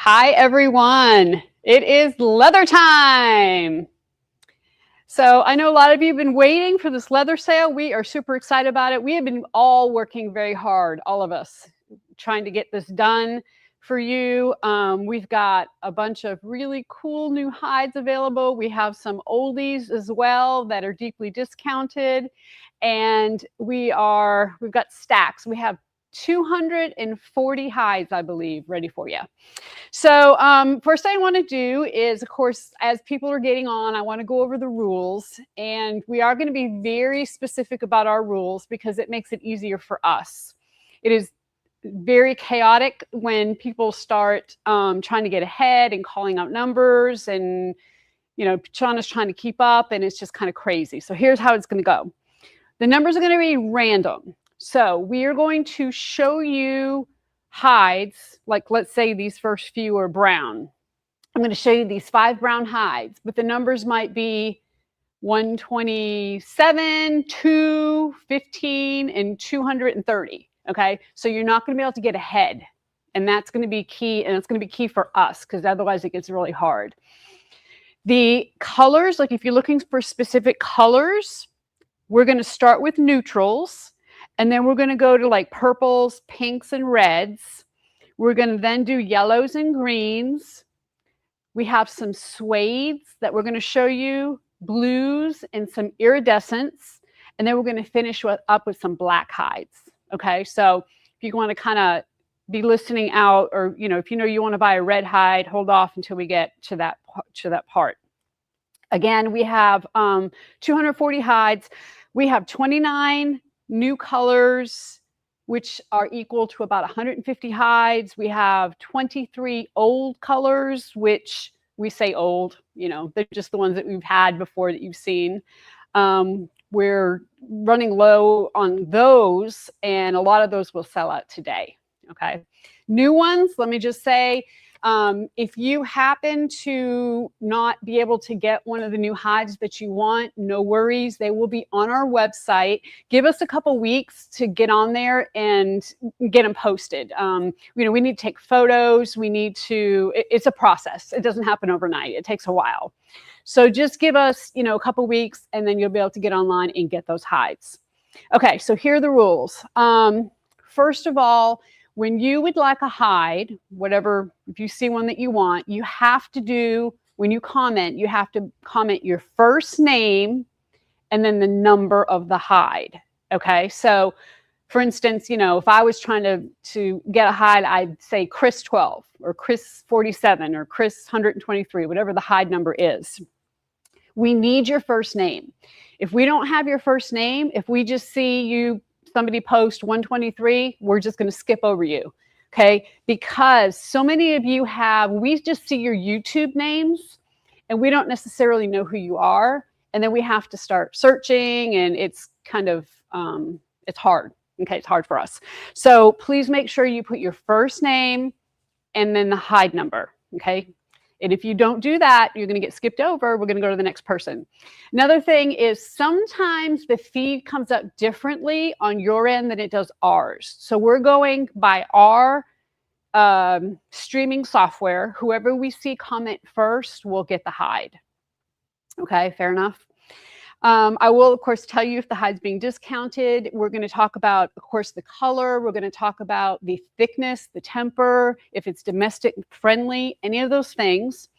Hi, everyone. It is leather time. So I know a lot of you have been waiting for this leather sale. We are super excited about it. We have been all working very hard, all of us, trying to get this done for you. We've got a bunch of really cool new hides available. We have some oldies as well that are deeply discounted. And we've got stacks. We have 240 hides, I believe, ready for you. So first thing I want to do is, of course, as people are getting on, I want to go over the rules. And we are going to be very specific about our rules because it makes it easier for us. It is very chaotic when people start trying to get ahead and calling out numbers, and Shauna's trying to keep up, and it's just kind of crazy. So here's how it's going to go. The numbers are going to be random. So we are going to show you hides, like let's say these first few are brown. I'm going to show you these 5 brown hides, but the numbers might be 127, 215, and 230. Okay, so you're not going to be able to get ahead, and that's going to be key, and it's going to be key for us because otherwise it gets really hard. The colors, like if you're looking for specific colors, we're going to start with neutrals. And then we're going to go to like purples, pinks, and reds. We're going to then do yellows and greens. We have some suedes that we're going to show you, blues, and some iridescents. And then we're going to finish up with some black hides. Okay, so if you want to kind of be listening out, or if you want to buy a red hide, hold off until we get to that part. Again, we have 240 hides. We have 29 new colors, which are equal to about 150 hides. We have 23 old colors, which we say old, they're just the ones that we've had before that you've seen. We're running low on those, and a lot of those will sell out today. Okay. New ones, let me just say, if you happen to not be able to get one of the new hides that you want, no worries. They will be on our website. Give us a couple weeks to get on there and get them posted. We need to take photos. It's a process. It doesn't happen overnight. It takes a while. So just give us, a couple weeks, and then you'll be able to get online and get those hides. Okay, so here are the rules. First of all, when you would like a hide, if you see one that you want, you have to when you comment your first name and then the number of the hide. Okay, so for instance, if I was trying to get a hide, I'd say Chris 12 or Chris 47 or Chris 123, whatever the hide number is. We need your first name. If we don't have your first name, if we just see somebody post 123, we're just going to skip over you, okay? Because so many of you we just see your YouTube names, and we don't necessarily know who you are, and then we have to start searching, and it's kind of, it's hard, okay? It's hard for us. So please make sure you put your first name and then the hide number, okay? And if you don't do that, you're going to get skipped over. We're going to go to the next person. Another thing is sometimes the feed comes up differently on your end than it does ours. So we're going by our streaming software. Whoever we see comment first will get the hide. Okay, fair enough. I will, of course, tell you if the hide's being discounted. We're going to talk about, of course, the color. We're going to talk about the thickness, the temper, if it's domestic friendly, any of those things.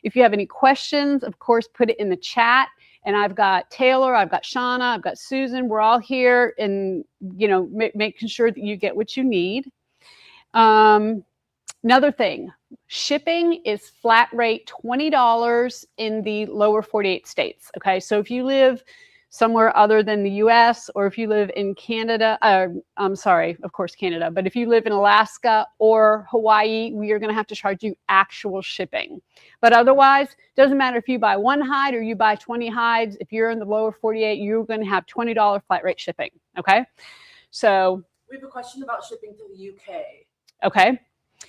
If you have any questions, of course, put it in the chat. And I've got Taylor, I've got Shauna, I've got Susan. We're all here and, making sure that you get what you need. Another thing, shipping is flat rate $20 in the lower 48 states. Okay, so if you live somewhere other than the US, or if you live in Canada, I'm sorry, of course, Canada, but if you live in Alaska or Hawaii, we are going to have to charge you actual shipping. But otherwise, doesn't matter if you buy 1 hide or you buy 20 hides, if you're in the lower 48, you're going to have $20 flat rate shipping. Okay, so we have a question about shipping to the UK. Okay.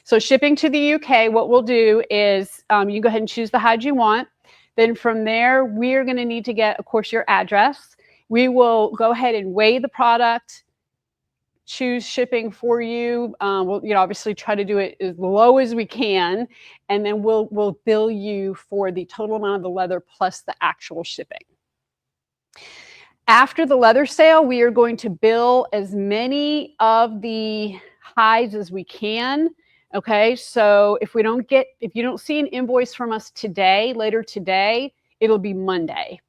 So shipping to the UK, what we'll do is you go ahead and choose the hide you want. Then from there, we're going to need to get, of course, your address. We will go ahead and weigh the product, choose shipping for you. We'll, obviously try to do it as low as we can, and then we'll bill you for the total amount of the leather plus the actual shipping. After the leather sale, we are going to bill as many of the hides as we can. Okay, so if you don't see an invoice from us later today, it'll be Monday.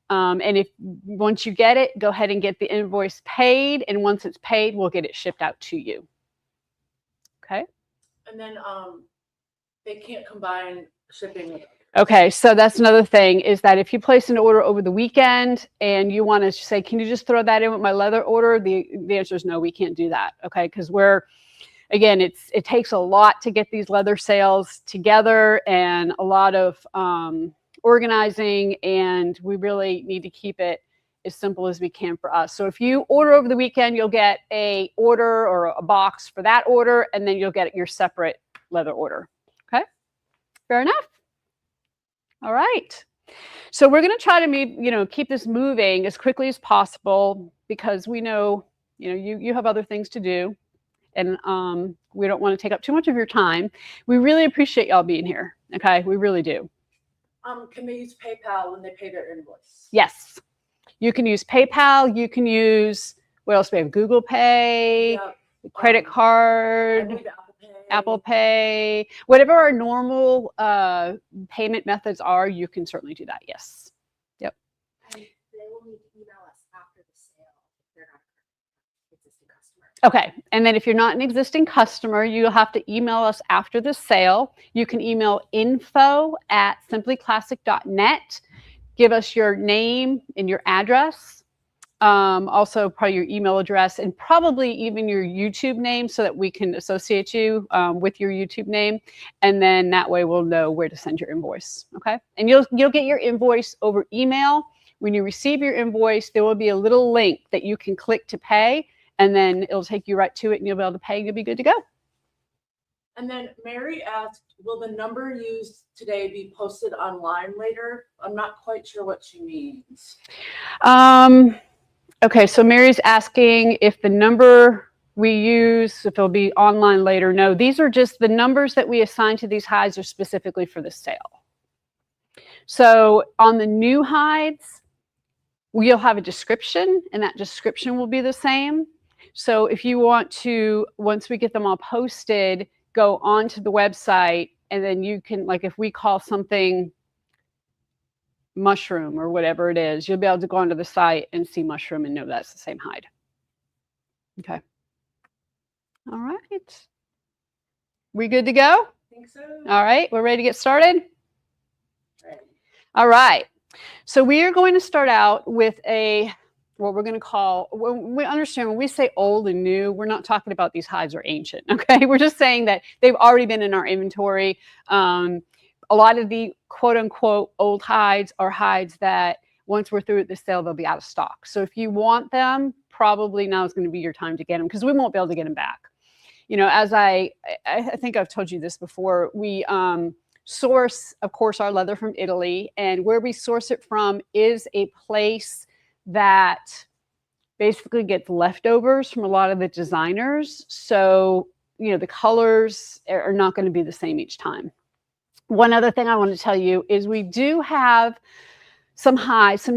And once you get it, go ahead and get the invoice paid. And once it's paid, we'll get it shipped out to you. Okay. And then they can't combine shipping with. Okay, so that's another thing, is that if you place an order over the weekend and you want to say, can you just throw that in with my leather order? The answer is no, we can't do that. Okay, because again, it takes a lot to get these leather sales together and a lot of organizing, and we really need to keep it as simple as we can for us. So if you order over the weekend, you'll get a order or a box for that order, and then you'll get your separate leather order. Okay, fair enough. All right. So we're going to try to keep this moving as quickly as possible, because we know, you have other things to do, and we don't want to take up too much of your time. We really appreciate y'all being here. Okay, we really do. Can they use PayPal when they pay their invoice? Yes, you can use PayPal. You can use, what else do we have? Google Pay, yep. Credit card, Apple Pay, whatever our normal payment methods are, you can certainly do that. Yes. Yep. And they will need to email us after the sale if they're not an existing customer. Okay. And then if you're not an existing customer, you'll have to email us after the sale. You can email info@simplyclassic.net. Give us your name and your address. Also probably your email address, and probably even your YouTube name, so that we can associate you with your YouTube name. And then that way we'll know where to send your invoice. Okay. And you'll get your invoice over email. When you receive your invoice, there will be a little link that you can click to pay, and then it'll take you right to it, and you'll be able to pay, and you'll be good to go. And then Mary asked, will the number used today be posted online later? I'm not quite sure what she means. Okay, so Mary's asking if the number we use, if it'll be online later. No, these are just the numbers that we assign to these hides are specifically for the sale. So on the new hides, you'll have a description, and that description will be the same. So if you want to, once we get them all posted, go onto the website, and then you can, like if we call something mushroom or whatever it is, you'll be able to go onto the site and see mushroom and know that's the same hide. Okay. All right. We good to go? I think so. All right. We're ready to get started? Ready. All right. So we are going to start out with what we're going to call, we understand when we say old and new, we're not talking about these hides are ancient. Okay. We're just saying that they've already been in our inventory. A lot of the quote unquote old hides are hides that once we're through at the sale, they'll be out of stock. So if you want them, probably now is going to be your time to get them, because we won't be able to get them back. As I think I've told you this before, we source, of course, our leather from Italy, and where we source it from is a place that basically gets leftovers from a lot of the designers. So, the colors are not going to be the same each time. One other thing I want to tell you is we do have some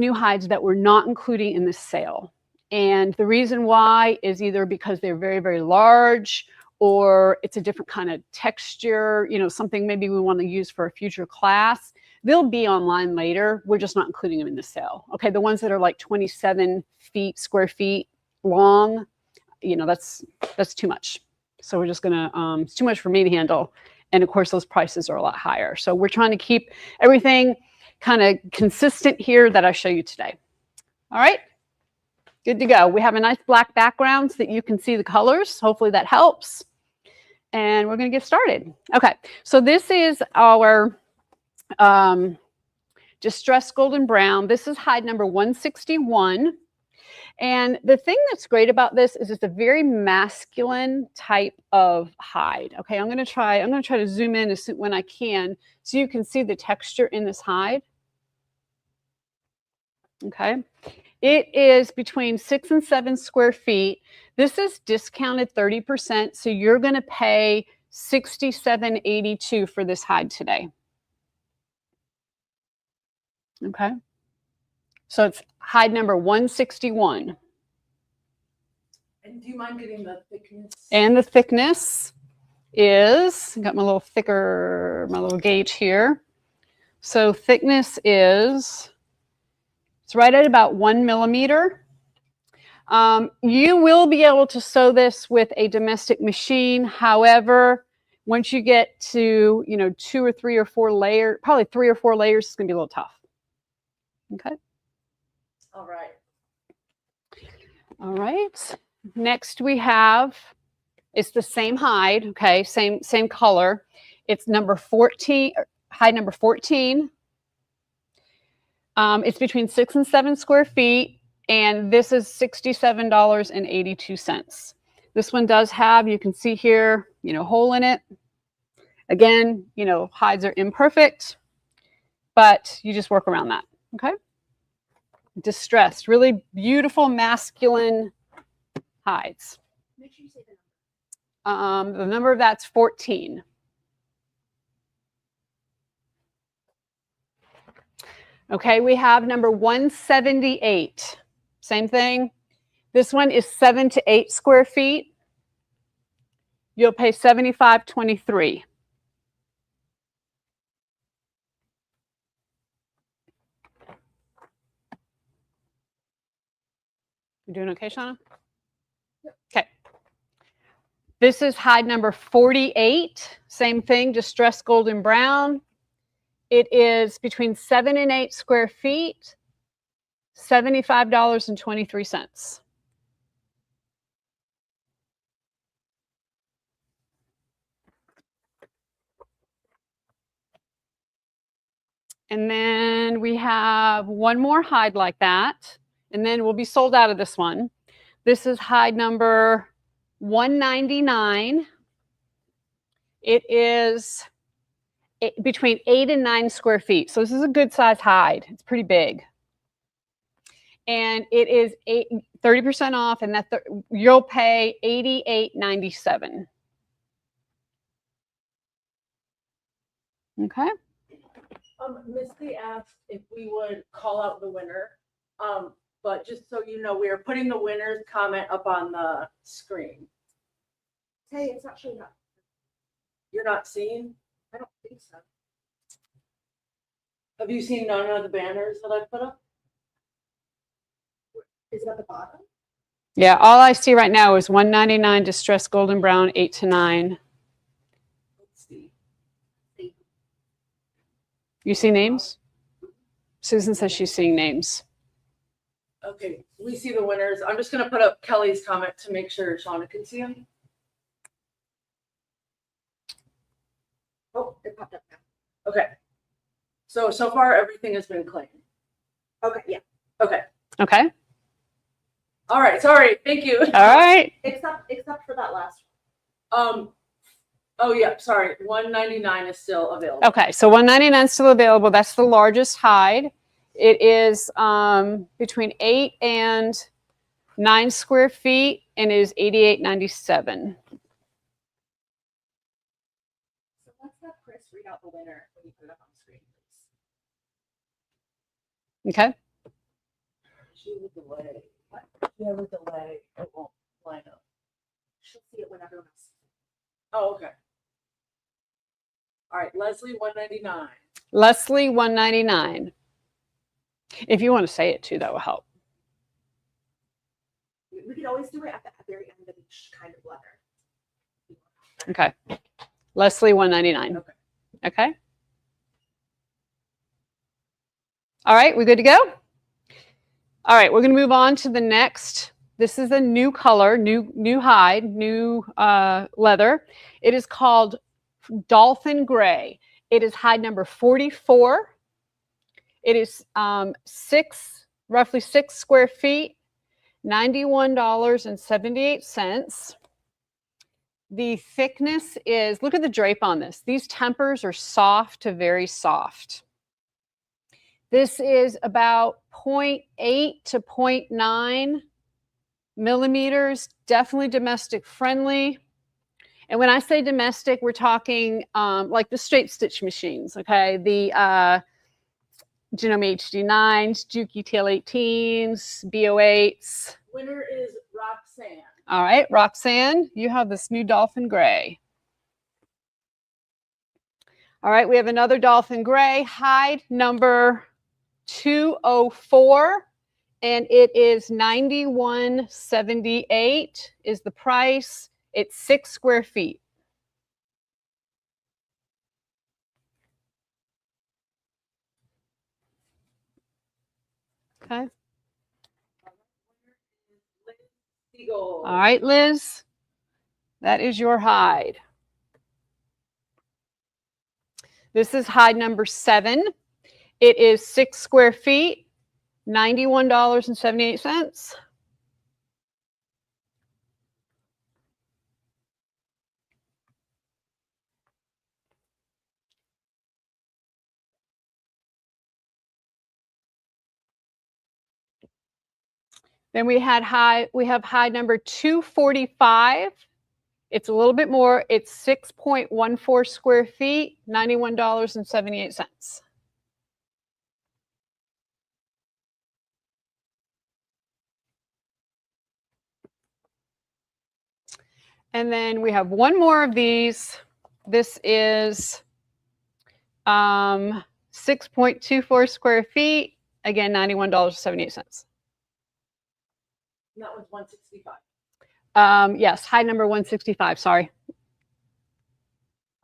new hides that we're not including in this sale. And the reason why is either because they're very, very large, or it's a different kind of texture, something maybe we want to use for a future class. They'll be online later. We're just not including them in the sale. Okay, the ones that are like 27 square feet long, that's too much. So we're just gonna, it's too much for me to handle. And of course, those prices are a lot higher. So we're trying to keep everything kind of consistent here that I show you today. All right, good to go. We have a nice black background so that you can see the colors. Hopefully that helps. And we're going to get started. Okay, so this is our distressed golden brown. This is hide number 161. And the thing that's great about this is it's a very masculine type of hide. Okay, I'm going to try to zoom in when I can so you can see the texture in this hide. Okay, it is between 6 and 7 square feet. This is discounted 30%, so you're going to pay $67.82 for this hide today. Okay. So it's hide number 161. And do you mind getting the thickness? And the thickness is, got my little gauge here. So thickness is, it's right at about 1 millimeter. You will be able to sew this with a domestic machine. However, once you get to, 2 or 3 or 4 layers, probably 3 or 4 layers, it's going to be a little tough. Okay. All right. All right. Next we have, it's the same hide, okay, same color. It's number 14, hide number 14. It's between 6 and 7 square feet, and this is $67.82. This one does have, you can see here, hole in it. Again, hides are imperfect, but you just work around that, okay? Distressed, really beautiful masculine hides. Make sure you say the number. The number of that's 14. Okay, we have number 178. Same thing. This one is 7 to 8 square feet. You'll pay $75.23. You doing okay, Shauna? Yep. Okay. This is hide number 48. Same thing, distressed golden brown. It is between 7 and 8 square feet, $75.23. And then we have one more hide like that, and then we'll be sold out of this one. This is hide number 199. It is between 8 and 9 square feet. So this is a good size hide. It's pretty big. And it is 30% off, and you'll pay $88.97. Okay. Misty asked if we would call out the winner. But just so you know, we are putting the winner's comment up on the screen. Hey, it's not showing up. You're not seeing? I don't think so. Have you seen none of the banners that I put up? Is it at the bottom? Yeah, all I see right now is 199 distressed golden brown, 8 to 9. Let's see. You see names? Susan says she's seeing names. Okay, we see the winners. I'm just going to put up Kelly's comment to make sure Shauna can see them. Oh, it popped up now. Okay. So far everything has been claimed. Okay, yeah. Okay. Okay. All right. Sorry. Thank you. All right. Except for that last one. Oh yeah. Sorry. 199 is still available. Okay. So 199 is still available. That's the largest hide. It is between 8 and 9 square feet, and it is $88.97. So let's have Chris read out the winner when you put it up on the screen, please. Okay. She has a delay. What? She has a delay. It won't line up. She'll see it when everyone else. Oh, okay. All right. Leslie, 199. Leslie, 199. If you want to say it too, that will help. We could always do it at the very end of each kind of letter. Okay. Leslie, 199. Okay. Okay. All right, we good to go? All right, we're going to move on to the next. This is a new color, new hide, new leather. It is called Dolphin Gray. It is hide number 44. It is roughly 6 square feet, $91.78. The thickness is, look at the drape on this. These tempers are soft to very soft. This is about 0.8 to 0.9 millimeters, definitely domestic friendly. And when I say domestic, we're talking like the straight stitch machines, okay? The Genome HD9s, Juki Tail 18s, BO8s. Winner is Roxanne. All right, Roxanne, you have this new Dolphin Gray. All right, we have another Dolphin Gray, hide number 204, and it is $91.78 is the price. It's 6 square feet. Okay. Eagle. All right, Liz, that is your hide. This is hide number 7. It is 6 square feet, $91.78. Then we have hide number 245. It's a little bit more. It's 6.14 square feet, $91.78. And then we have one more of these. This is 6.24 square feet. Again, $91.78. And that was 165. Yes, hide number 165. Sorry.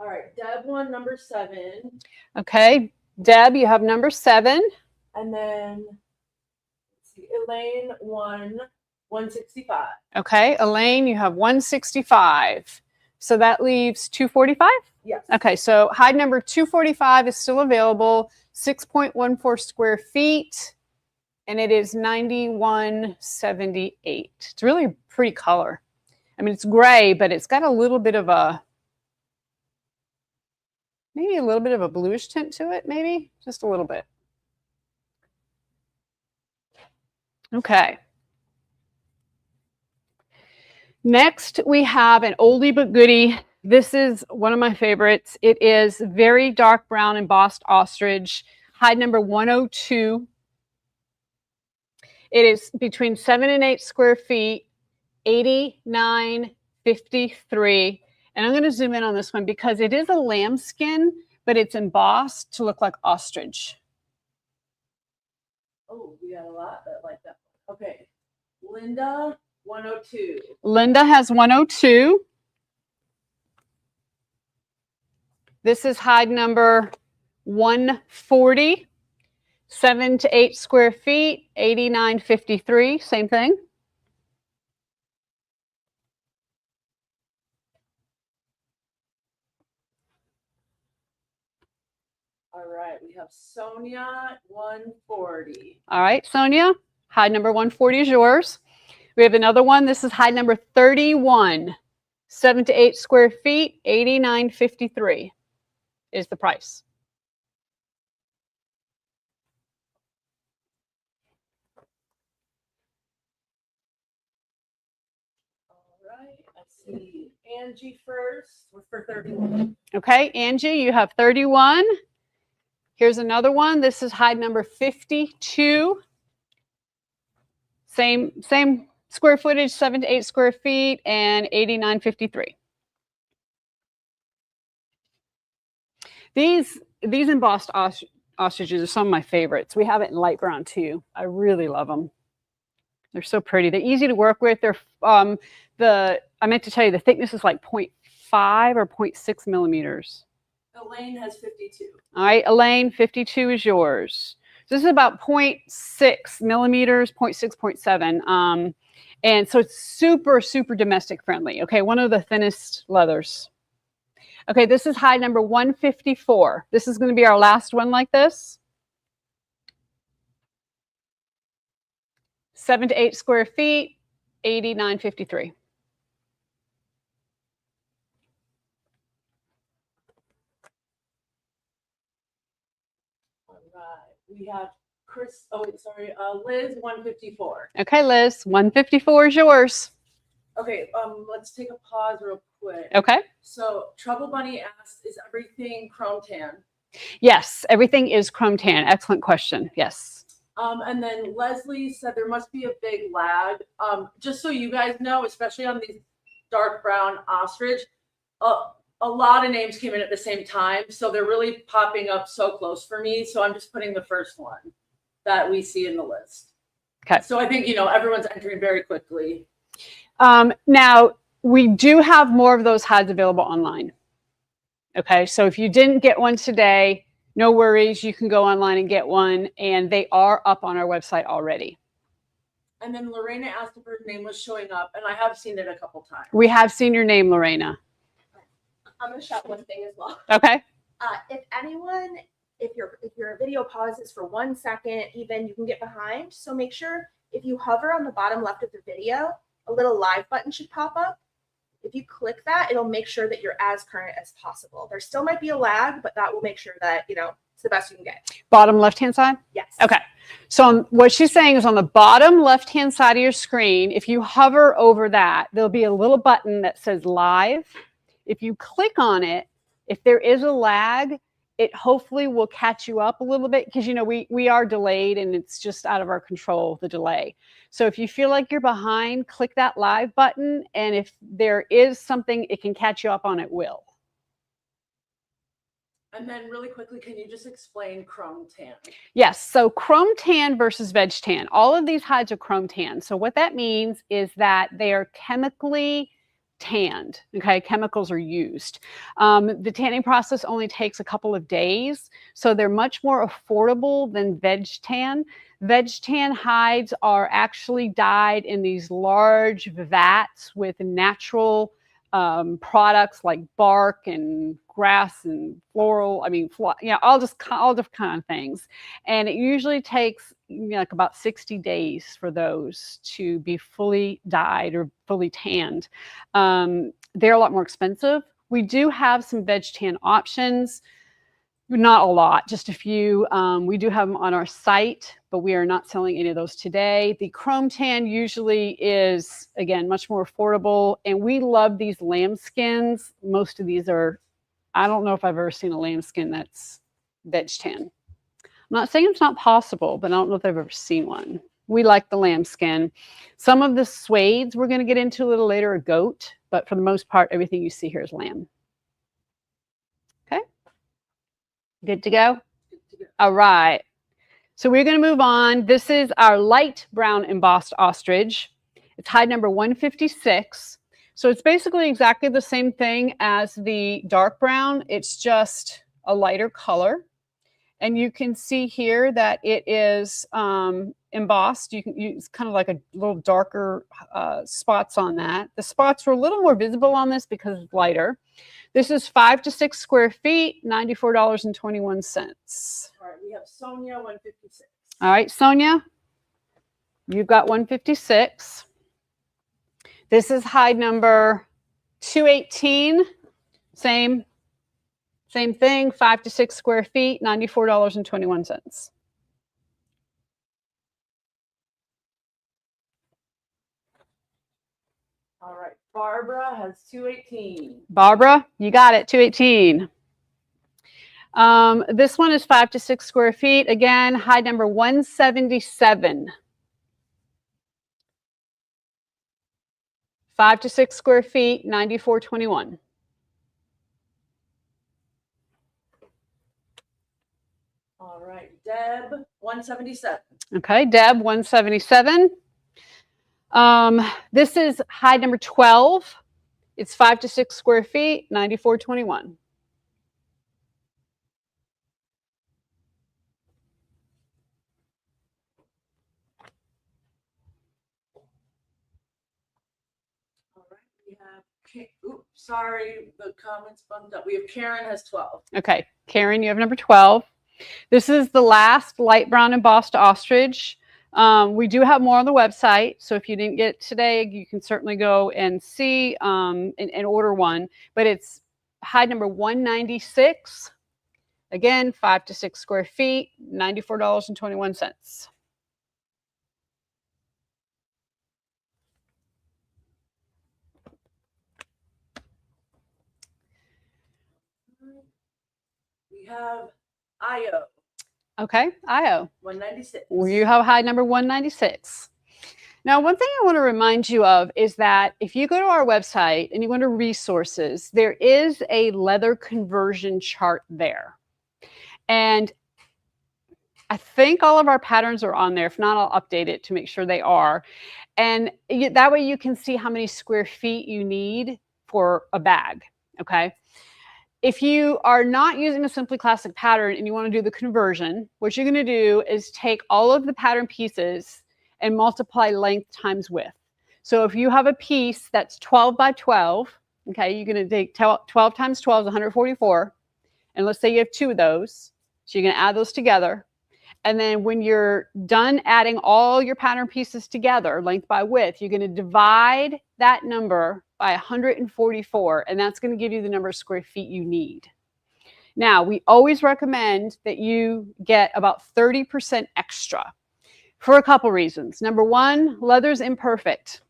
All right, Deb won number 7. Okay, Deb, you have number 7. And then let's see, Elaine won 165. Okay, Elaine, you have 165. So that leaves 245? Yes. Okay, so hide number 245 is still available, 6.14 square feet, and it is $91.78. It's really a pretty color. I mean, it's gray, but it's got a little bit of a, maybe a little bit of a bluish tint to it, maybe, just a little bit. Okay. Next, we have an oldie but goodie. This is one of my favorites. It is very dark brown embossed ostrich, hide number 102. It is between 7 and 8 square feet, $89.53. And I'm going to zoom in on this one because it is a lambskin, but it's embossed to look like ostrich. Oh, we got a lot that like that. Okay, Linda 102. Linda has 102. This is hide number 140, 7 to 8 square feet, $89.53. Same thing. All right, we have Sonia 140. All right, Sonia, hide number 140 is yours. We have another one. This is hide number 31, 7 to 8 square feet, $89.53 is the price. All right, I see Angie first. We're for 31. Okay, Angie, you have 31. Here's another one. This is hide number 52. Same square footage, 7 to 8 square feet, and $89.53. These embossed ostriches are some of my favorites. We have it in light brown too. I really love them. They're so pretty. They're easy to work with. They're I meant to tell you the thickness is like 0.5 or 0.6 millimeters. Elaine has 52. All right, Elaine, 52 is yours. So this is about 0.6 millimeters, 0.6, 0.7. And so it's super, super domestic friendly. Okay, one of the thinnest leathers. Okay, this is hide number 154. This is going to be our last one like this. 7 to 8 square feet, $89.53. All right, we have Chris, oh, wait, sorry, Liz, 154. Okay, Liz, 154 is yours. Okay, let's take a pause real quick. Okay. So Trouble Bunny asked, is everything chrome tan? Yes, everything is chrome tan. Excellent question. Yes. And then Leslie said there must be a big lag. Just so you guys know, especially on these dark brown ostrich, a lot of names came in at the same time. So they're really popping up so close for me. So I'm just putting the first one that we see in the list. Okay. So I think, everyone's entering very quickly. Now, we do have more of those hides available online. Okay, so if you didn't get one today, no worries. You can go online and get one, and they are up on our website already. And then Lorena asked if her name was showing up, and I have seen it a couple times. We have seen your name, Lorena. I'm gonna shout one thing as well. Okay. If your video pauses for 1 second, even, you can get behind. So make sure if you hover on the bottom left of the video, a little live button should pop up. If you click that, it'll make sure that you're as current as possible. There still might be a lag, but that will make sure that, it's the best you can get. Bottom left-hand side? Yes. Okay. So what she's saying is on the bottom left-hand side of your screen, if you hover over that, there'll be a little button that says live. If you click on it, if there is a lag, it hopefully will catch you up a little bit because, we are delayed and it's just out of our control, the delay. So if you feel like you're behind, click that live button. And if there is something it can catch you up on, it will. And then really quickly, can you just explain chrome tan? Yes. So chrome tan versus veg tan. All of these hides are chrome tan. So what that means is that they are chemically tanned. Okay, chemicals are used. The tanning process only takes a couple of days, so they're much more affordable than veg tan. Veg tan hides are actually dyed in these large vats with natural products like bark and grass and floral. All different kind of things. And it usually takes like about 60 days for those to be fully dyed or fully tanned. They're a lot more expensive. We do have some veg tan options. Not a lot, just a few. We do have them on our site, but we are not selling any of those today. The chrome tan usually is, again, much more affordable, and we love these lambskins. Most of these are, I don't know if I've ever seen a lambskin that's veg tan. I'm not saying it's not possible, but I don't know if I've ever seen one. We like the lambskin. Some of the suedes we're going to get into a little later are goat, but for the most part, everything you see here is lamb. Okay. Good to go? Good to go. All right. So we're going to move on. This is our light brown embossed ostrich. It's hide number 156. So it's basically exactly the same thing as the dark brown. It's just a lighter color. And you can see here that it is embossed. You can use kind of like a little darker spots on that. The spots were a little more visible on this because it's lighter. This is 5 to 6 square feet, $94.21. All right, we have Sonia, 156. All right, Sonia, you've got 156. This is hide number 218. Same thing, 5 to 6 square feet, $94.21. All right, Barbara has 218. Barbara, you got it, 218. This one is 5 to 6 square feet. Again, hide number 177. 5 to 6 square feet, $94.21. All right, Deb, 177. Okay, Deb, 177. This is hide number 12. It's 5 to 6 square feet, $94.21. All right, we have, oops, sorry, the comments bumped up. We have Karen has 12. Okay, Karen, you have number 12. This is the last light brown embossed ostrich. We do have more on the website, so if you didn't get it today, you can certainly go and see and order one. But it's hide number 196. Again, 5 to 6 square feet, $94.21. We have IO Okay, IO. 196. You have hide number 196. Now, one thing I want to remind you of is that if you go to our website and you go to resources, there is a leather conversion chart there. And I think all of our patterns are on there. If not, I'll update it to make sure they are. And that way you can see how many square feet you need for a bag, okay? If you are not using a Simply Classic pattern and you want to do the conversion, what you're going to do is take all of the pattern pieces and multiply length times width. So if you have a piece that's 12 by 12, okay, you're going to take 12 times 12 is 144. And let's say you have 2 of those. So you're going to add those together. And then when you're done adding all your pattern pieces together, length by width, you're going to divide that number by 144, and that's going to give you the number of square feet you need. Now, we always recommend that you get about 30% extra for a couple reasons. Number one, leather's imperfect,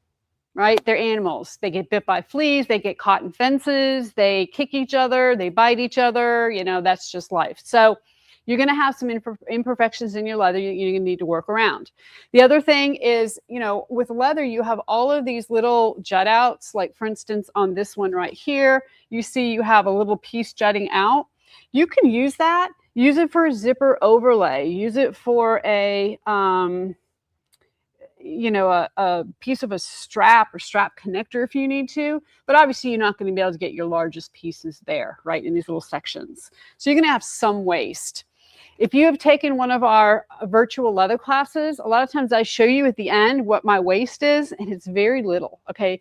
right? They're animals. They get bit by fleas, they get caught in fences, they kick each other, they bite each other, you know, that's just life. So you're going to have some imperfections in your leather you need to work around. The other thing is, you know, with leather, you have all of these little jut outs. Like, for instance, on this one right here, you see you have a little piece jutting out. You can use that. Use it for a zipper overlay. Use it for a, you know, a piece of a strap or strap connector if you need to. But obviously, you're not going to be able to get your largest pieces there, right, in these little sections. So you're going to have some waste. If you have taken one of our virtual leather classes, a lot of times I show you at the end what my waste is, and it's very little, okay?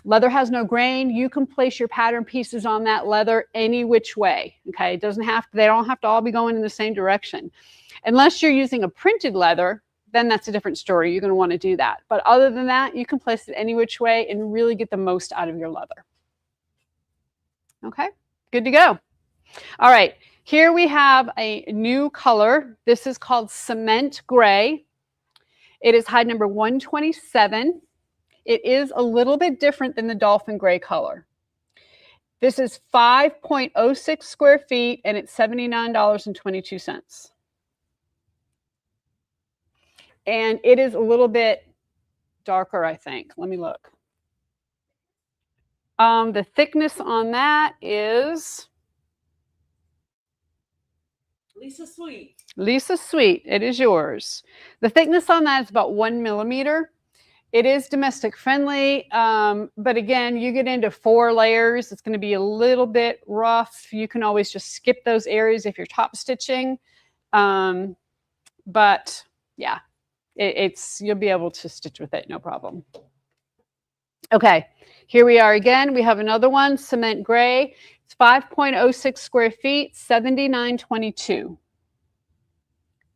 Leather has no grain. You can place your pattern pieces on that leather any which way, okay? It doesn't have to, they don't have to all be going in the same direction. Unless you're using a printed leather, then that's a different story. You're going to want to do that. But other than that, you can place it any which way and really get the most out of your leather. Okay, good to go. All right. Here we have a new color. This is called Cement Gray. It is hide number 127. It is a little bit different than the Dolphin Gray color. This is 5.06 square feet, and it's $79.22. And it is a little bit darker, I think. Let me look. The thickness on that is... Lisa Sweet. Lisa Sweet, it is yours. The thickness on that is about 1 millimeter. It is domestic friendly, but again, you get into 4 layers. It's going to be a little bit rough. You can always just skip those areas if you're top stitching. But yeah, you'll be able to stitch with it, no problem. Okay, here we are again. We have another one, Cement Gray. It's 5.06 square feet, $79.22.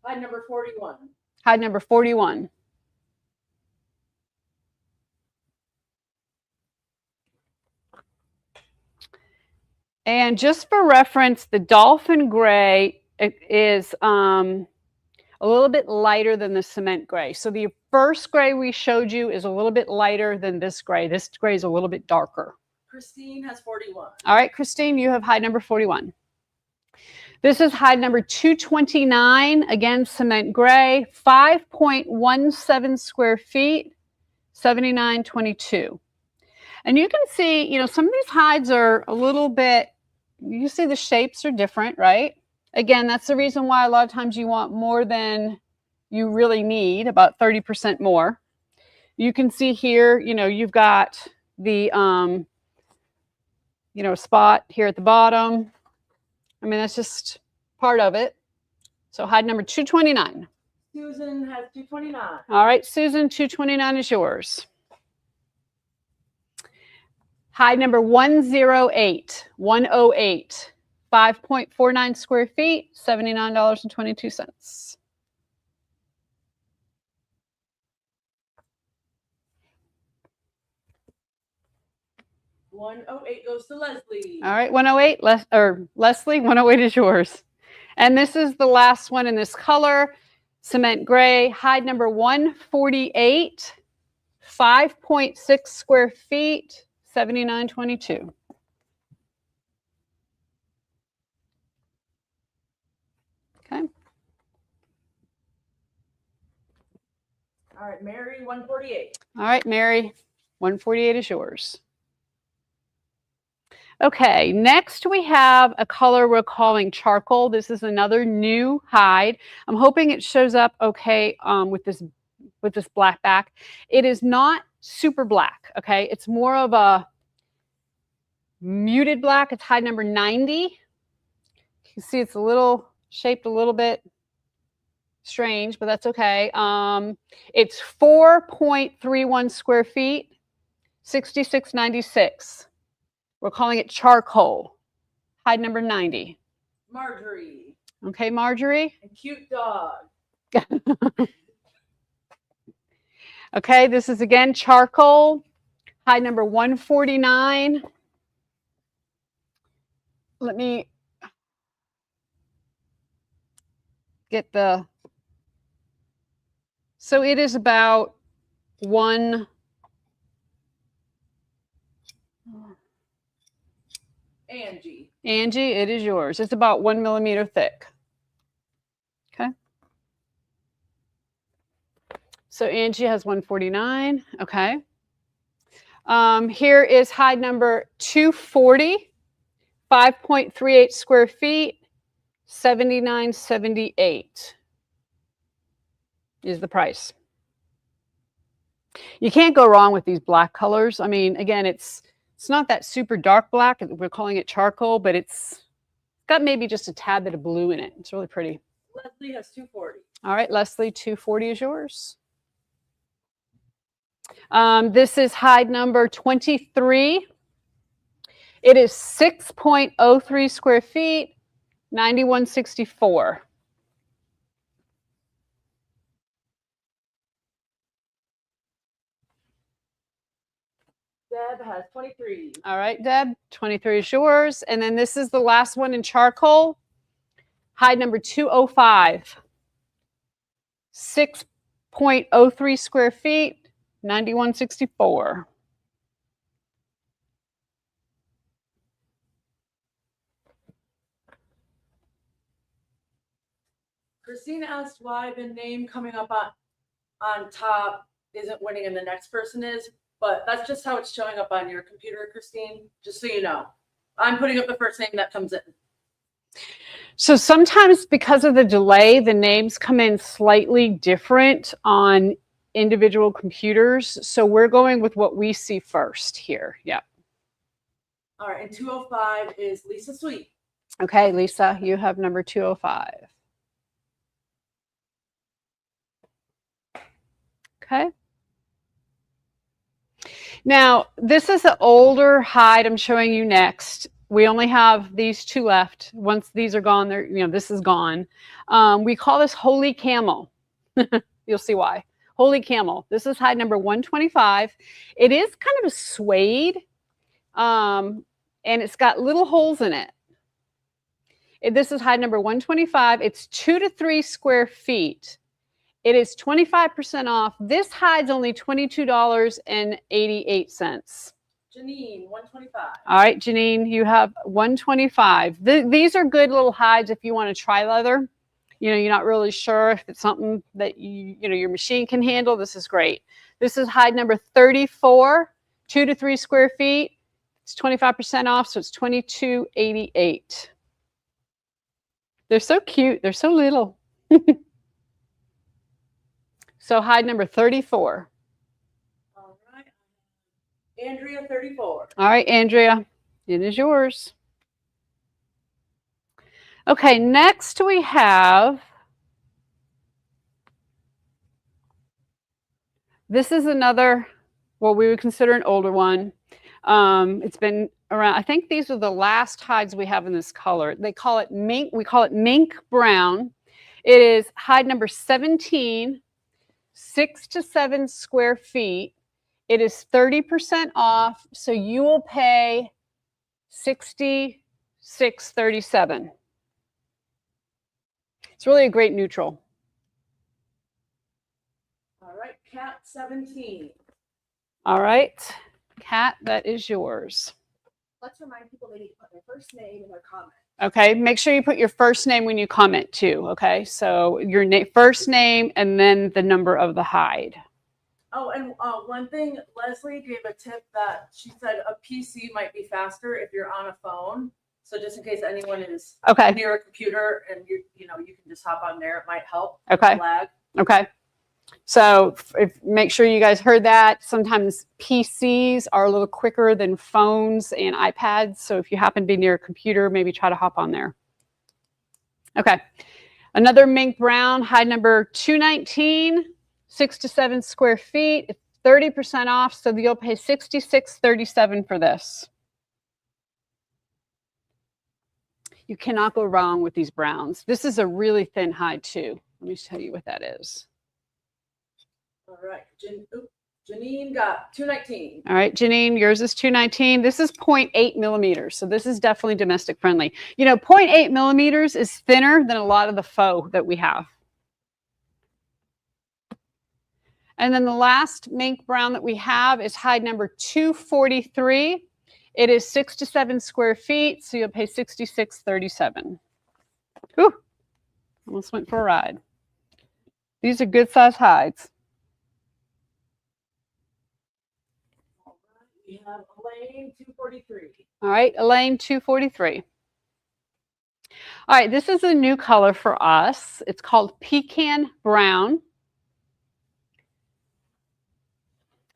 Hide number 41. Hide number 41. And just for reference, the Dolphin Gray is a little bit lighter than the Cement Gray. So the first gray we showed you is a little bit lighter than this gray. This gray is a little bit darker. Christine has 41. All right, Christine, you have hide number 41. This is hide number 229, again, Cement Gray, 5.17 square feet, $79.22. And you can see, you know, some of these hides are a little bit, you see the shapes are different, right? Again, that's the reason why a lot of times you want more than you really need, about 30% more. You can see here, you know, you've got the, you know, spot here at the bottom. I mean, that's just part of it. So hide number 229. Susan has 229. All right, Susan, 229 is yours. Hide number 108, 108, 5.49 square feet, $79.22. $108 goes to Leslie. All right, 108, Leslie, 108 is yours. And this is the last one in this color, cement gray, hide number 148, 5.6 square feet, $79.22. Okay. All right, Mary, 148. All right, Mary, 148 is yours. Okay, next we have a color we're calling charcoal. This is another new hide. I'm hoping it shows up okay with this black back. It is not super black, okay? It's more of a muted black. It's hide number 90. You can see it's a little shaped a little bit strange, but that's okay. It's 4.31 square feet, $66.96. We're calling it charcoal. Hide number 90. Marjorie. Okay, Marjorie. A cute dog. Okay, this is again charcoal. Hide number 149. Let me get the... So it is about one... Angie. Angie, it is yours. It's about 1 millimeter thick. Okay. So Angie has 149. Okay. Here is hide number 240, 5.38 square feet, $79.78 is the price. You can't go wrong with these black colors. I mean, again, it's not that super dark black. We're calling it charcoal, but it's got maybe just a tad bit of blue in it. It's really pretty. Leslie has 240. All right, Leslie, 240 is yours. This is hide number 23. It is 6.03 square feet, $91.64. Deb has 23. All right, Deb, 23 is yours. And then this is the last one in charcoal. Hide number 205. 6.03 square feet, $91.64. Christine asked why the name coming up on top isn't winning and the next person is, but that's just how it's showing up on your computer, Christine, just so you know. I'm putting up the first name that comes in. So sometimes because of the delay, the names come in slightly different on individual computers. So we're going with what we see first here. Yeah. All right, and 205 is Lisa Sweet. Okay, Lisa, you have number 205. Okay. Now, this is an older hide I'm showing you next. We only have these two left. Once these are gone, this is gone. We call this Holy Camel. You'll see why. Holy Camel. This is hide number 125. It is kind of a suede, and it's got little holes in it. This is hide number 125. It's 2 to 3 square feet. It is 25% off. This hide's only $22.88. Janine, 125. All right, Janine, you have 125. These are good little hides if you want to try leather. You're not really sure if it's something that your machine can handle. This is great. This is hide number 34, 2 to 3 square feet. It's 25% off, so it's $22.88. They're so cute. They're so little. So hide number 34. All right. Andrea, 34. All right, Andrea, it is yours. Okay, next we have, this is another, what we would consider an older one. It's been around, I think these are the last hides we have in this color. They call it mink, we call it mink brown. It is hide number 17, 6 to 7 square feet. It is 30% off, so you will pay $66.37. It's really a great neutral. All right, Cat 17. All right, Kat, that is yours. Let's remind people they need to put their first name in their comment. Okay, make sure you put your first name when you comment too, okay? So your first name and then the number of the hide. Oh, and one thing, Leslie gave a tip that she said a PC might be faster if you're on a phone. So just in case anyone is Okay, near a computer and you can just hop on there, it might help. okay, Lag. okay. So make sure you guys heard that. Sometimes PCs are a little quicker than phones and iPads. So if you happen to be near a computer, maybe try to hop on there. Okay. Another mink brown, hide number 219, 6 to 7 square feet. It's 30% off, so you'll pay $66.37 for this. You cannot go wrong with these browns. This is a really thin hide too. Let me tell you what that is. All right, Janine got 219. All right, Janine, yours is 219. This is 0.8 millimeters, so this is definitely domestic friendly. You know, 0.8 millimeters is thinner than a lot of the faux that we have. And then the last mink brown that we have is hide number 243. It is 6 to 7 square feet, so you'll pay $66.37. Whew, almost went for a ride. These are good size hides. We have Elaine 243. All right, Elaine 243. All right, this is a new color for us. It's called Pecan Brown.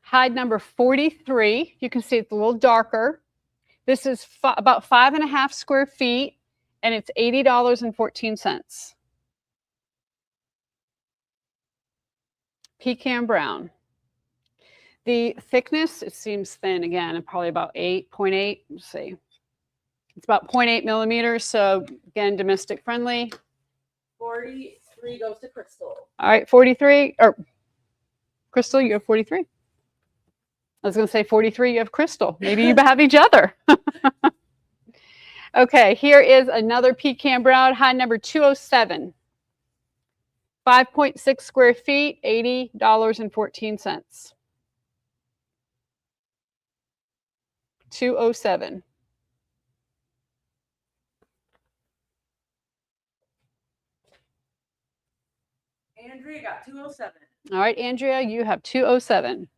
Hide number 43. You can see it's a little darker. This is about 5.5 square feet, and it's $80.14. Pecan Brown. The thickness, it seems thin again, and probably about 8.8. Let's see. It's about 0.8 millimeters, so again, domestic friendly. 43 goes to Crystal. All right, 43, or Crystal, you have 43. I was going to say 43, you have Crystal. Maybe you have each other. Okay, here is another Pecan Brown, hide number 207. 5.6 square feet, $80.14. 207. Andrea got 207. All right, Andrea, you have 207.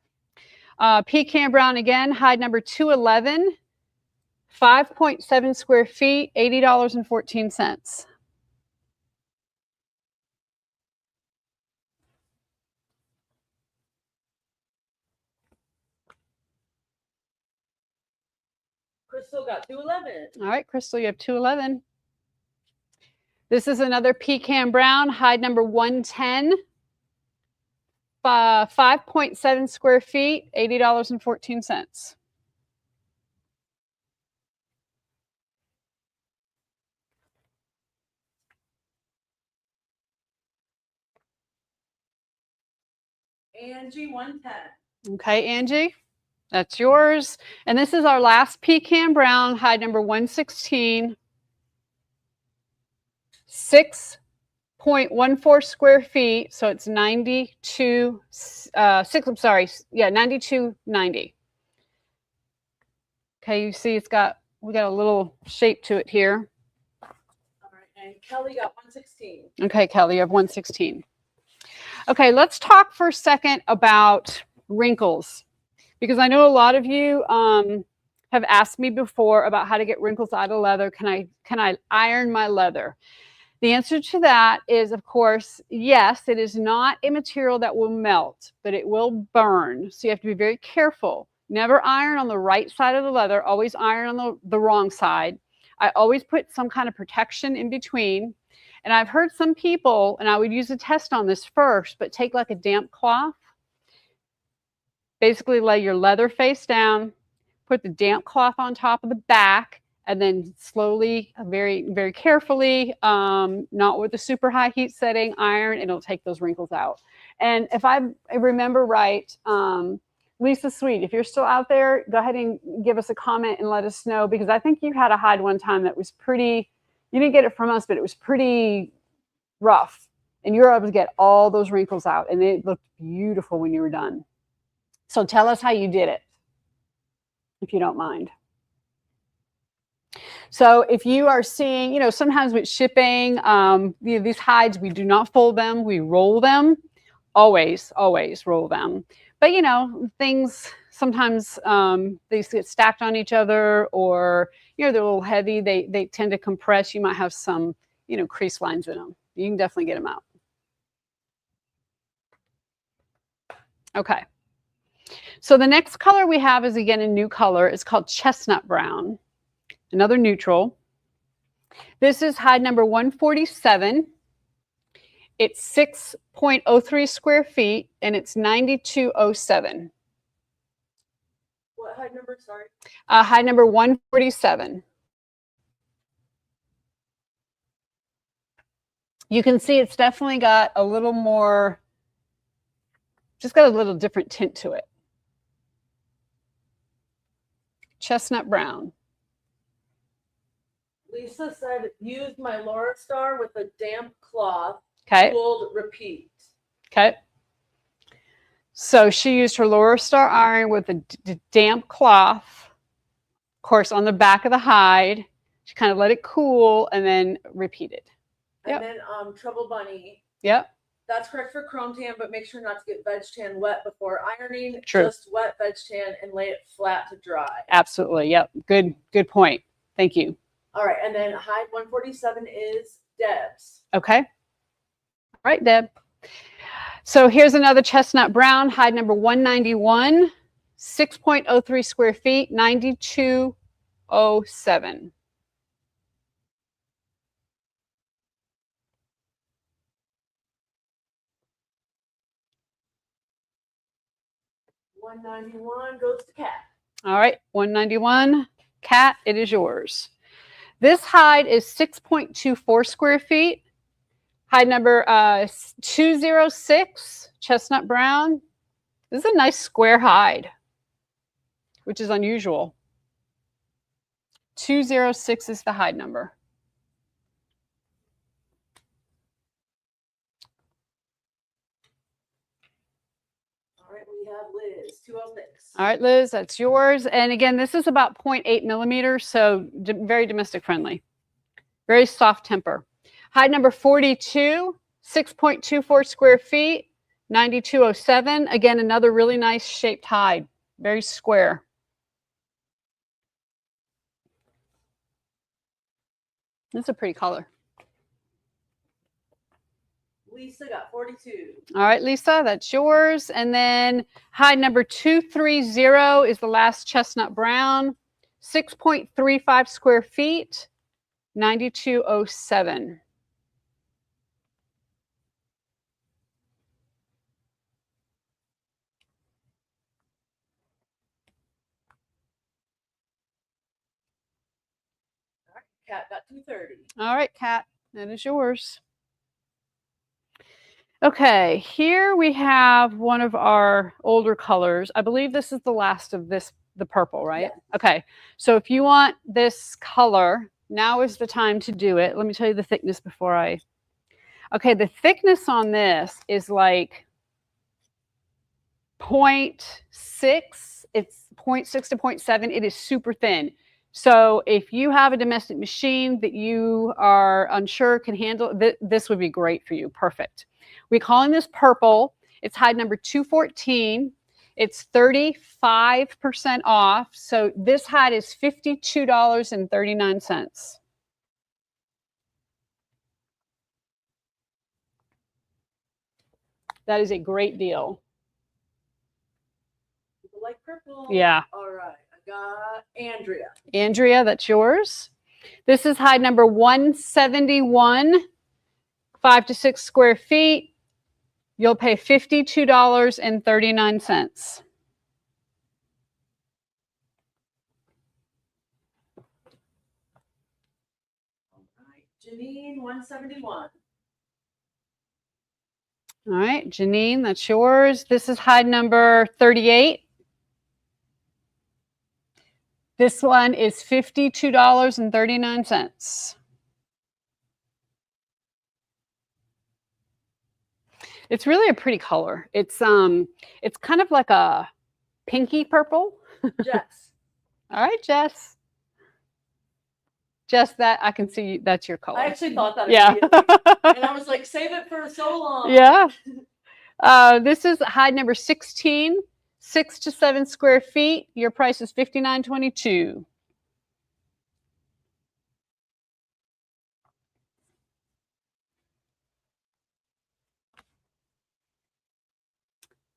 Pecan Brown again, hide number 211. 5.7 square feet, $80.14. Crystal got 211. All right, Crystal, you have 211. This is another Pecan Brown, hide number 110. 5.7 square feet, $80.14. Angie 110. Okay, Angie, that's yours. And this is our last Pecan Brown, hide number 116. 6.14 square feet, so it's 92.90. Okay, you see we got a little shape to it here. All right, and Kelly got 116. Okay, Kelly, you have 116. Okay, let's talk for a second about wrinkles, because I know a lot of you have asked me before about how to get wrinkles out of leather. Can I iron my leather? The answer to that is, of course, yes. It is not a material that will melt, but it will burn. So you have to be very careful. Never iron on the right side of the leather. Always iron on the wrong side. I always put some kind of protection in between. And I've heard some people, and I would use a test on this first, but take like a damp cloth. Basically lay your leather face down, put the damp cloth on top of the back, and then slowly, very, very carefully, not with a super high heat setting, iron, and it'll take those wrinkles out. And if I remember right, Lisa Sweet, if you're still out there, go ahead and give us a comment and let us know, because I think you had a hide one time that was pretty, you didn't get it from us, but it was pretty rough. And you're able to get all those wrinkles out. And it looked beautiful when you were done. So tell us how you did it, if you don't mind. So if you are seeing, sometimes with shipping, these hides, we do not fold them. We roll them. Always roll them. But, things sometimes they get stacked on each other, or, they're a little heavy. They tend to compress. You might have some, crease lines in them. You can definitely get them out. Okay. So the next color we have is, again, a new color. It's called chestnut brown. Another neutral. This is hide number 147. It's 6.03 square feet, and it's 9207. What hide number? Sorry. Hide number 147. You can see it's definitely got a little more, just got a little different tint to it. Chestnut brown. Lisa said, use my Laura Star with a damp cloth. Okay. Cooled, repeat. Okay. So she used her Laura Star iron with a damp cloth, of course, on the back of the hide. She kind of let it cool and then repeated. And then Trouble Bunny. Yep. That's correct for chrome tan, but make sure not to get veg tan wet before ironing. True. Just wet veg tan and lay it flat to dry. Absolutely. Yep. Good point. Thank you. All right. And then hide 147 is Deb's. Okay. All right, Deb. So here's another chestnut brown, hide number 191, 6.03 square feet, 9207. $191 goes to Cat. All right, 191, Cat, it is yours. This hide is 6.24 square feet. Hide number 206, chestnut brown. This is a nice square hide, which is unusual. 206 is the hide number. All right, we have Liz, 206. All right, Liz, that's yours. And again, this is about 0.8 millimeters, so very domestic friendly. Very soft temper. Hide number 42, 6.24 square feet, 9207. Again, another really nice shaped hide, very square. That's a pretty color. Lisa got 42. All right, Lisa, that's yours. And then hide number 230 is the last chestnut brown, 6.35 square feet, 9207. Cat got 230. All right, Kat, that is yours. Okay, here we have one of our older colors. I believe this is the last of this, the purple, right? Yes. Okay, so if you want this color, now is the time to do it. Let me tell you the thickness before I... Okay, the thickness on this is like 0.6. It's 0.6 to 0.7. It is super thin. So if you have a domestic machine that you are unsure can handle, this would be great for you. Perfect. We're calling this purple. It's hide number 214. It's 35% off. So this hide is $52.39. That is a great deal. People like purple. Yeah. All right. I got Andrea. Andrea, that's yours. This is hide number 171, 5 to 6 square feet. You'll pay $52.39. All right. Janine, 171. All right, Janine, that's yours. This is hide number 38. This one is $52.39. It's really a pretty color. It's kind of like a pinky purple. Jess. All right, Jess. Jess, that I can see that's your color. I actually thought that. Yeah. And I was like, save it for so long. Yeah. This is hide number 16, 6 to 7 square feet. Your price is $59.22.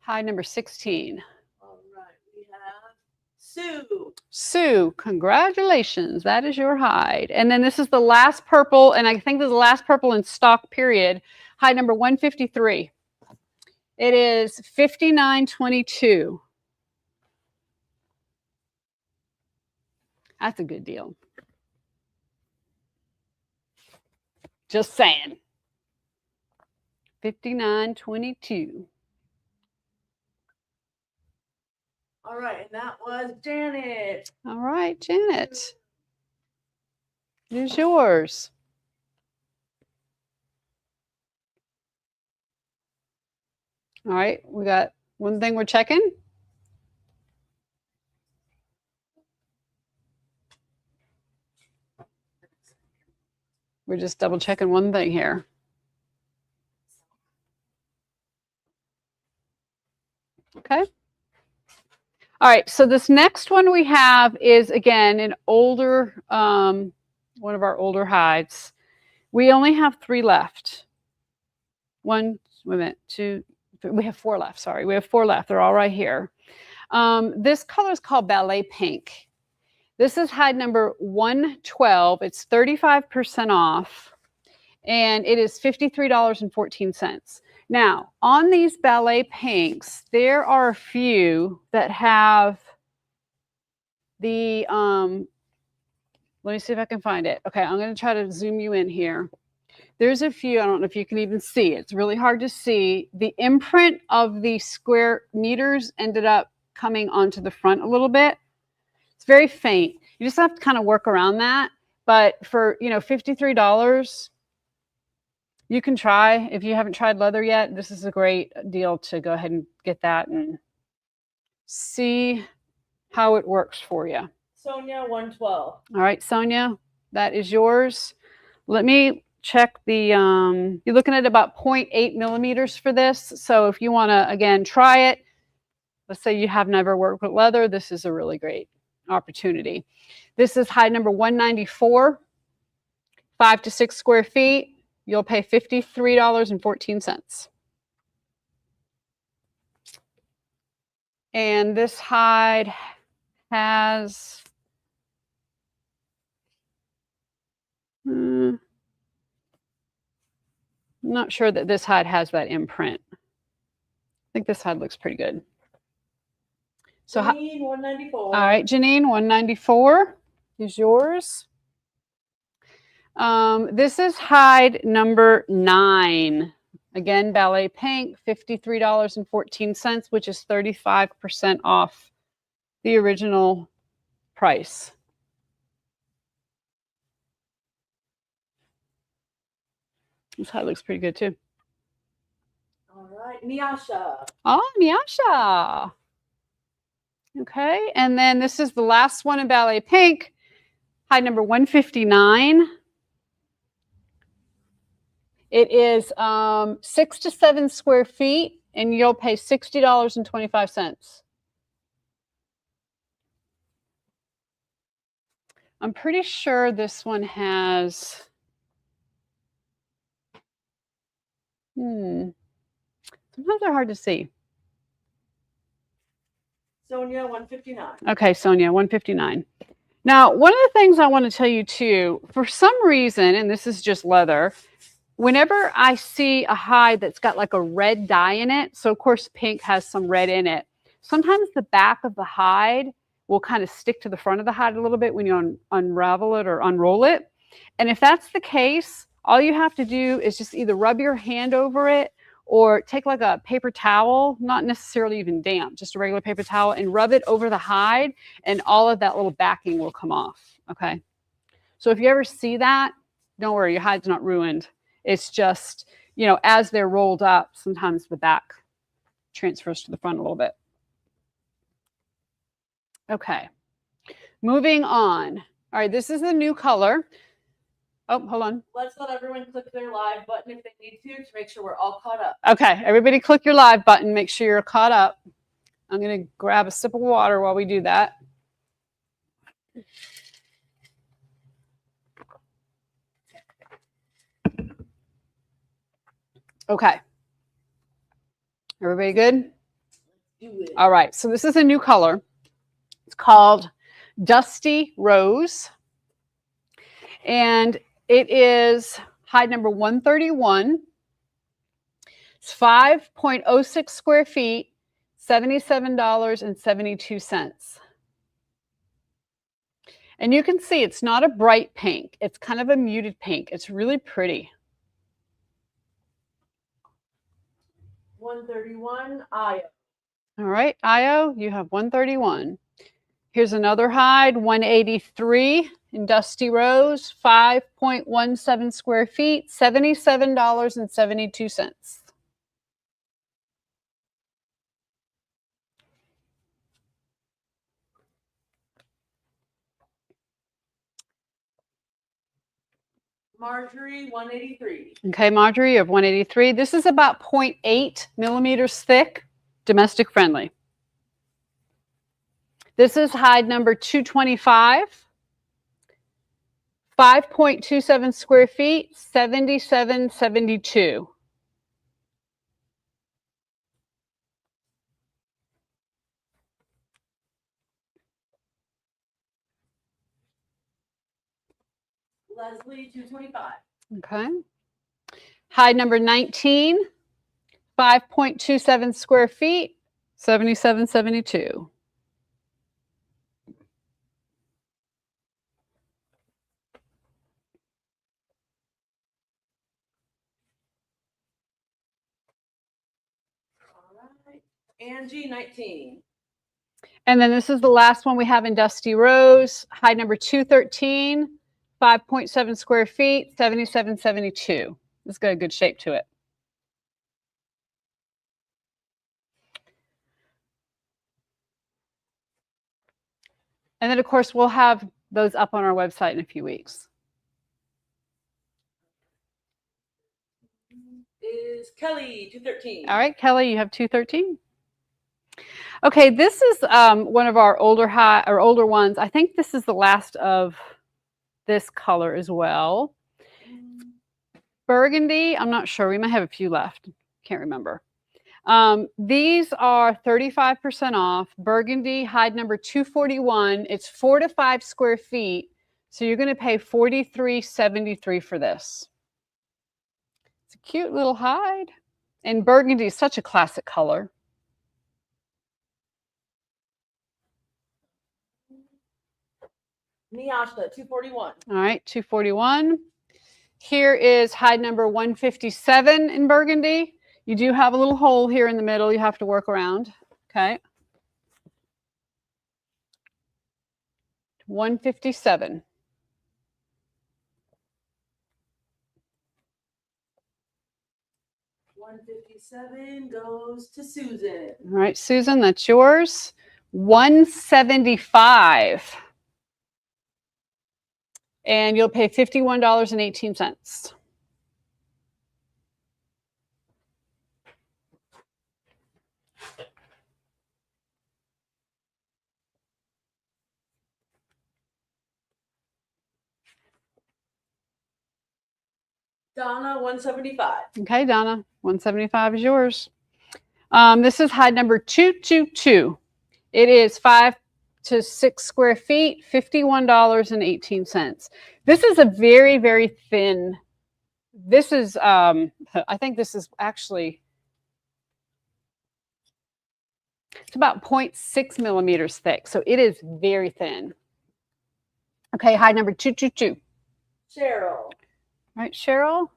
Hide number 16. All right, we have Sue. Sue, congratulations. That is your hide. And then this is the last purple, and I think this is the last purple in stock, period. Hide number 153. It is $59.22. That's a good deal. Just saying. $59.22. All right, and that was Janet. All right, Janet. It is yours. All right, we got one thing we're checking. We're just double checking one thing here. Okay. All right, so this next one we have is, again, an older, one of our older hides. We only have 3 left. One, wait a minute, 2, 3, we have 4 left, sorry. We have 4 left. They're all right here. This color is called Ballet Pink. This is hide number 112. It's 35% off, and it is $53.14. Now, on these Ballet Pinks, there are a few that have the, let me see if I can find it. Okay, I'm going to try to zoom you in here. There's a few, I don't know if you can even see. It's really hard to see. The imprint of the square meters ended up coming onto the front a little bit. It's very faint. You just have to kind of work around that. But for, $53, you can try. If you haven't tried leather yet, this is a great deal to go ahead and get that and see how it works for you. Sonia, 112. All right, Sonia, that is yours. Let me check the, you're looking at about 0.8 millimeters for this. So if you want to, again, try it, let's say you have never worked with leather, this is a really great opportunity. This is hide number 194, 5 to 6 square feet. You'll pay $53.14. And this hide has, I'm not sure that this hide has that imprint. I think this hide looks pretty good. So, Janine, 194. all right, Janine, 194 is yours. This is hide number 9. Again, Ballet Pink, $53.14, which is 35% off the original price. This hide looks pretty good too. All right, Nyasha. Oh, Nyasha. Okay, and then this is the last one in Ballet Pink, hide number 159. It is 6 to 7 square feet, and you'll pay $60.25. I'm pretty sure this one has, sometimes they're hard to see. Sonia, 159. Okay, Sonia, 159. Now, one of the things I want to tell you too, for some reason, and this is just leather, whenever I see a hide that's got like a red dye in it, so of course pink has some red in it, sometimes the back of the hide will kind of stick to the front of the hide a little bit when you unravel it or unroll it. And if that's the case, all you have to do is just either rub your hand over it or take like a paper towel, not necessarily even damp, just a regular paper towel, and rub it over the hide, and all of that little backing will come off, okay? So if you ever see that, don't worry, your hide's not ruined. It's just, you know, as they're rolled up, sometimes the back transfers to the front a little bit. Okay, moving on. All right, this is the new color. Oh, hold on. Let's let everyone click their live button if they need to make sure we're all caught up. Okay, everybody click your live button. Make sure you're caught up. I'm going to grab a sip of water while we do that. Okay. Everybody good? Do it. All right, so this is a new color. It's called Dusty Rose. And it is hide number 131. It's 5.06 square feet, $77.72. And you can see it's not a bright pink. It's kind of a muted pink. It's really pretty. 131, Io. All right, Io, you have 131. Here's another hide, 183 in Dusty Rose, 5.17 square feet, $77.72. Marjorie, 183. Okay, Marjorie, you have 183. This is about 0.8 millimeters thick, domestic friendly. This is hide number 225. 5.27 square feet, $77.72. Leslie, 225. Okay. Hide number 19, 5.27 square feet, $77.72. All right. Angie, 19. And then this is the last one we have in Dusty Rose, hide number 213, 5.7 square feet, $77.72. It's got a good shape to it. And then, of course, we'll have those up on our website in a few weeks. Is Kelly, 213. All right, Kelly, you have 213. Okay, this is one of our older ones. I think this is the last of this color as well. Burgundy, I'm not sure. We might have a few left. Can't remember. These are 35% off. Burgundy, hide number 241. It's 4 to 5 square feet. So you're going to pay $43.73 for this. It's a cute little hide. And burgundy is such a classic color. Nyasha, 241. All right, 241. Here is hide number 157 in burgundy. You do have a little hole here in the middle you have to work around. Okay. 157. $157 goes to Susan. All right, Susan, that's yours. 175. And you'll pay $51.18. Donna, 175. Okay, Donna, 175 is yours. This is hide number 222. It is 5 to 6 square feet, $51.18. This is a very, very thin. This is, I think this is actually, it's about 0.6 millimeters thick. So it is very thin. Okay, hide number 222. Cheryl. All right, Cheryl.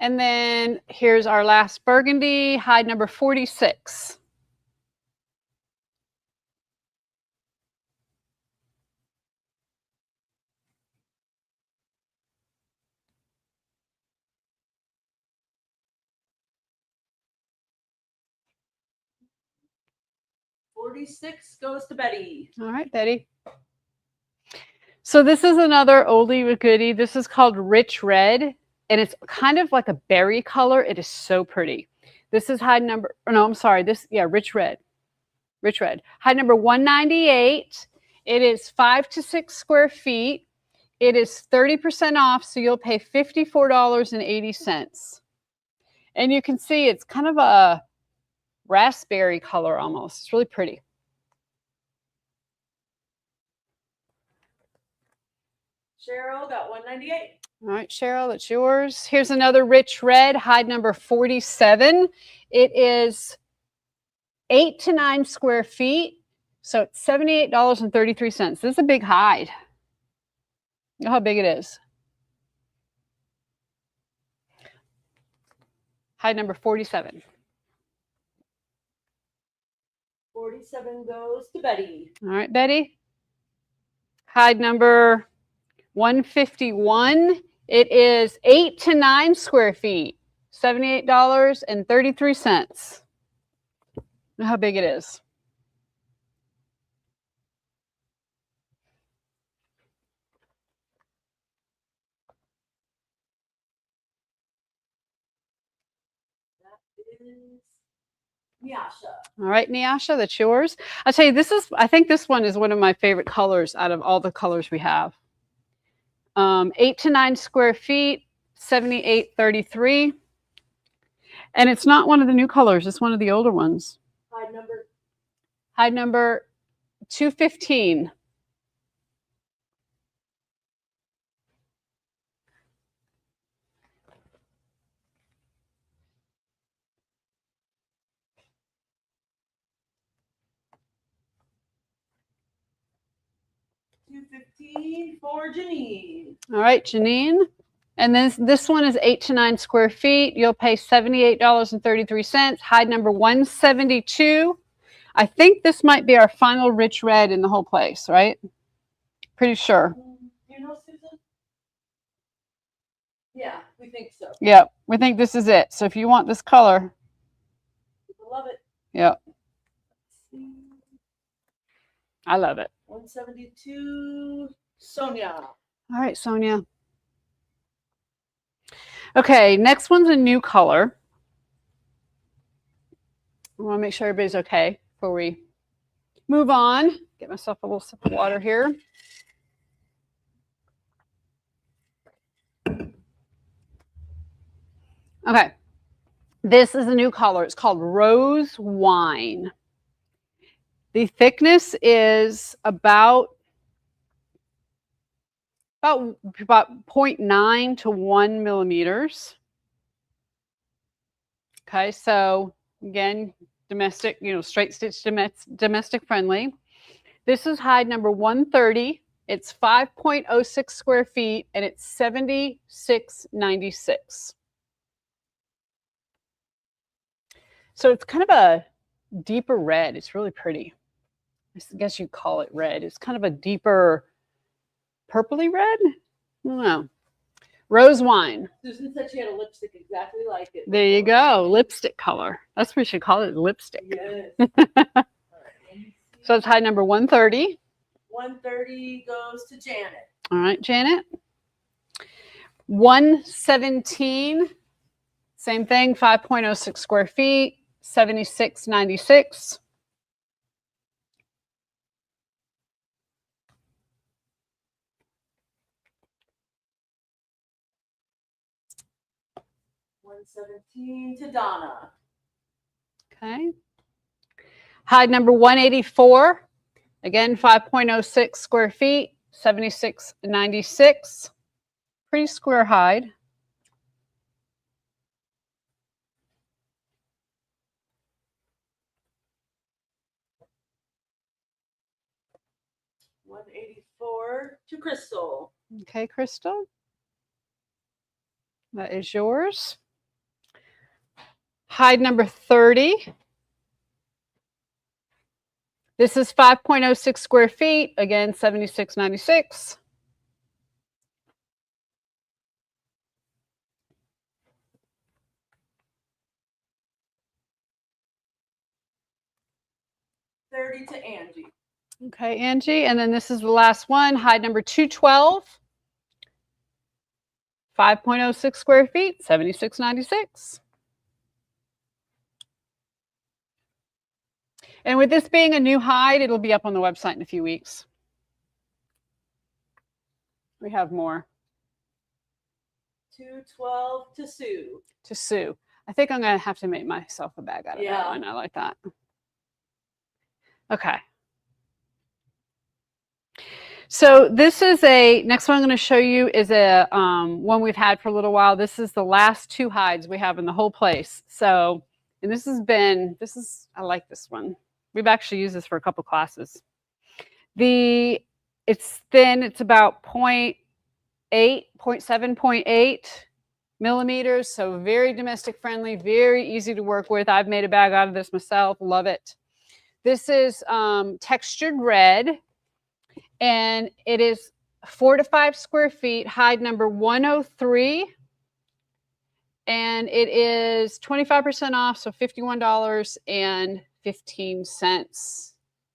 And then here's our last burgundy, hide number 46. $46 goes to Betty. All right, Betty. So this is another oldie but goodie. This is called Rich Red, and it's kind of like a berry color. It is so pretty. This is hide number, no, I'm sorry. Rich Red. Rich Red. Hide number 198. It is 5 to 6 square feet. It is 30% off, so you'll pay $54.80. And you can see it's kind of a raspberry color almost. It's really pretty. Cheryl got 198. All right, Cheryl, it's yours. Here's another Rich Red, hide number 47. It is 8 to 9 square feet, so it's $78.33. This is a big hide. Look how big it is. Hide number 47. 47 goes to Betty. All right, Betty. Hide number 151. It is 8 to 9 square feet, $78.33. Look how big it is. That is Nyasha. All right, Nyasha, that's yours. I'll tell you, I think this one is one of my favorite colors out of all the colors we have. 8 to 9 square feet, $78.33. And it's not one of the new colors, it's one of the older ones. Hide number 215. $215 for Janine. All right, Janine. And then this one is 8 to 9 square feet. You'll pay $78.33. Hide number 172. I think this might be our final Rich Red in the whole place, right? Pretty sure. You know, Susan? Yeah, we think so. Yeah, we think this is it. So if you want this color, People love it. yeah, Let's see. I love it. 172, Sonia. All right, Sonia. Okay, next one's a new color. I want to make sure everybody's okay before we move on. Get myself a little sip of water here. Okay, this is a new color. It's called Rose Wine. The thickness is about 0.9 to 1 millimeters. Okay, so again, domestic, straight stitch domestic friendly. This is hide number 130. It's 5.06 square feet and it's $76.96. So it's kind of a deeper red. It's really pretty. I guess you'd call it red. It's kind of a deeper purpley red. I don't know. Rose Wine. Susan said she had a lipstick exactly like it. There you go. Lipstick color. That's what we should call it, lipstick. Yes. All right, let me see. So it's hide number 130. 130 goes to Janet. All right, Janet. 117. Same thing, 5.06 square feet, $76.96. $117 to Donna. Okay. Hide number 184. Again, 5.06 square feet, $76.96. Pretty square hide. $184 to Crystal. Okay, Crystal. That is yours. Hide number 30. This is 5.06 square feet, again, $76.96. 30 to Angie. Okay, Angie. And then this is the last one, hide number 212. 5.06 square feet, $76.96. And with this being a new hide, it'll be up on the website in a few weeks. We have more. 212 to Sue. To Sue. I think I'm going to have to make myself a bag out of that one. I like that. Okay. So this is next one I'm going to show you is a one we've had for a little while. This is the last two hides we have in the whole place. So, and I like this one. We've actually used this for a couple classes. It's thin, it's about 0.7, 0.8 millimeters. So very domestic friendly, very easy to work with. I've made a bag out of this myself, love it. This is textured red. And it is 4 to 5 square feet, hide number 103. And it is 25% off, so $51.15. I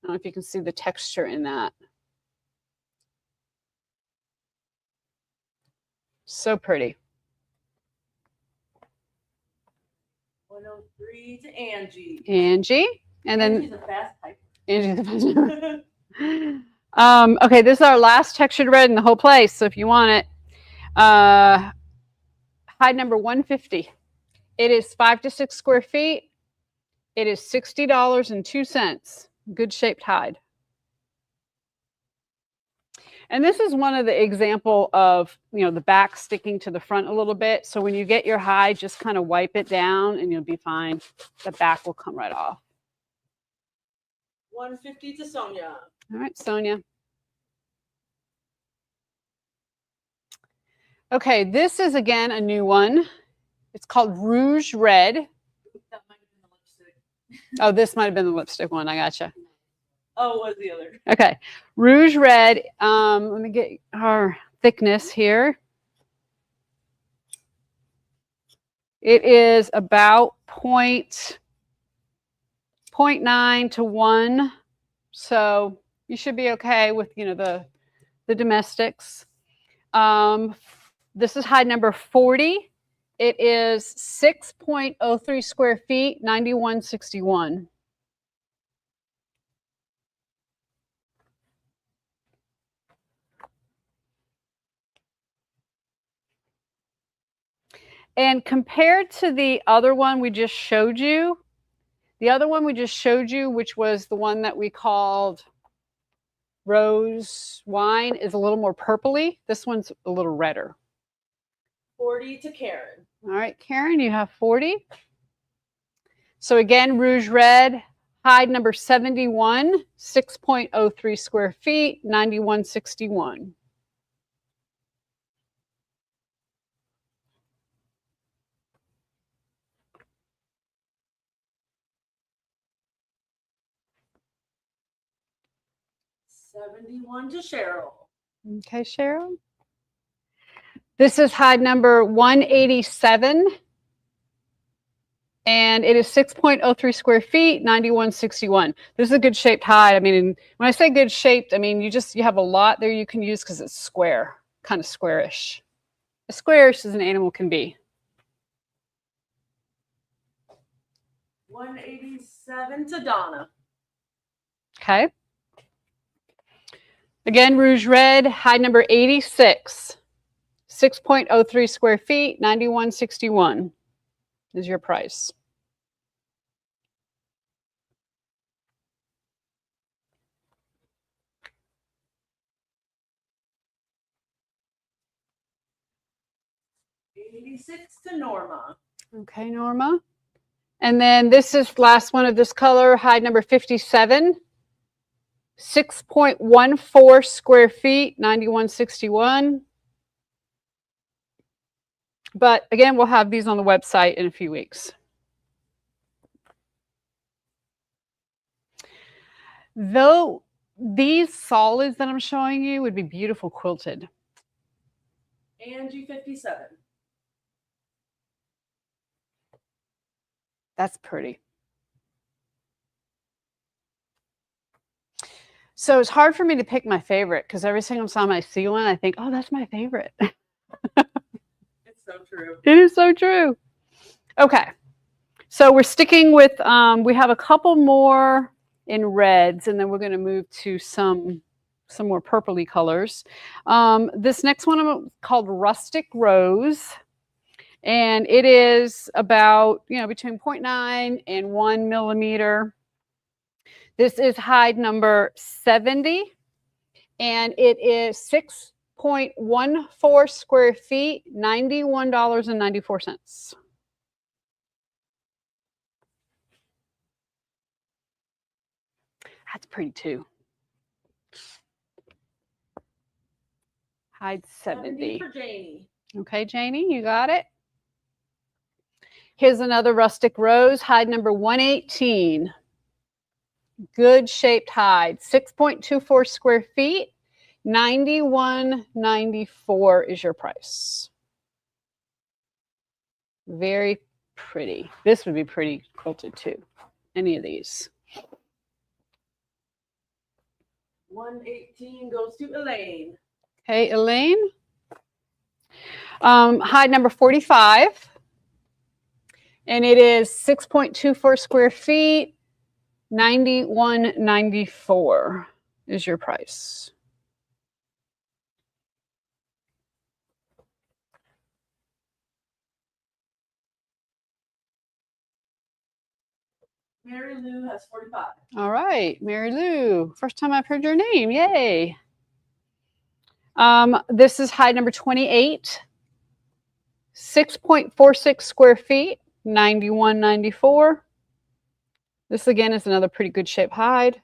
don't know if you can see the texture in that. So pretty. 103 to Angie. Angie. And then Angie's a fast typer. Angie's the fast typer. Okay, this is our last textured red in the whole place. So if you want it, hide number 150. It is 5 to 6 square feet. It is $60.02. Good shaped hide. And this is one of the example of, the back sticking to the front a little bit. So when you get your hide, just kind of wipe it down and you'll be fine. The back will come right off. 150 to Sonia. All right, Sonia. Okay, this is again a new one. It's called Rouge Red. That might have been the lipstick. Oh, this might have been the lipstick one. I gotcha. Oh, what was the other? Okay, Rouge Red. Let me get our thickness here. It is about 0.9 to 1. So you should be okay with, the domestics. This is hide number 40. It is 6.03 square feet, $91.61. And compared to the other one we just showed you, which was the one that we called Rose Wine, is a little more purpley. This one's a little redder. 40 to Karen. All right, Karen, you have 40. So again, Rouge Red, hide number 71, 6.03 square feet, $91.61. $71 to Cheryl. Okay, Cheryl. This is hide number 187. And it is 6.03 square feet, $91.61. This is a good shaped hide. I mean, when I say good shaped, I mean, you have a lot there you can use because it's square, kind of squarish. As squarish as an animal can be. 187 to Donna. Okay. Again, Rouge Red, hide number 86. 6.03 square feet, $91.61 is your price. $86 to Norma. Okay, Norma. And then this is the last one of this color, hide number 57. 6.14 square feet, $91.61. But again, we'll have these on the website in a few weeks. Though these solids that I'm showing you would be beautiful quilted. Angie 57. That's pretty. So it's hard for me to pick my favorite because every single time I see one, I think, oh, that's my favorite. It's so true. It is so true. Okay. So we're sticking with, we have a couple more in reds, and then we're going to move to some more purpley colors. This next one called Rustic Rose. And it is about, between 0.9 and 1 millimeter. This is hide number 70, and it is 6.14 square feet, $91.94. That's pretty too. Hide 70. For Janie. Okay, Janie, you got it. Here's another Rustic Rose, hide number 118. Good shaped hide, 6.24 square feet, $91.94 is your price. Very pretty. This would be pretty quilted too. Any of these. 118 goes to Elaine. Okay, Elaine. Hide number 45. And it is 6.24 square feet. $91.94 is your price. Mary Lou has 45. All right, Mary Lou. First time I've heard your name. Yay. This is hide number 28. 6.46 square feet, $91.94. This again is another pretty good shape hide.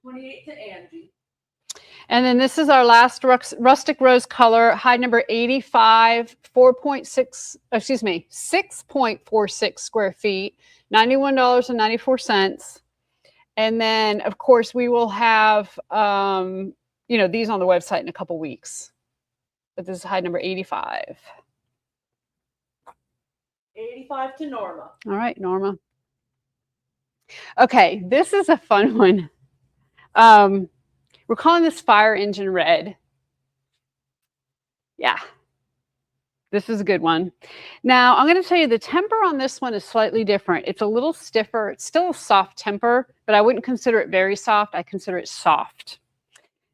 $28 to Angie. And then this is our last Rustic Rose color, hide number 85, 6.46 square feet, $91.94. And then, of course, we will have, these on the website in a couple weeks. But this is hide number 85. 85 to Norma. All right, Norma. Okay, this is a fun one. We're calling this Fire Engine Red. Yeah, this is a good one. Now, I'm going to tell you the temper on this one is slightly different. It's a little stiffer. It's still a soft temper, but I wouldn't consider it very soft. I consider it soft.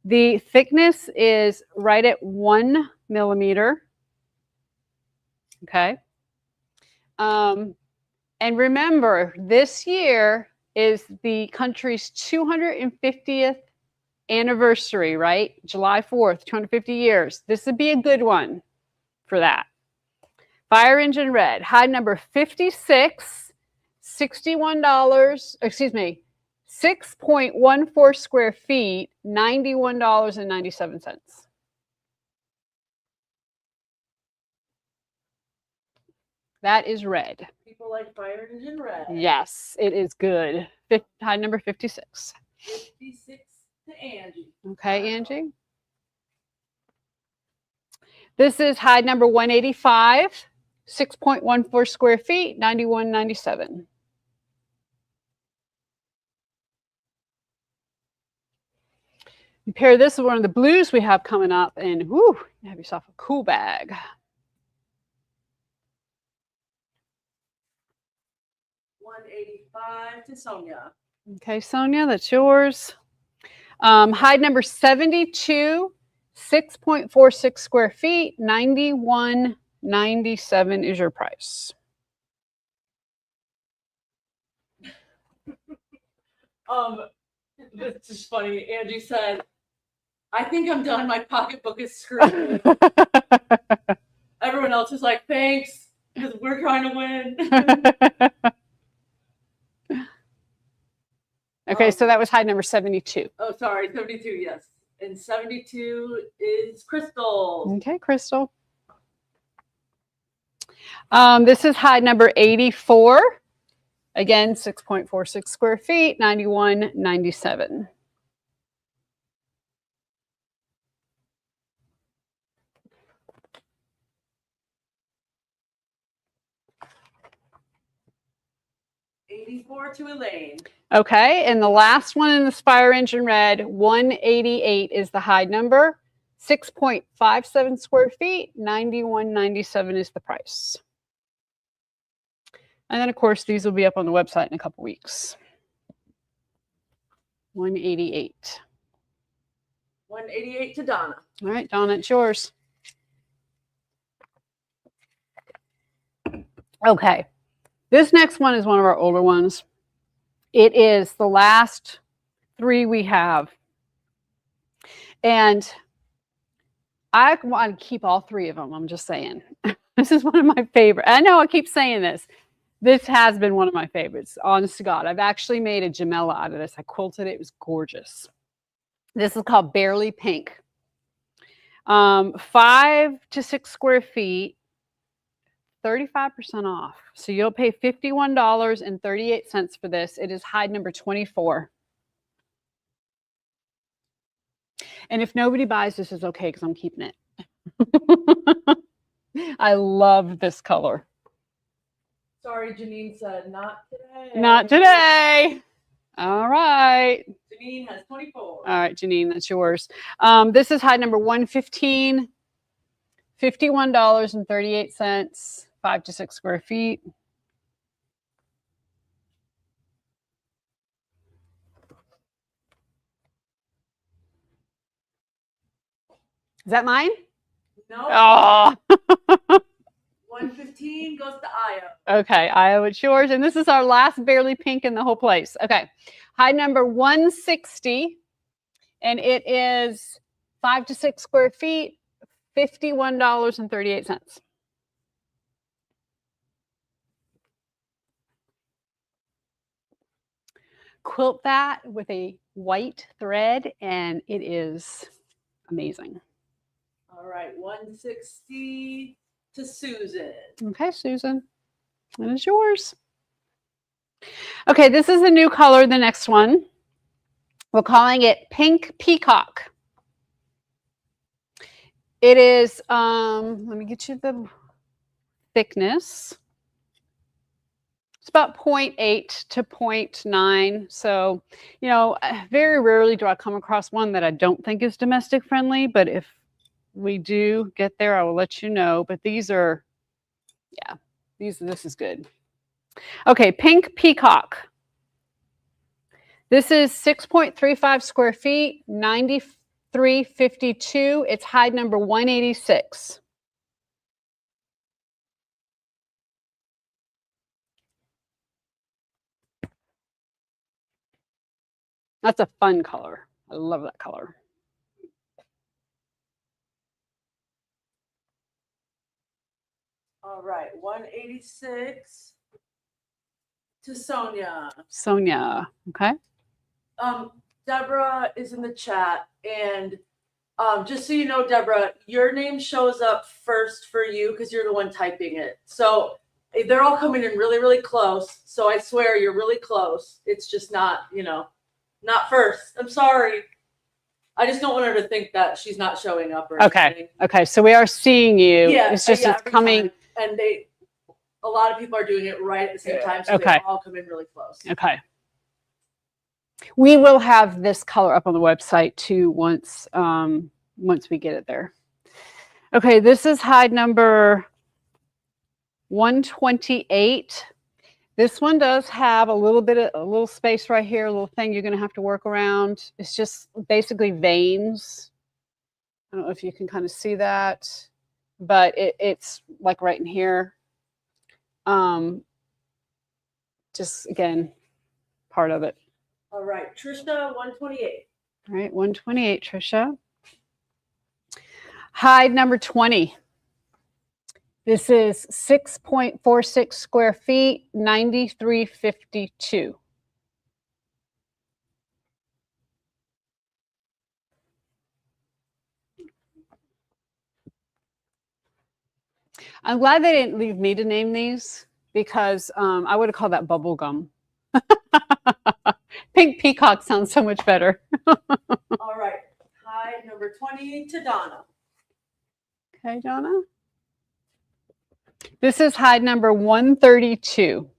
The thickness is right at 1 millimeter. Okay. And remember, this year is the country's 250th anniversary, right? July 4th, 250 years. This would be a good one for that. Fire Engine Red, hide number 56, $61, 6.14 square feet, $91.97. That is red. People like Fire Engine Red. Yes, it is good. Hide number 56. 56 to Angie. Okay, Angie. This is hide number 185, 6.14 square feet, $91.97. Pair this with one of the blues we have coming up, and whoo, you have yourself a cool bag. $185 to Sonia. Okay, Sonia, that's yours. Hide number 72, 6.46 square feet, $91.97 is your price. This is funny. Angie said, I think I'm done. My pocketbook is screwed. Everyone else is like, thanks, because we're trying to win. Okay, so that was hide number 72. Oh, sorry, 72, yes. And 72 is Crystal. Okay, Crystal. This is hide number 84. Again, 6.46 square feet, $91.97. 184 to Elaine. Okay, and the last one in the Spire Engine Red, 188 is the hide number. 6.57 square feet, $91.97 is the price. And then, of course, these will be up on the website in a couple weeks. 188. 188 to Donna. All right, Donna, it's yours. Okay, this next one is one of our older ones. It is the last 3 we have. And I want to keep all 3 of them, I'm just saying. This is one of my favorite. I know I keep saying this. This has been one of my favorites, honest to God. I've actually made a Jamela out of this. I quilted it. It was gorgeous. This is called Barely Pink. 5 to 6 square feet, 35% off. So you'll pay $51.38 for this. It is hide number 24. And if nobody buys this, it's okay because I'm keeping it. I love this color. Sorry, Janine said not today. Not today. All right. Janine has 24. All right, Janine, that's yours. This is hide number 115, $51.38, 5 to 6 square feet. Is that mine? No. Oh. 115 goes to Io. Okay, Io, it's yours. And this is our last Barely Pink in the whole place. Okay, hide number 160. And it is 5 to 6 square feet, $51.38. Quilt that with a white thread, and it is amazing. All right, 160 to Susan. Okay, Susan, it is yours. Okay, this is a new color, the next one. We're calling it Pink Peacock. It is, let me get you the thickness. It's about 0.8 to 0.9. So, you know, very rarely do I come across one that I don't think is domestic friendly, but if we do get there, I will let you know. But these are, yeah, this is good. Okay, Pink Peacock. This is 6.35 square feet, $93.52. It's hide number 186. That's a fun color. I love that color. All right, 186 to Sonia. Sonia, okay. Deborah is in the chat, and just so you know, Deborah, your name shows up first for you because you're the one typing it. So they're all coming in really, really close. So I swear you're really close. It's just not, you know, not first. I'm sorry. I just don't want her to think that she's not showing up or anything. Okay, so we are seeing you. Yeah, it's just it's coming. Time. And a lot of people are doing it right at the same time, so okay. they all come in really close. Okay. We will have this color up on the website too once we get it there. Okay, this is hide number 128. This one does have a little space right here, a little thing you're going to have to work around. It's just basically veins. I don't know if you can kind of see that, but it's like right in here. Just again, part of it. All right, Trisha, 128. All right, 128, Trisha. Hide number 20. This is 6.46 square feet, $93.52. I'm glad they didn't leave me to name these because I would have called that bubble gum. Pink Peacock sounds so much better. All right, hide number 20 to Donna. Okay, Donna. This is hide number 132.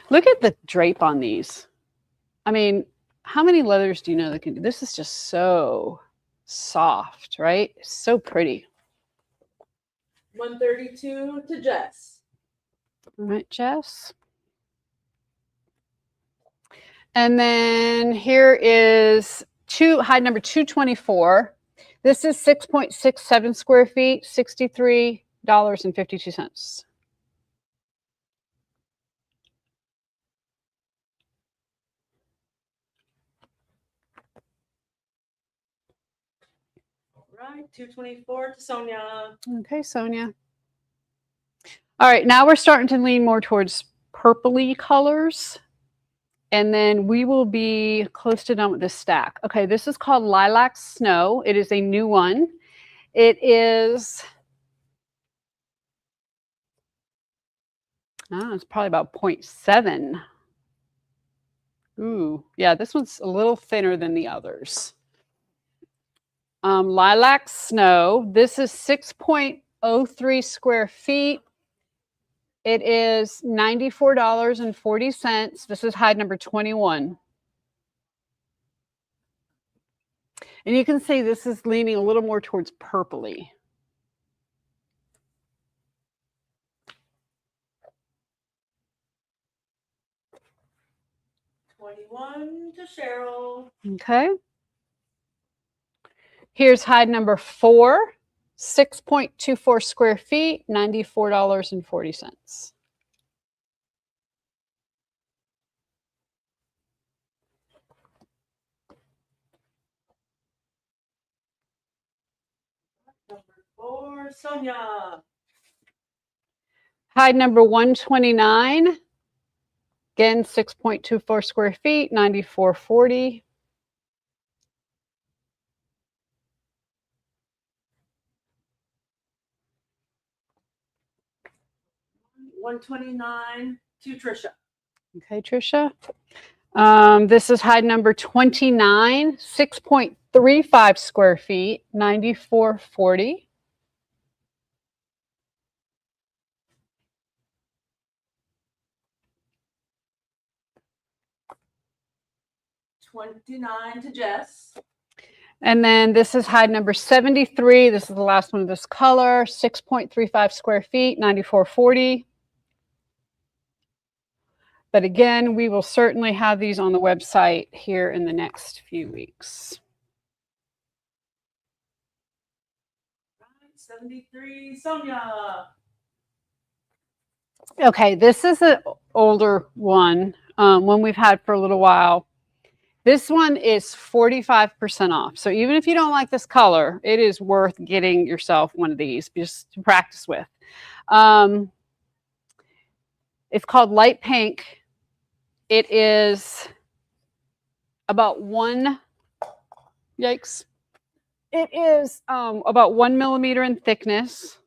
Look at the drape on these. I mean, how many leathers do you know that can do this? Is just so soft, right? It's so pretty. 132 to Jess. All right, Jess. And then here is hide number 224. This is 6.67 square feet, $63.52. Right, 224 to Sonia. Okay, Sonia. All right, now we're starting to lean more towards purpley colors. And then we will be close to done with this stack. Okay, this is called Lilac Snow. It is a new one. It is, it's probably about 0.7. Ooh, yeah, this one's a little thinner than the others. Lilac Snow. This is 6.03 square feet. It is $94.40. This is hide number 21. And you can see this is leaning a little more towards purpley. $21 to Cheryl. Okay. Here's hide number 4, 6.24 square feet, $94.40. Number 4, Sonia. Hide number 129, again, 6.24 square feet, $94.40. $129 to Trisha. Okay, Trisha. This is hide number 29, 6.35 square feet, $94.40. $29 to Jess. And then this is hide number 73. This is the last one of this color, 6.35 square feet, $94.40. But again, we will certainly have these on the website here in the next few weeks. 73, Sonia. Okay, this is an older one we've had for a little while. This one is 45% off. So even if you don't like this color, it is worth getting yourself one of these just to practice with. It's called Light Pink. It is about yikes. It is about 1 millimeter in thickness.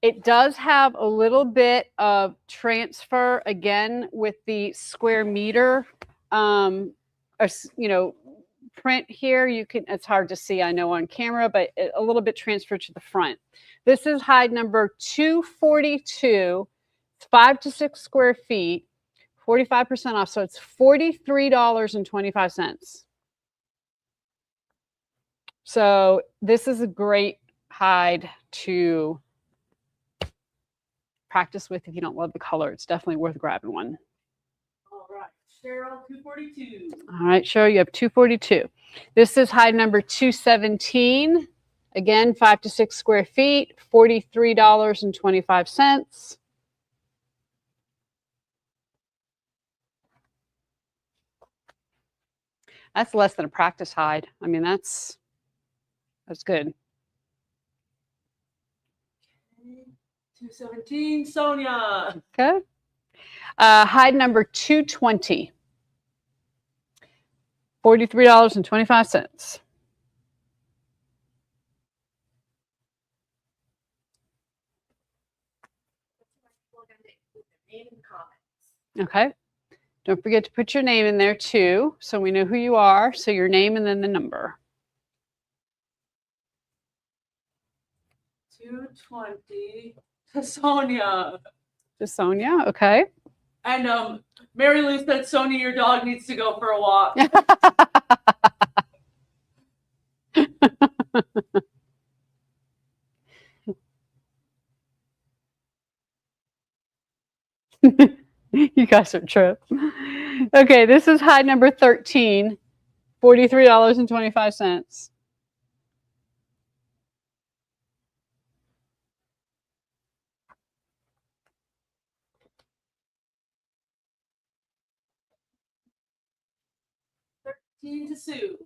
It does have a little bit of transfer again with the square meter, print here. It's hard to see, I know on camera, but a little bit transfer to the front. This is hide number 242. It's 5 to 6 square feet, 45% off. So it's $43.25. So this is a great hide to practice with if you don't love the color. It's definitely worth grabbing one. All right, Cheryl, 242. All right, Cheryl, you have 242. This is hide number 217. Again, 5 to 6 square feet, $43.25. That's less than a practice hide. I mean, that's good. 217, Sonia. Okay. Hide number 220. $43.25. Okay. Don't forget to put your name in there too, so we know who you are. So your name and then the number. 220 to Sonia. To Sonia, okay. And Mary Lou said, Sonia, your dog needs to go for a walk. You guys are trip. Okay, this is hide number 13, $43.25. To Sue.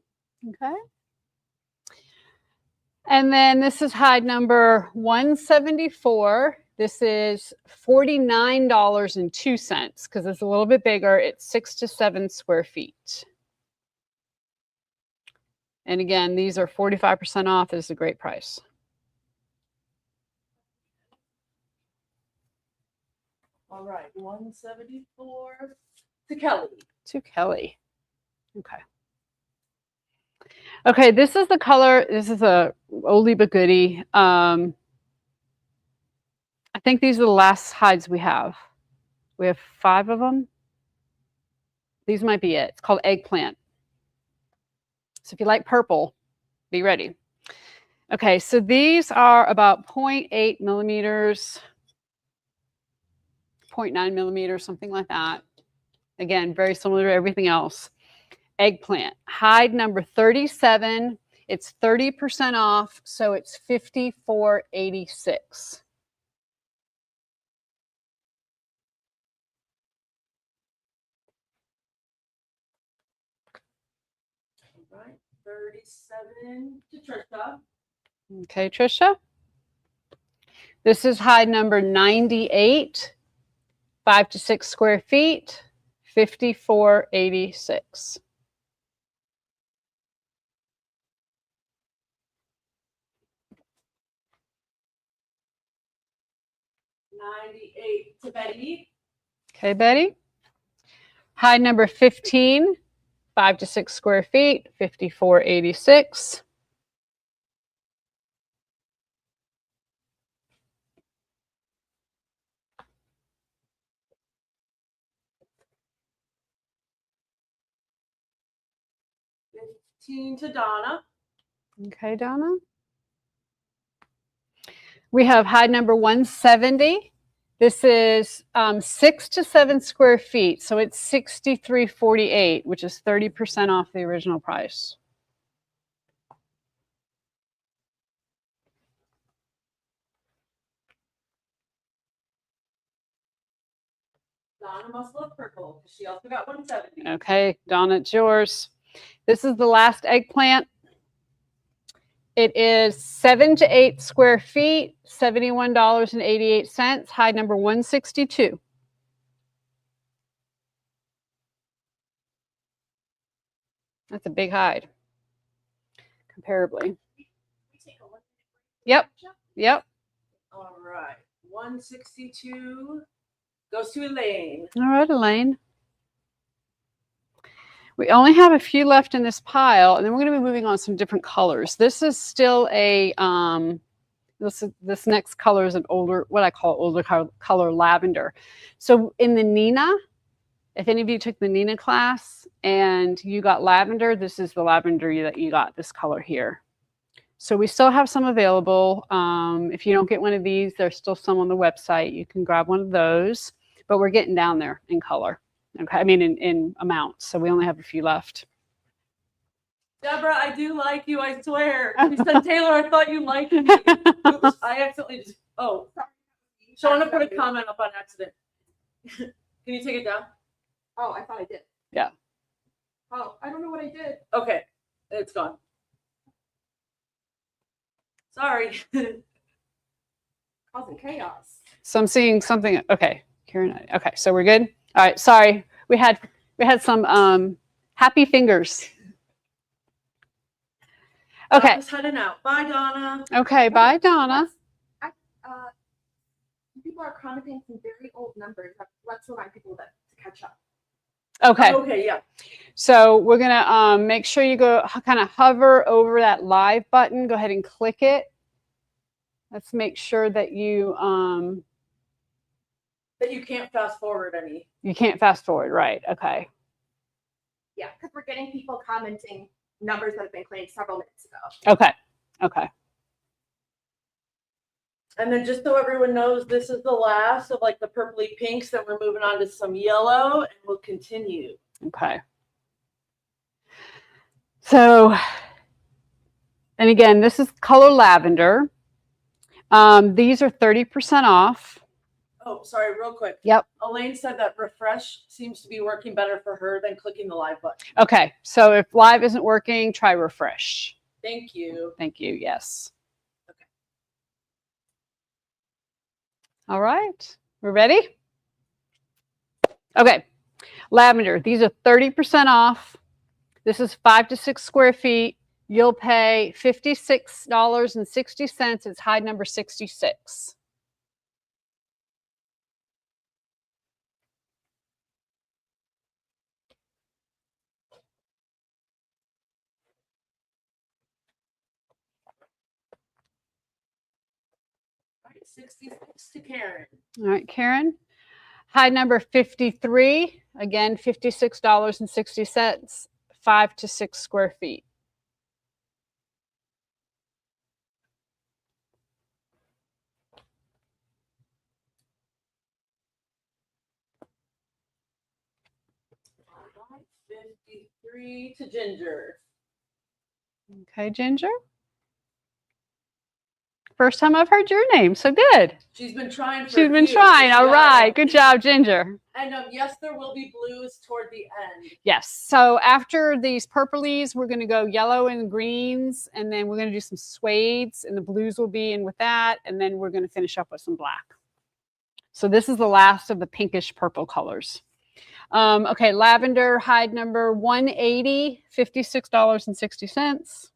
Okay. And then this is hide number 174. This is $49.02 because it's a little bit bigger. It's 6 to 7 square feet. And again, these are 45% off. This is a great price. All right, 174 to Kelly. To Kelly. Okay. Okay, this is the color. This is a oldie but goodie. I think these are the last hides we have. We have 5 of them. These might be it. It's called Eggplant. So if you like purple, be ready. Okay, so these are about 0.8 millimeters, 0.9 millimeters, something like that. Again, very similar to everything else. Eggplant, hide number 37. It's 30% off, so it's $54.86. All right, 37 to Trisha. Okay, Trisha. This is hide number 98, 5 to 6 square feet, $54.86. $98 to Betty. Okay, Betty. Hide number 15, 5 to 6 square feet, $54.86. $15 to Donna. Okay, Donna. We have hide number 170. This is 6 to 7 square feet, so it's $63.48, which is 30% off the original price. Donna must love purple because she also got 170. Okay, Donna, it's yours. This is the last Eggplant. It is 7 to 8 square feet, $71.88, hide number 162. That's a big hide, comparably. Yep, yep. All right, 162 goes to Elaine. All right, Elaine. We only have a few left in this pile, and then we're going to be moving on some different colors. This is still a, this next color is an older, what I call older color, lavender. So in the Nina, if any of you took the Nina class and you got lavender, this is the lavender that you got, this color here. So we still have some available. If you don't get one of these, there's still some on the website. You can grab one of those, but we're getting down there in color. Okay, I mean in amounts, so we only have a few left. Deborah, I do like you, I swear. She said, Taylor, I thought you liked me. Oops, I accidentally just, oh. Shauna put a comment up on accident. Can you take it down? Oh, I thought I did. Yeah. Oh, I don't know what I did. Okay, it's gone. Sorry. Causing chaos. So I'm seeing something. Okay, Karen. Okay, so we're good. All right. Sorry, we had some happy fingers. Okay. Just heading out. Bye, Donna. Okay. Bye, Donna. People are commenting some very old numbers. Let's remind people to catch up. Okay. Okay. Yeah. So we're gonna make sure you go kind of hover over that live button. Go ahead and click it. Let's make sure that you that you can't fast forward any. You can't fast forward, right? Okay. Yeah, because we're getting people commenting numbers that have been claimed several minutes ago. Okay. Okay. And then just so everyone knows, this is the last of like the purpley pinks, that we're moving on to some yellow, and we'll continue. Okay. So, and again, this is color lavender. These are 30% off. Oh, sorry, real quick. Yep. Elaine said that refresh seems to be working better for her than clicking the live button. Okay. So if live isn't working, try refresh. Thank you. Thank you. Yes. Okay. All right. We're ready? Okay. Lavender. These are 30% off. This is 5 to 6 square feet. You'll pay $56.60. It's hide number 66. All right, 66 to Karen. All right, Karen. Hide number 53. Again, $56.60. 5 to 6 square feet. All right, 53 to Ginger. Okay, Ginger. First time I've heard your name, so good. She's been trying for She's a been few, trying. so All she right. got Good job, Ginger. And yes, there will be blues toward the end. Yes. So after these purplies, we're going to go yellow and greens, and then we're going to do some suedes, and the blues will be in with that, and then we're going to finish up with some black. So this is the last of the pinkish purple colors. Okay, lavender, hide number 180, $56.60.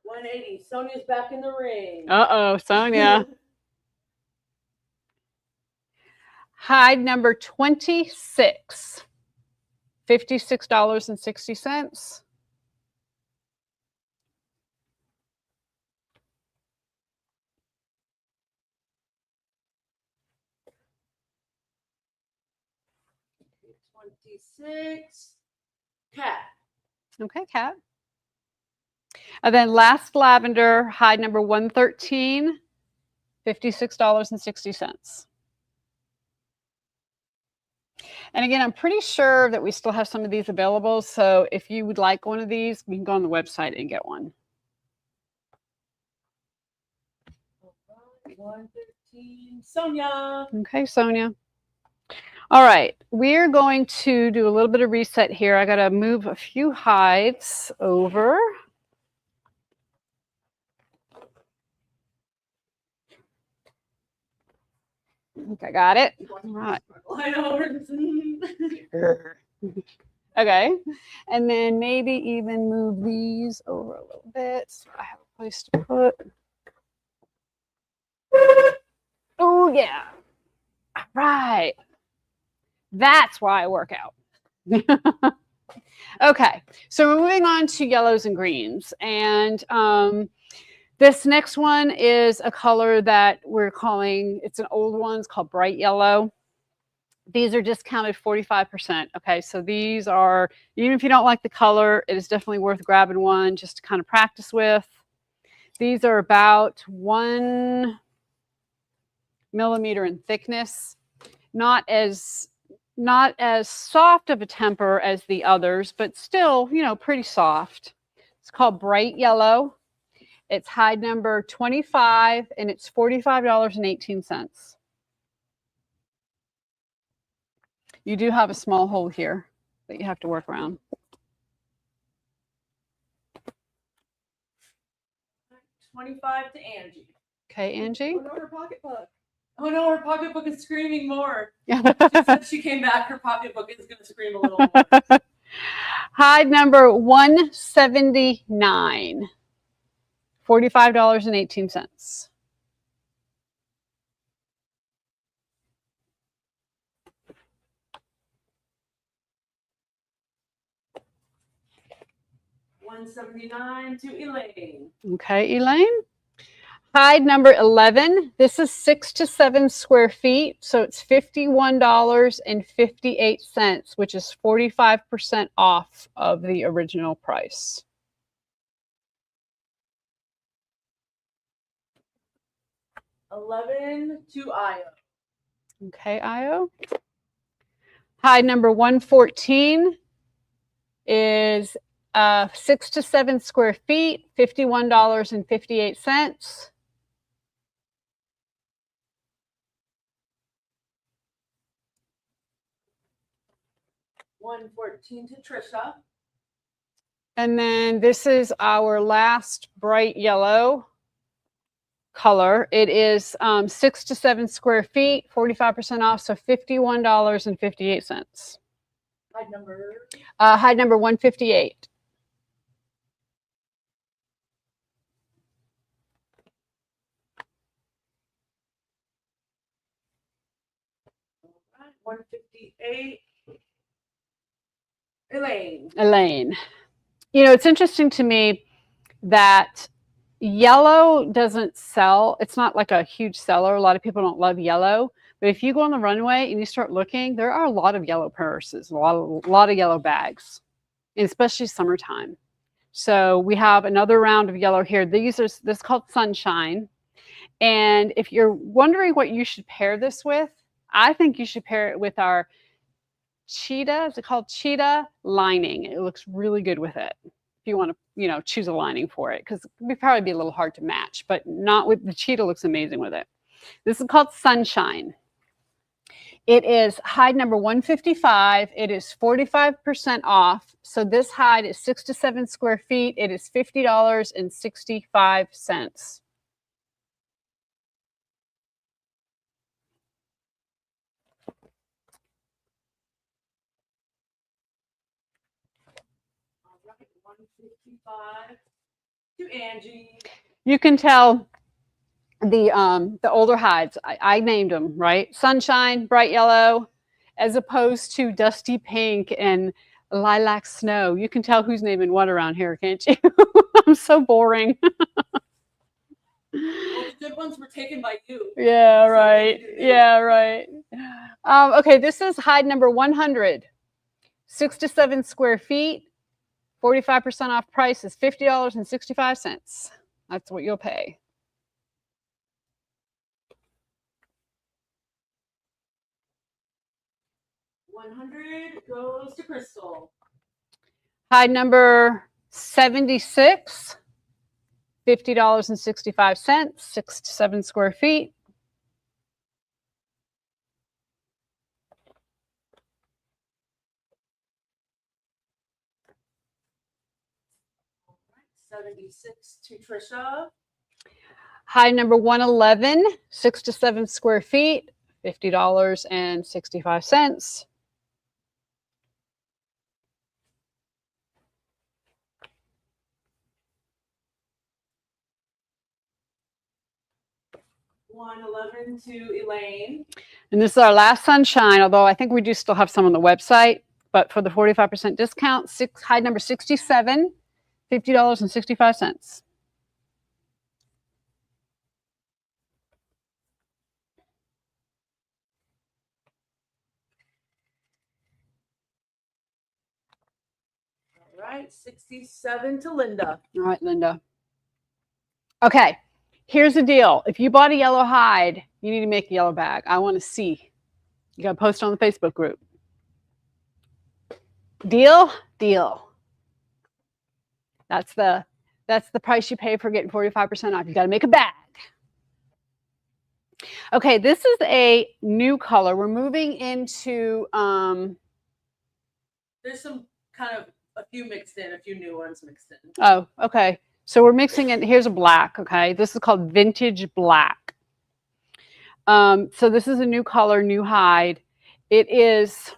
$180. Sonia's back in the ring. Uh-oh, Sonia. Hide number 26, $56.60. $26. Cat. Okay, Kat. And then last lavender, hide number 113, $56.60. And again, I'm pretty sure that we still have some of these available. So if you would like one of these, we can go on the website and get one. 113. Sonia. Okay, Sonia. All right, we're going to do a little bit of reset here. I got to move a few hides over. I think I got it. All right. I know. Okay, and then maybe even move these over a little bit so I have a place to put. Oh yeah. All right. That's why I work out. Okay, so we're moving on to yellows and greens, and this next one is a color that we're calling, it's an old one, it's called bright yellow. These are discounted 45%. Okay, so these are, even if you don't like the color, it is definitely worth grabbing one just to kind of practice with. These are about 1 millimeter in thickness, not as soft of a temper as the others, but still, you know, pretty soft. It's called bright yellow. It's hide number 25, and it's $45.18. You do have a small hole here that you have to work around. $25 to Angie. Okay, Angie? Oh no, her pocketbook. Oh no, her pocketbook is screaming more. Yeah. Since she came back, her pocketbook is going to scream a little more. Hide number 179, $45.18. $179 to Elaine. Okay, Elaine. Hide number 11. This is 6 to 7 square feet, so it's $51.58, which is 45% off of the original price. $11 to Io. Okay, Io. Hide number 114 is 6 to 7 square feet, $51.58. $114 to Trisha. And then this is our last bright yellow color. It is 6 to 7 square feet, 45% off, so $51.58. Hide number. Hide number 158. All right, 158. Elaine. Elaine. You know, it's interesting to me that yellow doesn't sell. It's not like a huge seller. A lot of people don't love yellow. But if you go on the runway and you start looking, there are a lot of yellow purses, a lot of yellow bags, especially summertime. So we have another round of yellow here. This is called Sunshine. And if you're wondering what you should pair this with, I think you should pair it with our cheetah. Is it called cheetah lining? It looks really good with it. If you want to, you know, choose a lining for it, because it would probably be a little hard to match, but not with the cheetah. Looks amazing with it. This is called Sunshine. It is hide number 155. It is 45% off. So this hide is 6 to 7 square feet. It is $50.65. All right, 155 to Angie. You can tell the older hides. I named them, right? Sunshine, bright yellow, as opposed to dusty pink and lilac snow. You can tell who's naming what around here, can't you? I'm so boring. Well, the good ones were taken by you. Yeah, So right. you- Yeah, right. Okay, this is hide number 100. 6 to 7 square feet, 45% off price is $50.65. That's what you'll pay. $100 goes to Crystal. Hide number 76, $50.65, 6 to 7 square feet. All right, 76 to Trisha. Hide number 111, 6 to 7 square feet, $50.65. $111 to Elaine. And this is our last Sunshine, although I think we do still have some on the website. But for the 45% discount, hide number 67, $50.65. All right, 67 to Linda. All right, Linda. Okay, here's the deal. If you bought a yellow hide, you need to make a yellow bag. I want to see. You got to post on the Facebook group. Deal? Deal. That's the price you pay for getting 45% off. You got to make a bag. Okay, this is a new color. We're moving into There's some kind of a few mixed in, a few new ones mixed in. oh, okay. So we're mixing it. Here's a black, okay? This is called vintage black. So this is a new color, new hide. It is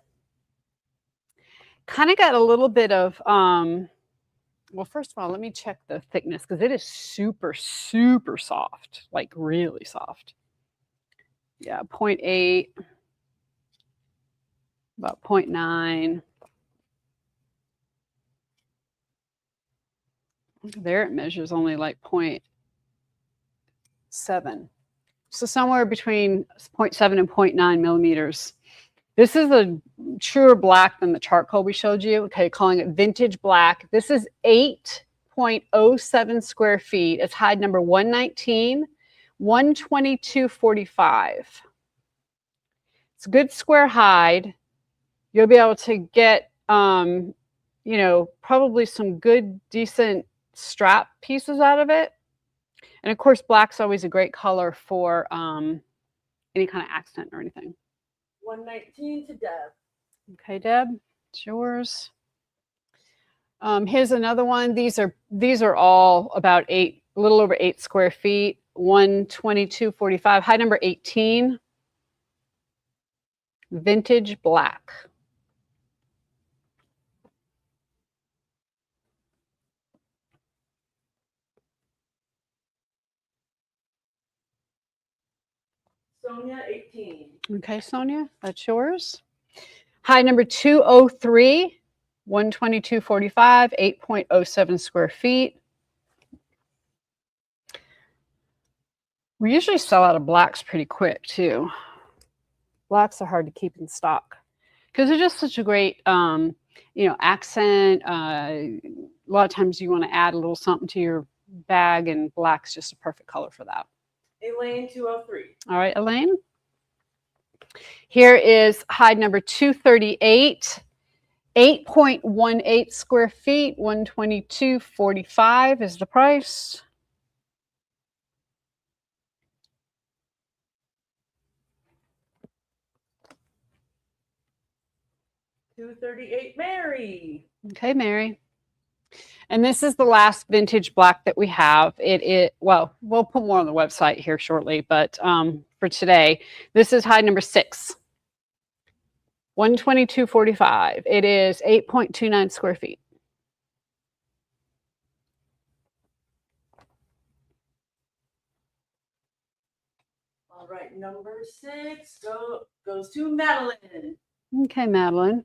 kind of got a little bit of, well, first of all, let me check the thickness because it is super, super soft, like really soft. Yeah, 0.8, about 0.9. There it measures only like 0.7. So somewhere between 0.7 and 0.9 millimeters. This is a truer black than the charcoal we showed you. Okay, calling it vintage black. This is 8.07 square feet. It's hide number 119, 122.45. It's a good square hide. You'll be able to get, you know, probably some good, decent strap pieces out of it. And of course, black's always a great color for any kind of accent or anything. 119 to Deb. Okay, Deb, it's yours. Here's another one. These are all about a little over 8 square feet. 122.45. High number 18. Vintage black. Sonia, 18. Okay, Sonia, that's yours. High number 203, 122.45, 8.07 square feet. We usually sell out of blacks pretty quick too. Blacks are hard to keep in stock because they're just such a great, you know, accent. A lot of times you want to add a little something to your bag, and black's just a perfect color for that. Elaine, 203. All right, Elaine. Here is hide number 238, 8.18 square feet, 122.45 is the price. $238, Mary. Okay, Mary. And this is the last vintage black that we have. Well, we'll put more on the website here shortly, but for today, this is hide number 6, 122.45. It is 8.29 square feet. All right, number 6 goes to Madeline. Okay, Madeline.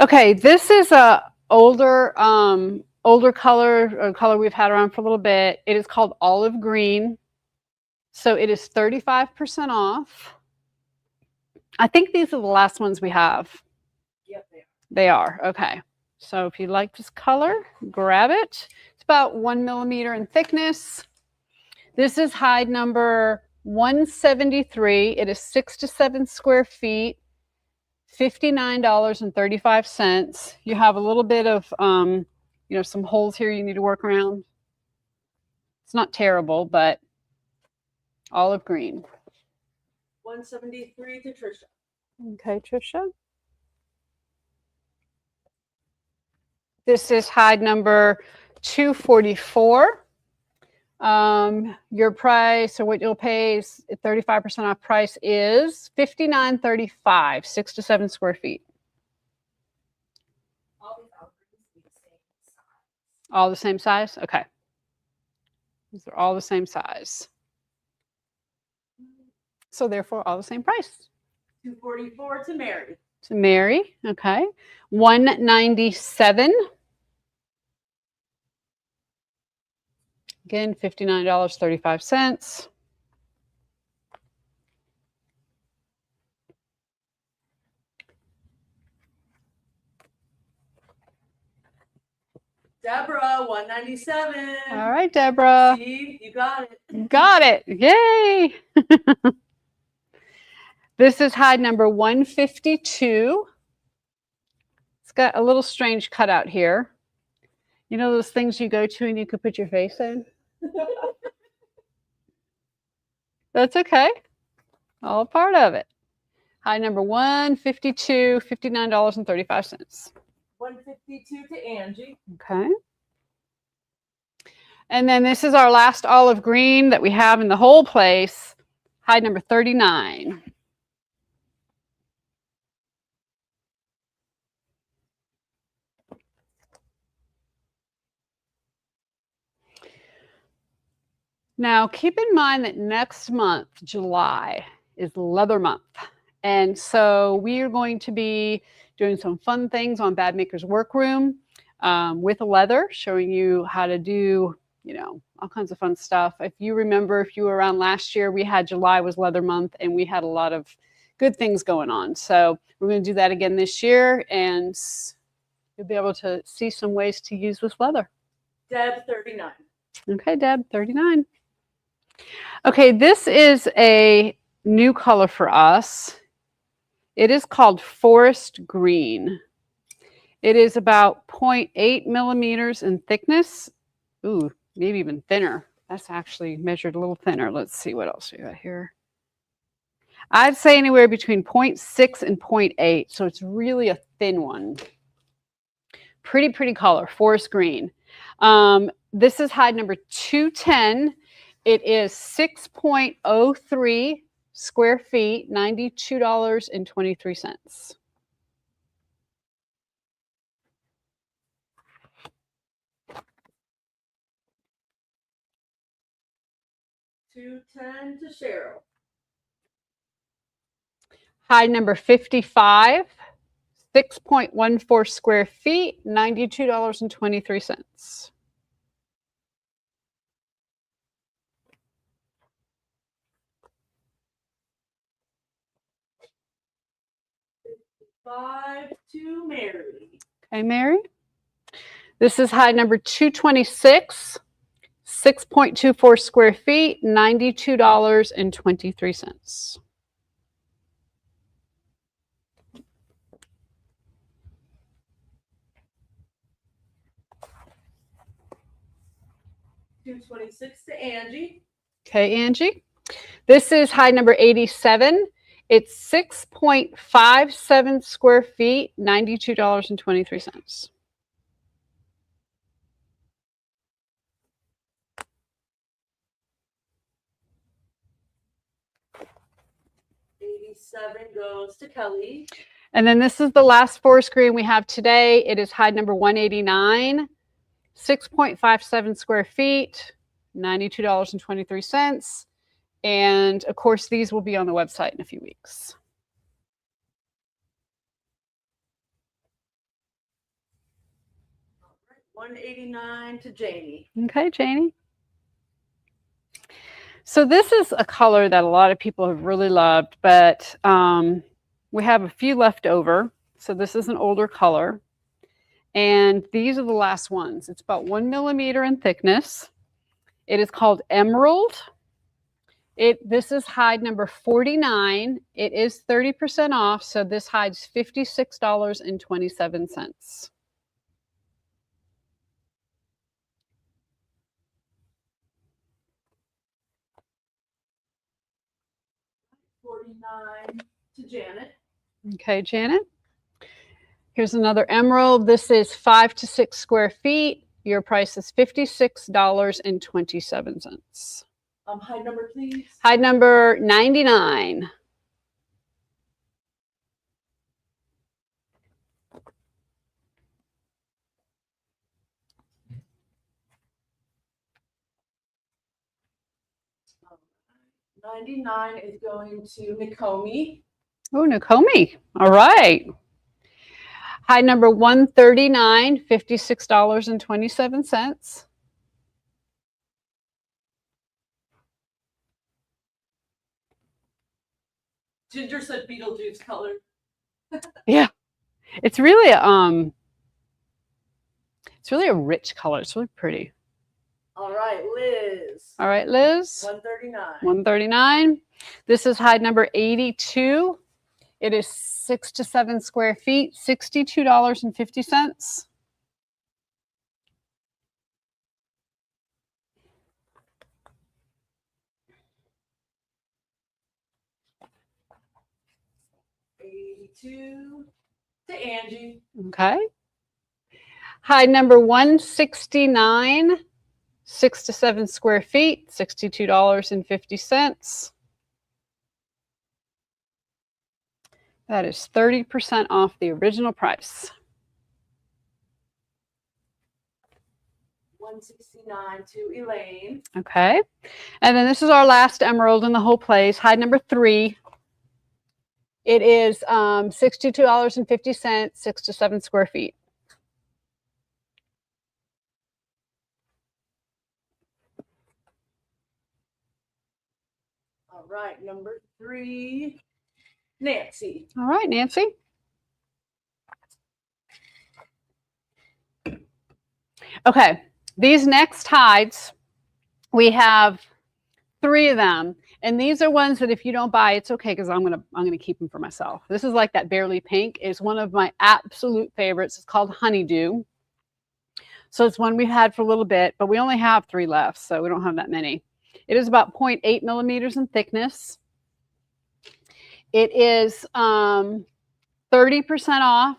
Okay, this is a older color, a color we've had around for a little bit. It is called olive green. So it is 35% off. I think these are the last ones we have. Yep, they are. They are, okay. So if you like this color, grab it. It's about 1 millimeter in thickness. This is hide number 173. It is 6 to 7 square feet. $59.35. You have a little bit of, you know, some holes here you need to work around. It's not terrible, but olive green. 173 to Trisha. Okay, Trisha. This is hide number 244. Your price, or what you'll pay, is 35% off price is $59.35, 6 to 7 square feet. All the same size? Okay. These are all the same size. So therefore, all the same price. 244 to Mary. To Mary, okay. 197. Again, $59.35. Deborah, 197. All right, Deborah. See, you got it. Got it. Yay. This is hide number 152. It's got a little strange cutout here. You know those things you go to and you could put your face in? That's okay. All part of it. Hide number 152, $59.35. 152 to Angie. Okay. And then this is our last olive green that we have in the whole place. Hide number 39. Now, keep in mind that next month, July, is leather month. And so we are going to be doing some fun things on Bad Makers Workroom. with leather, showing you how to do, all kinds of fun stuff. If you remember, if you were around last year, we had July was leather month, and we had a lot of good things going on. So we're going to do that again this year, and you'll be able to see some ways to use this leather. Deb, 39. Okay, Deb, 39. Okay, this is a new color for us. It is called Forest Green. It is about 0.8 millimeters in thickness. Ooh, maybe even thinner. That's actually measured a little thinner. Let's see what else we got here. I'd say anywhere between 0.6 and 0.8. So it's really a thin one. Pretty color, Forest Green. This is hide number 210. It is 6.03 square feet, $92.23. $210 to Cheryl. Hide number 55, 6.14 square feet, $92.23. $5 to Mary. Okay, Mary. This is hide number 226, 6.24 square feet, $92.23. $226 to Angie. Okay, Angie. This is hide number 87. It's 6.57 square feet, $92.23. $87 goes to Kelly. And then this is the last Forest Green we have today. It is hide number 189, 6.57 square feet, $92.23. And of course, these will be on the website in a few weeks. All right, $189 to Janie. Okay, Janie. So this is a color that a lot of people have really loved, but we have a few left over. So this is an older color. And these are the last ones. It's about 1 millimeter in thickness. It is called Emerald. This is hide number 49. It is 30% off, so this hide's $56.27. $49 to Janet. Okay, Janet. Here's another emerald. This is 5 to 6 square feet. Your price is $56.27. Hide number, please. Hide number 99. $99 is going to Nakomi. Oh, Nakomi. All right. Hide number 139, $56.27. Ginger said Beetlejuice color. Yeah. It's really a rich color. It's really pretty. All right, Liz. All right, Liz. $139. 139. This is hide number 82. It is 6 to 7 square feet, $62.50. $82 to Angie. Okay. Hide number 169, 6 to 7 square feet, $62.50. That is 30% off the original price. $169 to Elaine. Okay. And then this is our last emerald in the whole place, hide number 3. It is $62.50, 6 to 7 square feet. All right, number 3, Nancy. All right, Nancy. Okay, these next hides, we have 3 of them, and these are ones that if you don't buy, it's okay because I'm gonna keep them for myself. This is like that Barely Pink is one of my absolute favorites. It's called Honeydew. So it's one we've had for a little bit, but we only have 3 left, so we don't have that many. It is about 0.8 millimeters in thickness. It is 30% off.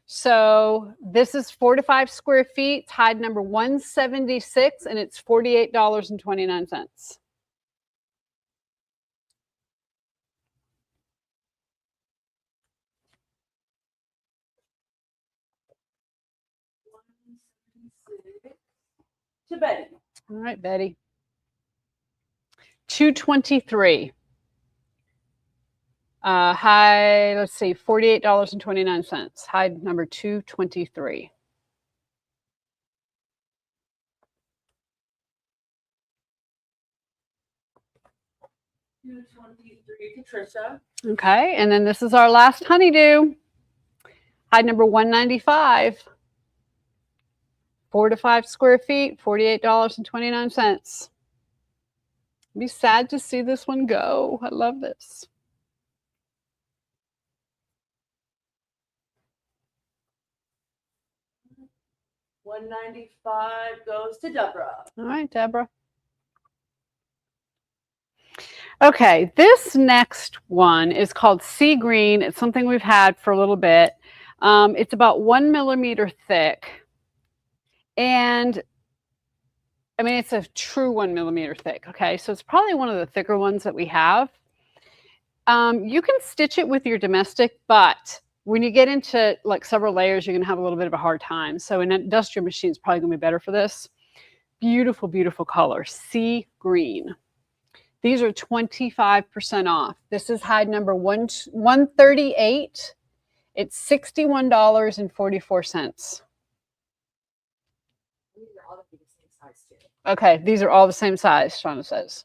So this is 4 to 5 square feet. It's hide number 176, and it's $48.29. To Betty. All right, Betty. 223. Hide, let's see, $48.29. Hide number 223. $223 to Trisha. Okay, and then this is our last honeydew. Hide number 195. 4 to 5 square feet, $48.29. Be sad to see this one go. I love this. $195 goes to Deborah. All right, Deborah. Okay, this next one is called Sea Green. It's something we've had for a little bit. It's about 1 millimeter thick. And I mean, it's a true 1 millimeter thick. Okay, so it's probably one of the thicker ones that we have. You can stitch it with your domestic, but when you get into like several layers, you're going to have a little bit of a hard time. So an industrial machine is probably going to be better for this. Beautiful, beautiful color, Sea Green. These are 25% off. This is hide number 138. It's $61.44. Okay, these are all the same size, Shauna says.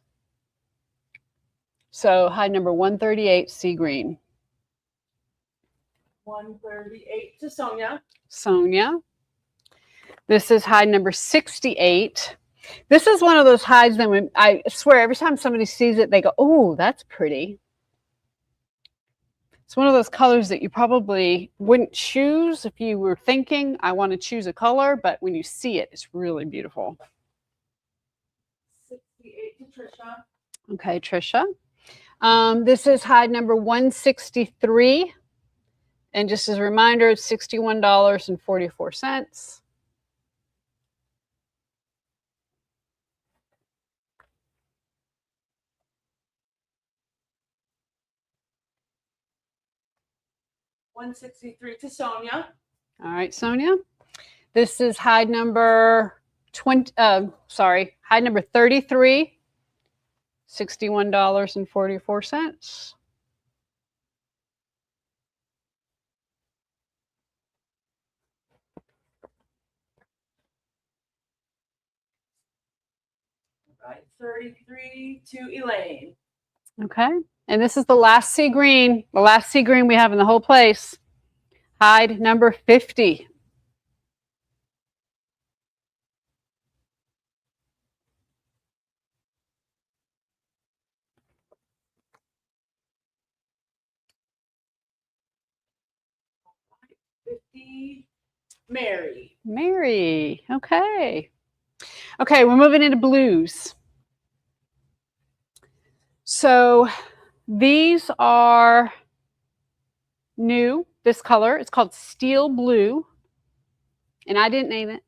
So hide number 138, Sea Green. 138 to Sonia. Sonia. This is hide number 68. This is one of those hides that when I swear every time somebody sees it, they go, "Oh, that's pretty." It's one of those colors that you probably wouldn't choose if you were thinking, I want to choose a color, but when you see it, it's really beautiful. 68 to Trisha. Okay, Trisha. This is hide number 163. And just as a reminder, it's $61.44. $163 to Sonia. All right, Sonia. This is hide number 20. Hide number 33. $61.44. Right, 33 to Elaine. Okay, and this is the last sea green. The last sea green we have in the whole place. Hide number 50. Mary. Mary. Okay. Okay, we're moving into blues. So these are new, this color. It's called Steel Blue. And I didn't name it,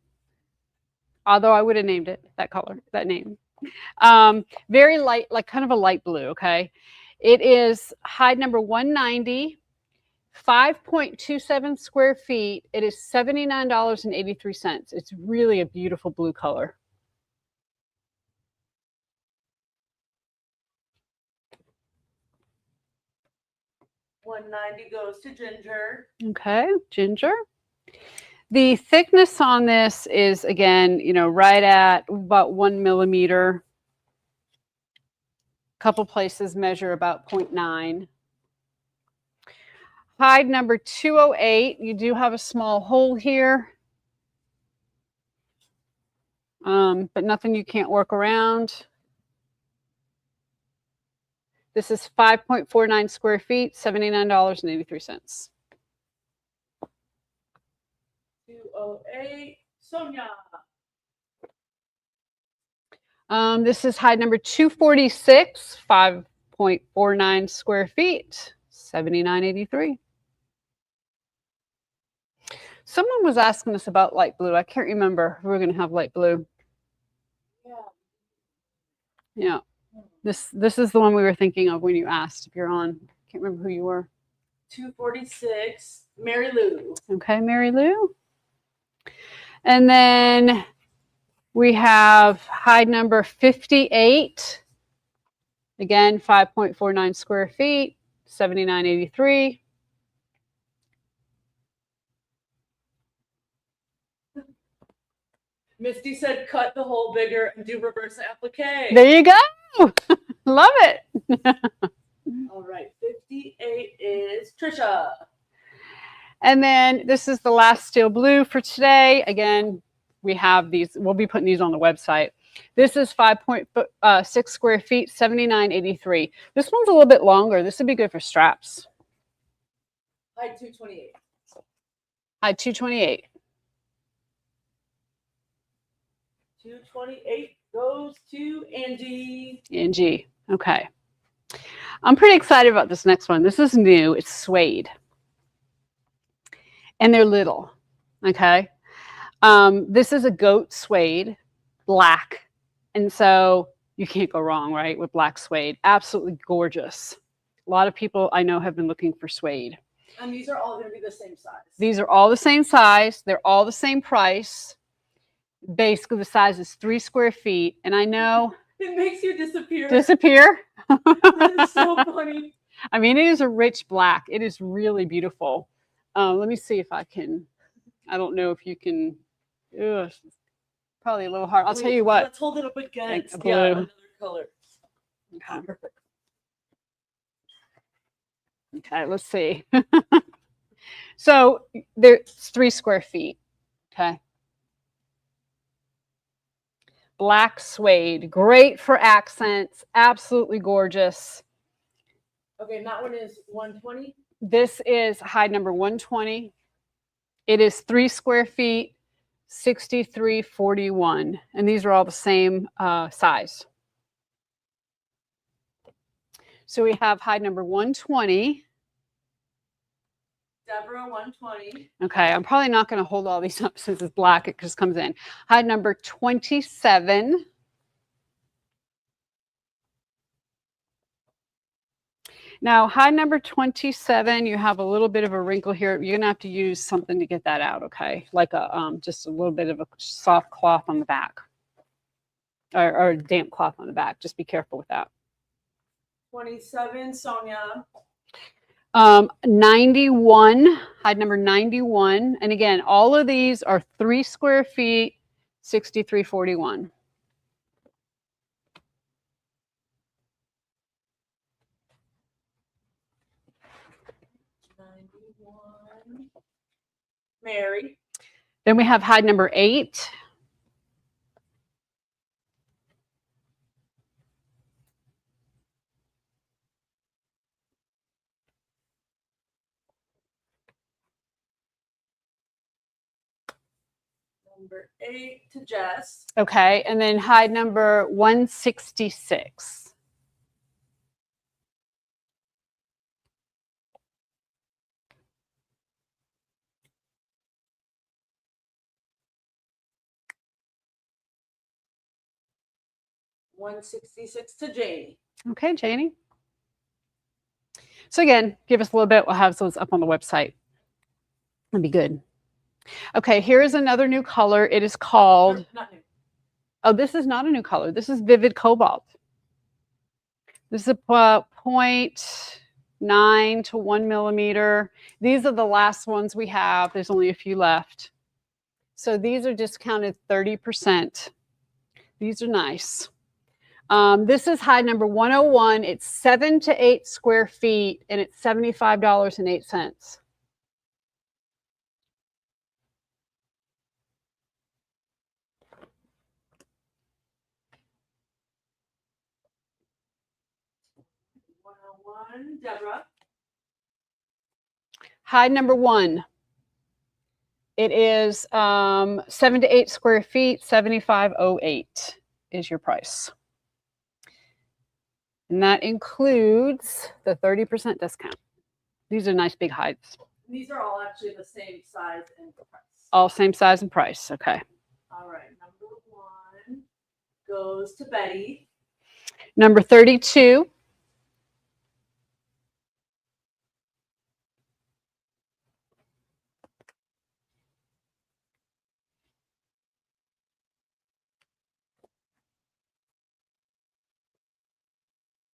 although I would have named it that color, that name. Very light, like kind of a light blue, okay? It is hide number 190. 5.27 square feet. It is $79.83. It's really a beautiful blue color. $190 goes to Ginger. Okay, Ginger. The thickness on this is, again, right at about 1 millimeter. couple places measure about 0.9. Hide number 208, you do have a small hole here, but nothing you can't work around. This is 5.49 square feet, $79.83. 208, Sonia. This is hide number 246, 5.49 square feet, $79.83. Someone was asking us about light blue. I can't remember if we were going to have light blue. Yeah. This is the one we were thinking of when you asked if you're on. Can't remember who you were. 246, Mary Lou. Okay, Mary Lou. And then we have hide number 58. Again, 5.49 square feet, $79.83. Misty said cut the hole bigger and do reverse applique. There you go. Love it. All right, 58 is Trisha. And then this is the last steel blue for today. Again, we have these. We'll be putting these on the website. This is 5.6 square feet, $79.83. This one's a little bit longer. This would be good for straps. Hide 228. Hide 228. 228 goes to Angie. Angie. Okay. I'm pretty excited about this next one. This is new. It's suede. And they're little. Okay. This is a goat suede, black. And so you can't go wrong, right, with black suede. Absolutely gorgeous. A lot of people I know have been looking for suede. And these are all going to be the same size. These are all the same size. They're all the same price. Basically, the size is 3 square feet. And I know. It makes you disappear. Disappear? That is so funny. I mean, it is a rich black. It is really beautiful. Let me see if I can. I don't know if you can. Ugh, probably a little hard. I'll tell you what. Let's hold it up against Like blue. another color. Okay. Okay, let's see. So there's 3 square feet. Okay. Black suede, great for accents, absolutely gorgeous. Okay, and that one is 120. This is hide number 120. It is 3 square feet, $63.41, and these are all the same size. So we have hide number 120. Deborah 120. Okay, I'm probably not going to hold all these up since it's black. It just comes in. Hide number 27. Now, hide number 27, you have a little bit of a wrinkle here. You're going to have to use something to get that out, okay? Like a just a little bit of a soft cloth on the back. Or a damp cloth on the back. Just be careful with that. 27, Sonia. 91, hide number 91. And again, all of these are 3 square feet, $63.41. Mary. Then we have hide number 8. Number 8 to Jess. Okay, and then hide number 166. $166 to Janie. Okay, Janie. So again, give us a little bit. We'll have those up on the website. That'd be good. Okay, here's another new color. It is called. Not new. Oh, this is not a new color. This is Vivid Cobalt. This is a 0.9 to 1 millimeter. These are the last ones we have. There's only a few left. So these are discounted 30%. These are nice. This is hide number 101. It's 7 to 8 square feet, and it's $75.08. Deborah. Hide number 1. It is 7 to 8 square feet, $75.08 is your price. And that includes the 30% discount. These are nice big hides. These are all actually the same size and price. All same size and price. Okay. All right. Number 1 goes to Betty. Number 32.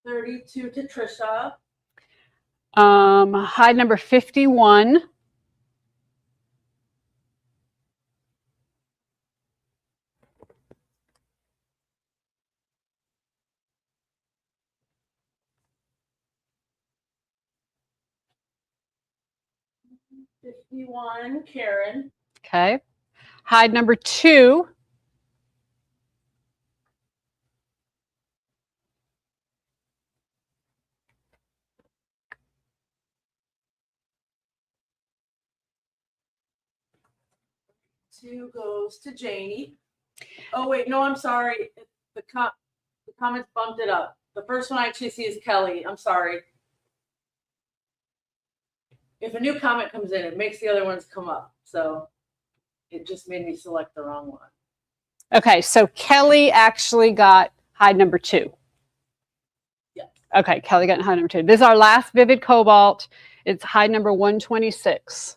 $32 to Trisha. Hide number 51. $51, Karen. Okay. Hide number 2. $2 goes to Janie. Oh wait, no, I'm sorry. The comments bumped it up. The first one I actually see is Kelly. I'm sorry. If a new comment comes in, it makes the other ones come up. So it just made me select the wrong one. Okay, so Kelly actually got hide number 2. Yeah. Okay, Kelly got hide number 2. This is our last Vivid Cobalt. It's hide number 126.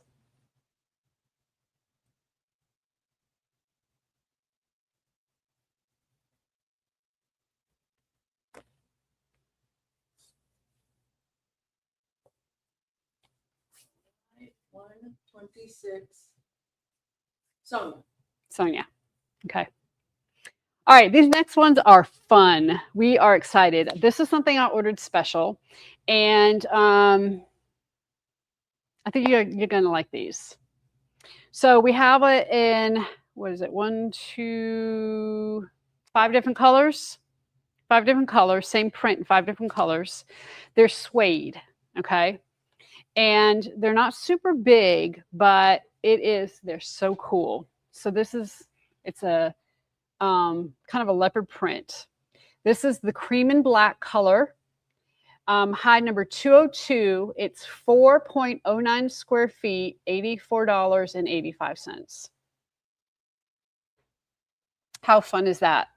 Right, 126. Sonia. Sonia. Okay. All right, these next ones are fun. We are excited. This is something I ordered special, and I think you're going to like these. So we have it in, what is it, 1, 2, 5 different colors. 5 different colors, same print in 5 different colors. They're suede, okay? And they're not super big, but they're so cool. So it's a kind of a leopard print. This is the cream and black color. Hide number 202. It's 4.09 square feet, $84.85. How fun is that?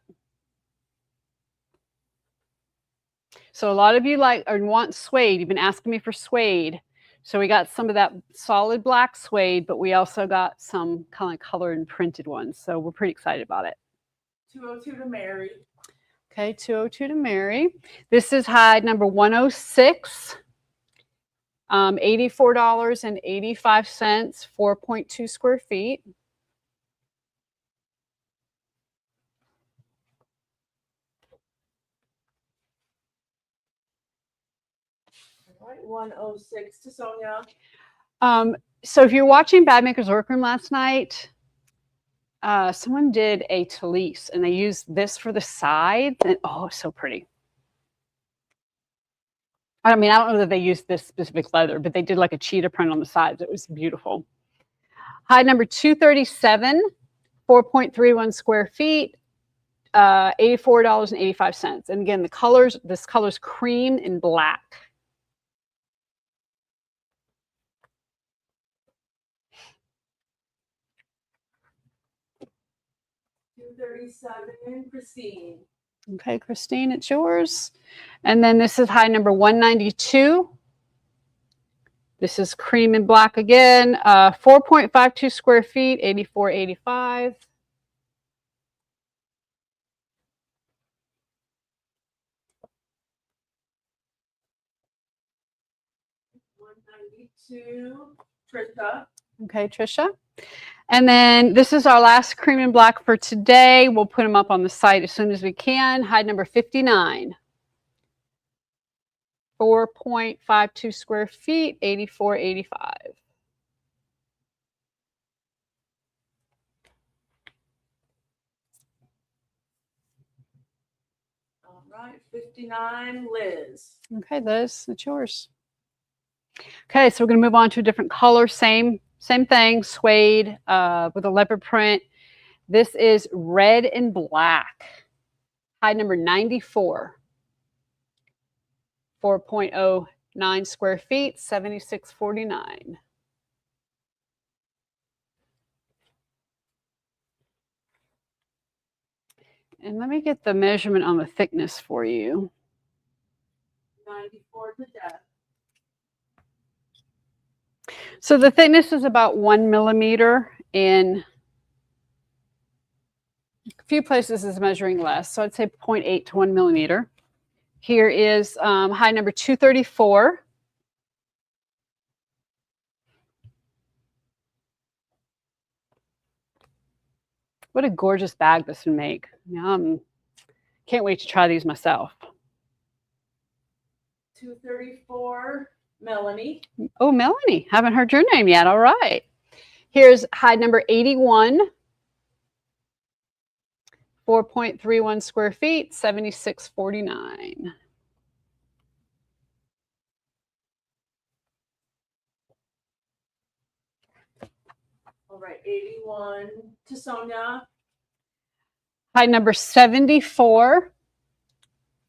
So a lot of you like or want suede. You've been asking me for suede. So we got some of that solid black suede, but we also got some kind of colored and printed ones. So we're pretty excited about it. 202 to Mary. Okay, 202 to Mary. This is hide number 106. $84.85, 4.2 square feet. All right, 106 to Sonia. So if you're watching Bad Maker's Workroom last night, someone did a talise and they used this for the sides, and oh, it's so pretty. I mean, I don't know that they used this specific leather, but they did like a cheetah print on the sides. It was beautiful. Hide number 237, 4.31 square feet, $84.85. And again, this color's cream and black. $237, Christine. Okay, Christine, it's yours. And then this is hide number 192. This is cream and black again, 4.52 square feet, $84.85. $192, Trisha. Okay, Trisha. And then this is our last cream and black for today. We'll put them up on the site as soon as we can. Hide number 59. 4.52 square feet, 84.85. All right, 59, Liz. Okay, Liz, it's yours. Okay, so we're going to move on to a different color. Same thing, suede with a leopard print. This is red and black. Hide number 94. 4.09 square feet, 76.49. And let me get the measurement on the thickness for you. 94 to Deb. So the thickness is about 1 millimeter. In a few places is measuring less, so I'd say 0.8 to 1 millimeter. Here is hide number 234. What a gorgeous bag this would make. Can't wait to try these myself. 234, Melanie. Oh, Melanie, haven't heard your name yet. All right. Here's hide number 81. 4.31 square feet, 76.49. All right, 81 to Sonia. Hide number 74.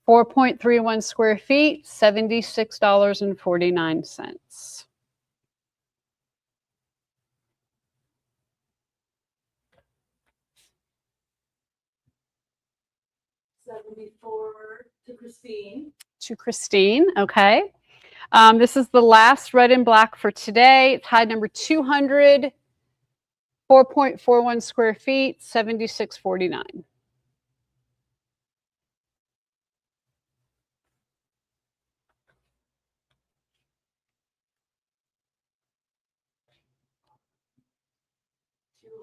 4.31 square feet, $76.49. 74 to Christine. To Christine, okay. This is the last red and black for today. It's hide number 200, 4.41 square feet, $76.49.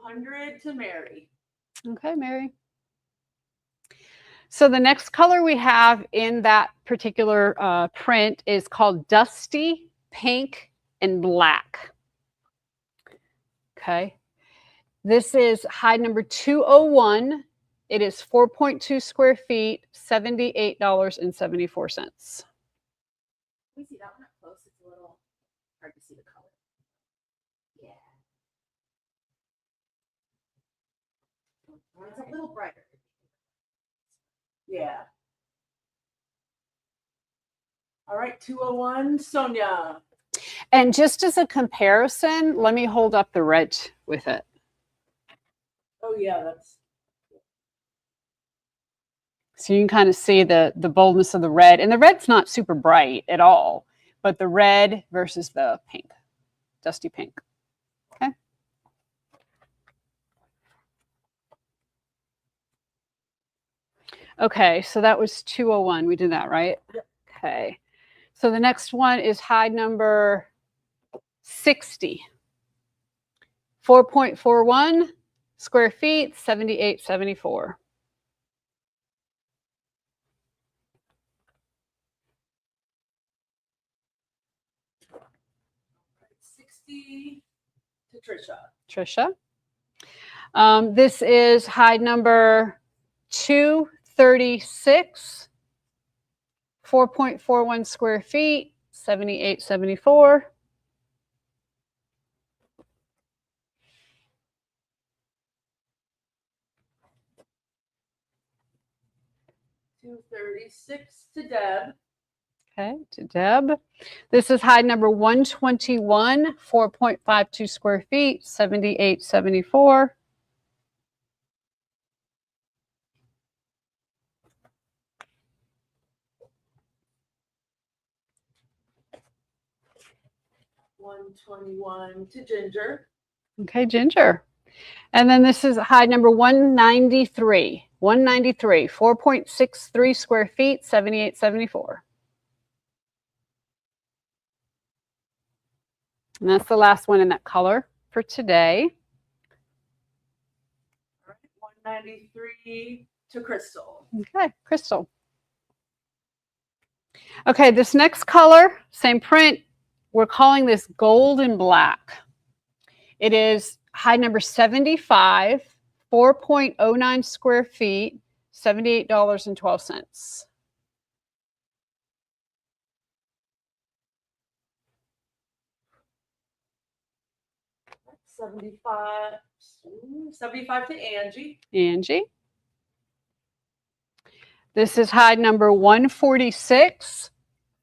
$200 to Mary. Okay, Mary. So the next color we have in that particular print is called Dusty Pink and Black. Okay. This is hide number 201. It is 4.2 square feet, $78.74. Can we see that one up close? It's a little hard to see the color. Yeah. It's a little brighter. Yeah. All right, 201, Sonia. And just as a comparison, let me hold up the red with it. Oh yeah, that's. So you can kind of see the boldness of the red. And the red's not super bright at all, but the red versus the pink, dusty pink. Okay. Okay, so that was 201. We did that, right? Yep. Okay. So the next one is hide number 60. 4.41 square feet, $78.74. 60 to Trisha. Trisha. This is hide number 236, 4.41 square feet, $78.74. 236 to Deb. Okay, to Deb. This is hide number 121, 4.52 square feet, $78.74. 121 to Ginger. Okay, Ginger. And then this is hide number 193, 4.63 square feet, $78.74. And that's the last one in that color for today. $93 to Crystal. Okay, Crystal. Okay, this next color, same print, we're calling this gold and black. It is hide number 75, 4.09 square feet, $78.12. 75 to Angie. Angie. This is hide number 146,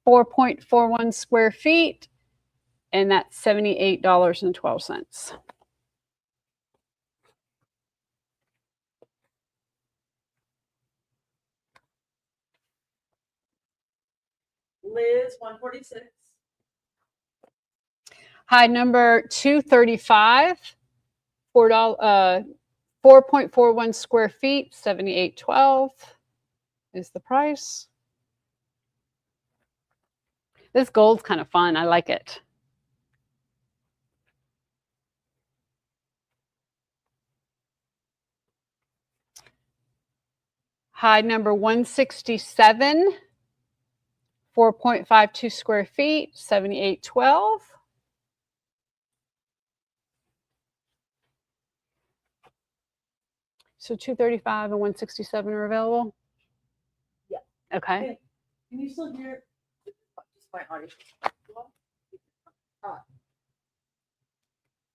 4.41 square feet, and that's $78.12. Liz, 146. Hide number 235, $4.41 square feet, $78.12 is the price. This gold's kind of fun. I like it. Hide number 167, 4.52 square feet, $78.12. So 235 and 167 are available? Yeah. Okay. Can you still hear? Just my audio. I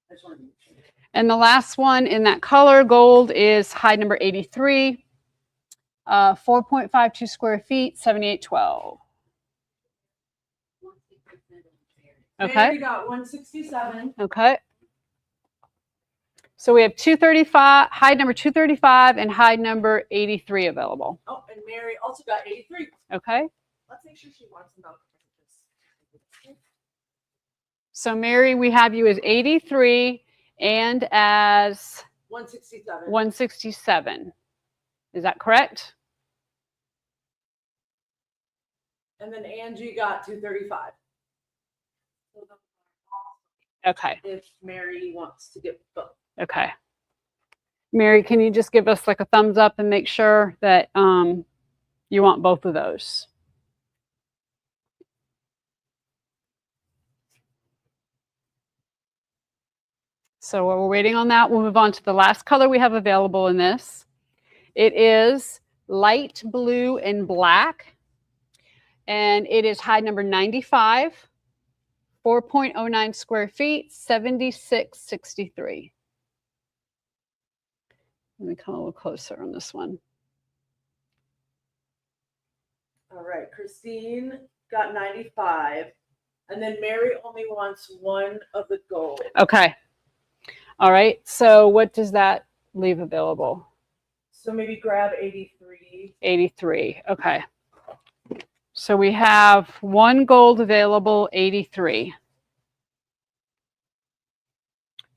just want to make sure. And the last one in that color gold is hide number 83, 4.52 square feet, $78.12. Okay. We got 167. Okay. So we have 235, hide number 235 and hide number 83 available. Oh, and Mary also got 83. Okay. Let's make sure she wants them both. So Mary, we have you as 83 and as 167. 167. Is that correct? And then Angie got 235. Okay. If Mary wants to get both. Okay. Mary, can you just give us like a thumbs up and make sure that you want both of those? So while we're waiting on that, we'll move on to the last color we have available in this. It is light blue and black, and it is hide number 95, 4.09 square feet, $76.63. Let me come a little closer on this one. All right. Christine got 95. And then Mary only wants one of the gold. Okay. All right. So what does that leave available? So maybe grab 83. 83. Okay. So we have one gold available, 83.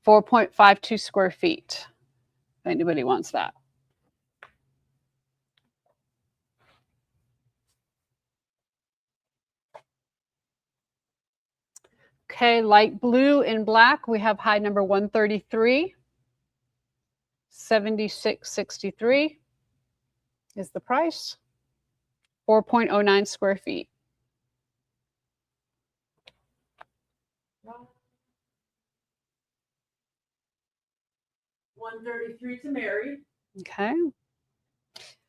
4.52 square feet. If anybody wants that. Okay, light blue and black, we have hide number 133. $76.63 is the price. 4.09 square feet. $133 to Mary. Okay.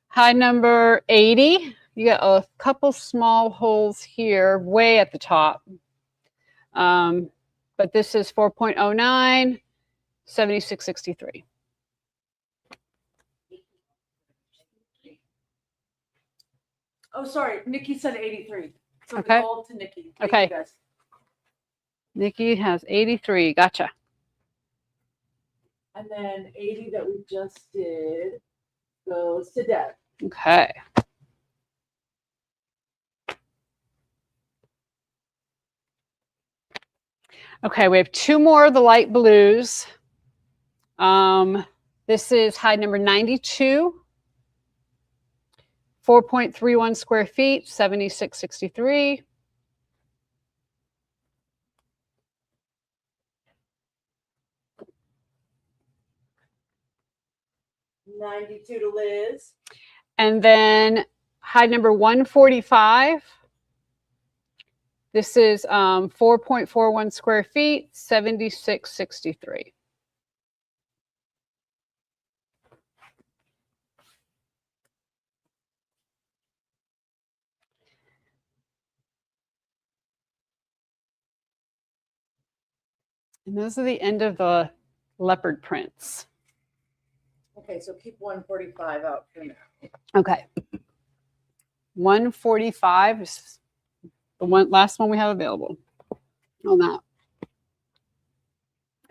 Hide number 80. You got a couple small holes here, way at the top. But this is 4.09, $76.63. Oh, sorry. Nikki said 83. So Okay. the gold to Nikki. Thank Okay. you guys. Nikki has 83. Gotcha. And then 80 that we just did goes to Deb. Okay. Okay, we have two more of the light blues. This is hide number 92. 4.31 square feet, $76.63. 92 to Liz. And then hide number 145. This is 4.41 square feet, 76.63. And those are the end of the leopard prints. Okay, so keep 145 out for now. Okay. 145 is the last one we have available on that.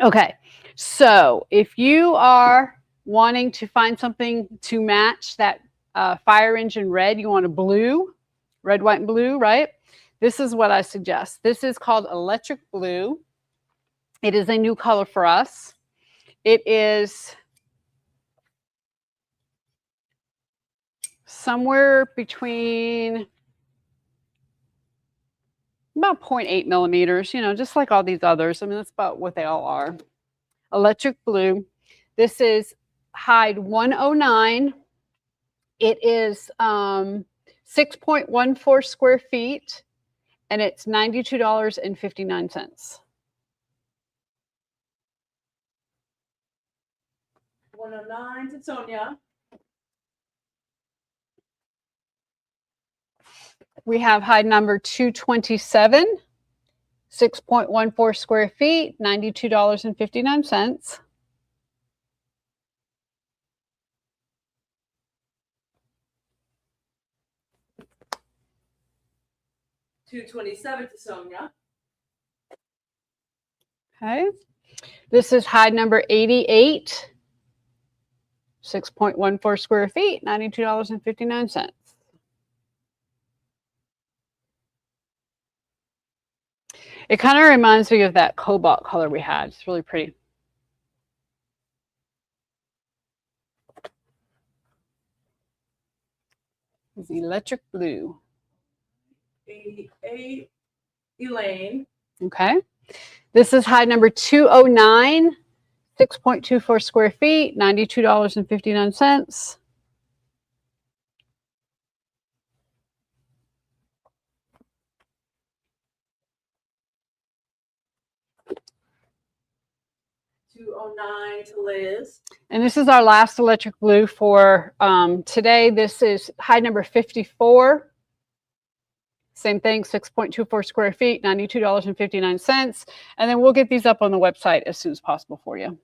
Okay, so if you are wanting to find something to match that fire engine red, you want a blue, red, white, and blue, right? This is what I suggest. This is called electric blue. It is a new color for us. It is somewhere between about 0.8 millimeters, you know, just like all these others. I mean, that's about what they all are. Electric blue. This is hide 109. It is 6.14 square feet, and it's $92.59. 109 to Sonia. We have hide number 227, 6.14 square feet, $92.59. $227 to Sonia. Okay. This is hide number 88, 6.14 square feet, $92.59. It kind of reminds me of that cobalt color we had. It's really pretty. It's electric blue. 88, Elaine. Okay. This is hide number 209, 6.24 square feet, $92.59. $209 to Liz. And this is our last electric blue for today. This is hide number 54. Same thing, 6.24 square feet, $92.59. And then we'll get these up on the website as soon as possible for you.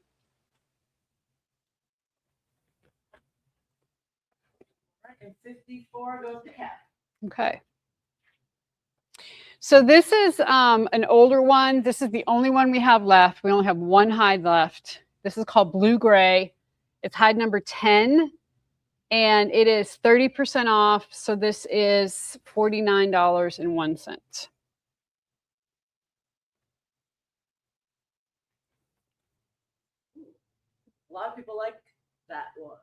And 54 goes to Kat. Okay. So this is an older one. This is the only one we have left. We only have one hide left. This is called Blue Gray. It's hide number 10. And it is 30% off, so this is $49.01. A lot of people like that one.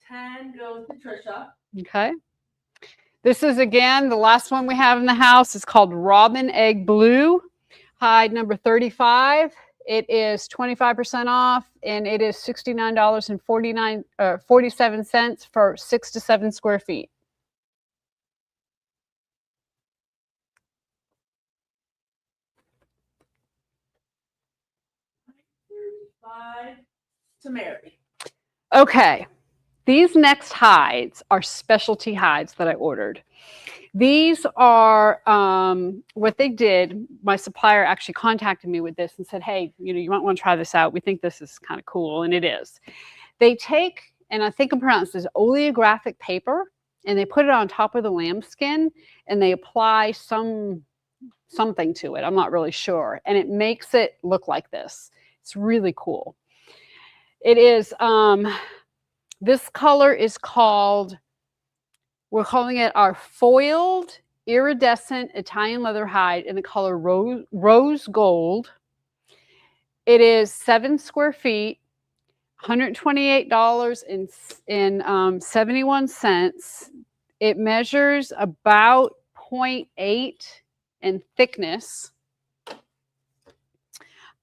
10 goes to Trisha. Okay. This is, again, the last one we have in the house. It's called Robin Egg Blue, hide number 35. It is 25% off, and it is $69.47 for 6 to 7 square feet. $35 to Mary. Okay, these next hides are specialty hides that I ordered. These are what they did. My supplier actually contacted me with this and said, hey, you might want to try this out. We think this is kind of cool, and it is. They take, and I think I'm pronouncing this, oleographic paper, and they put it on top of the lambskin, and they apply something to it. I'm not really sure. And it makes it look like this. It's really cool. It is, this color is called, we're calling it our foiled iridescent Italian leather hide in the color rose gold. It is 7 square feet, $128.71. It measures about 0.8 in thickness.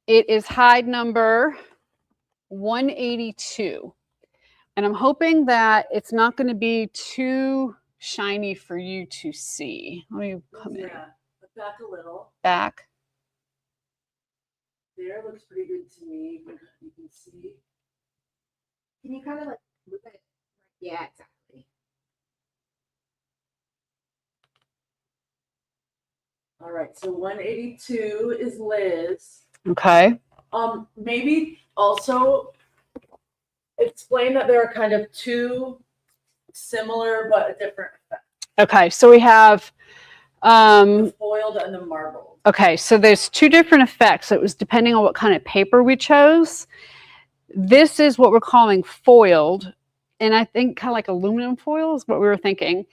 It is hide number 182. And I'm hoping that it's not going to be too shiny for you to see. Let me come in Yeah, but back a little. back. There looks pretty good to me. You can see. Can you kind of like move it? Yeah, exactly. All right, so 182 is Liz. Okay. Maybe also explain that there are kind of two similar but a different effect. Okay. So we have, The foiled and the marbled. okay. So there's two different effects. It was depending on what kind of paper we chose. This is what we're calling foiled. And I think kind of like aluminum foil is what we were thinking.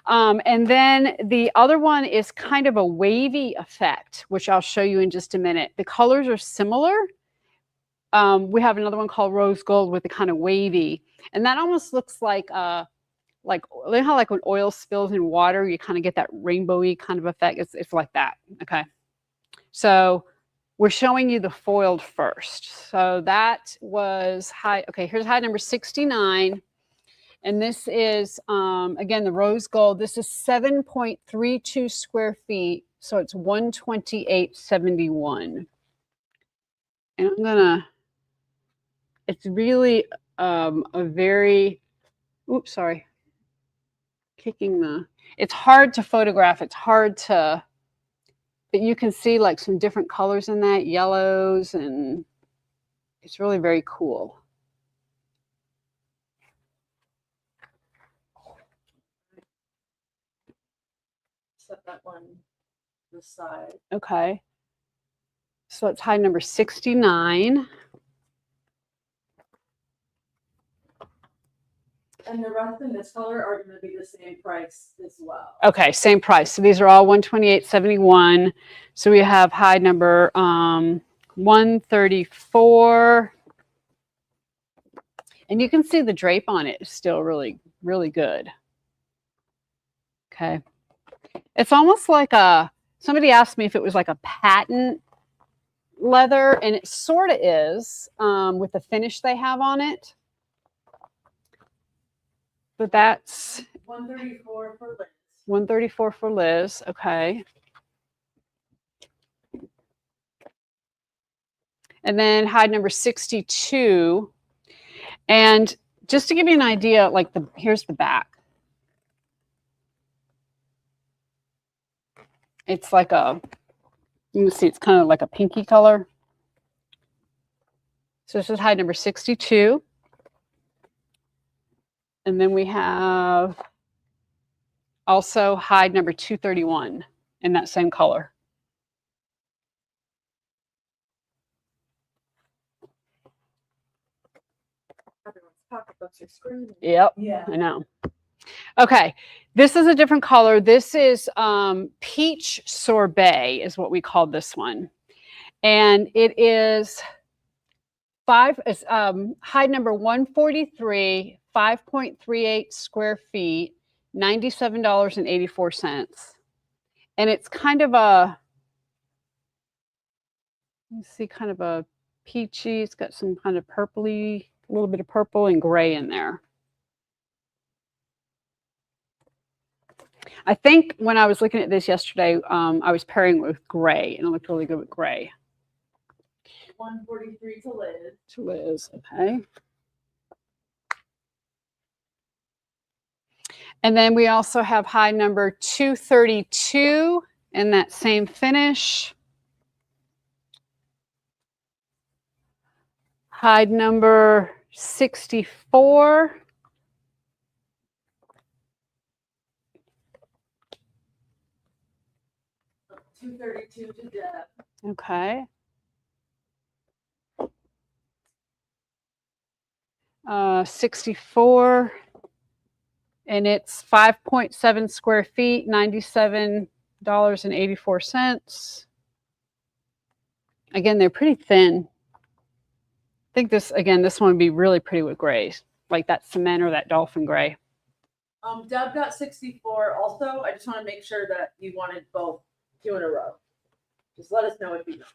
And then the other one is kind of a wavy effect, which I'll show you in just a minute. The colors are similar. We have another one called rose gold with the kind of wavy. And that almost looks like you know how like when oil spills in water, you kind of get that rainbowy kind of effect. It's like that. Okay. So we're showing you the foiled first. So that was high. Okay, here's high number 69. And this is, again, the rose gold. This is 7.32 square feet. So it's 128.71. And I'm going to, it's really a very, oops, sorry. Kicking the, it's hard to photograph. It's hard to, but you can see like some different colors in that, yellows, and it's really very cool. Set that one to the side. Okay. So it's high number 69. And the rest in this color are going to be the same price as well. Okay, same price. So these are all 128.71. So we have high number 134. And you can see the drape on it is still really, really good. Okay. It's almost like somebody asked me if it was like a patent leather, and it sort of is with the finish they have on it. But that's 134 for Liz. 134 for Liz. Okay. And then hide number 62. And just to give you an idea, like here's the back. It's like you can see it's kind of like a pinky color. So this is hide number 62. And then we have also hide number 231 in that same color. Everyone's pocketbooks are screwed. Yep, Yeah. I know. Okay, this is a different color. This is peach sorbet is what we call this one. And it is hide number 143, 5.38 square feet, $97.84. And it's kind of you see kind of a peachy, it's got some kind of purpley, a little bit of purple and gray in there. I think when I was looking at this yesterday, I was pairing with gray, and it looked really good with gray. 143 to Liz. To Liz, okay. And then we also have high number 232 in that same finish. Hide number 64. $232 to Deb. Okay. 64. And it's 5.7 square feet, $97.84. Again, they're pretty thin. I think this one would be really pretty with grays, like that cement or that dolphin gray. Deb got 64. Also, I just want to make sure that you wanted both 2 in a row. Just let us know if you know.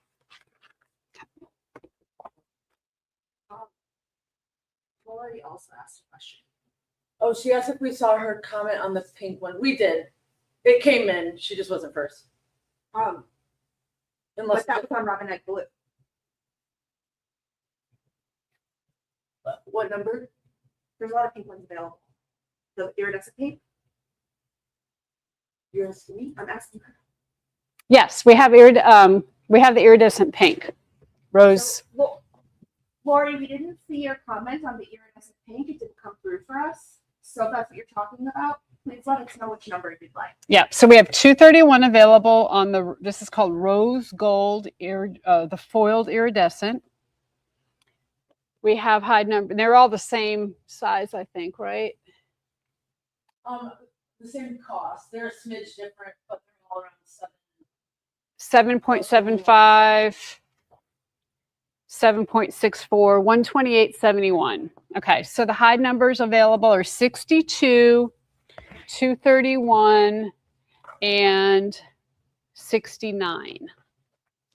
Lori also asked a question. Oh, she asked if we saw her comment on the pink one. We did. It came in. She just wasn't first. Unless But that was on Robin Egg Blue. what number? There's a lot of pink ones available. The iridescent pink. You're asking me? I'm asking her. Yes, we have we have the iridescent pink rose. So, well, Lori, we didn't see your comment on the iridescent pink. It didn't come through for us. So if that's what you're talking about, please let us know which number you'd like. Yeah, so we have 231 available on the, this is called rose gold, the foiled iridescent. We have high number, they're all the same size, I think, right? The same cost. They're a smidge different, but they're all around 7.75, 7.64, 128.71. Okay, so the high numbers available are 62, 231, and 69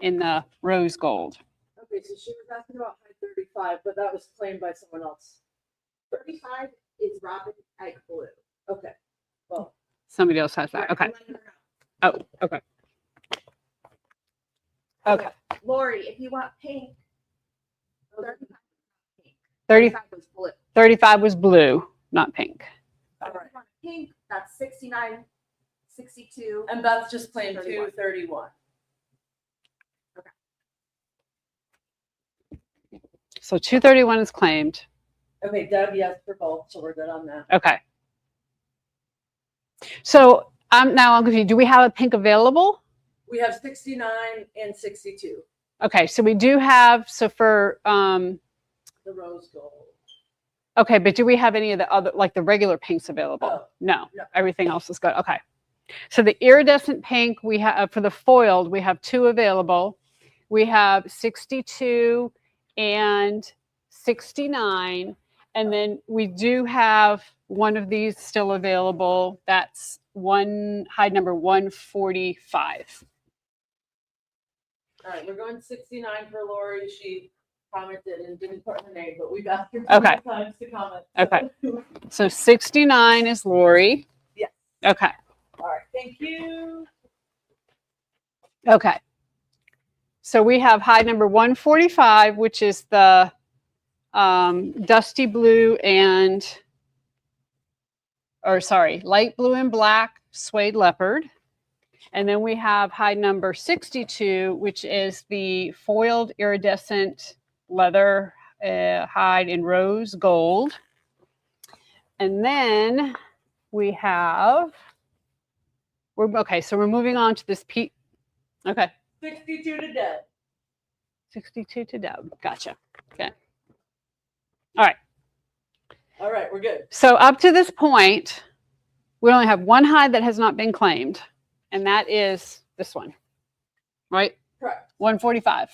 in the rose gold. Okay, so she was asking about high 35, but that was claimed by someone else. 35 is Robin Egg Blue. Okay. Well, Somebody else has that. Okay. I'm letting her know. Oh, okay. Okay. Lori, if you want pink, 35 pink. 30, 35 was blue. 35 was blue, not pink. all If right. you want pink, that's 69, 62. And Beth just claimed 31. 231. So 231 is claimed. Okay, Deb, yes for both, so we're good on that. Okay. So now I'm confused. Do we have a pink available? We have 69 and 62, Okay, so we do have, so for, the rose gold. okay, but do we have any of the other, like the regular pinks available? Oh, No, no. everything else is good. Okay. So the iridescent pink, we have, for the foiled, we have 2 available. We have 62 and 69. And then we do have one of these still available. That's high number 145. All right, we're going 69 for Lori. She commented and didn't put her name, but we've asked her Okay. times to comment. Okay. So 69 is Lori. Yes. Okay. All right, thank you. Okay. So we have high number 145, which is the dusty blue and, or sorry, light blue and black suede leopard. And then we have high number 62, which is the foiled iridescent leather hide in rose gold. And then we have, okay, so we're moving on to this peat. Okay. 62 to Deb. 62 to Deb. Gotcha. Okay. All right. All right, we're good. So up to this point, we only have one hide that has not been claimed, and that is this one, right? Correct. 145.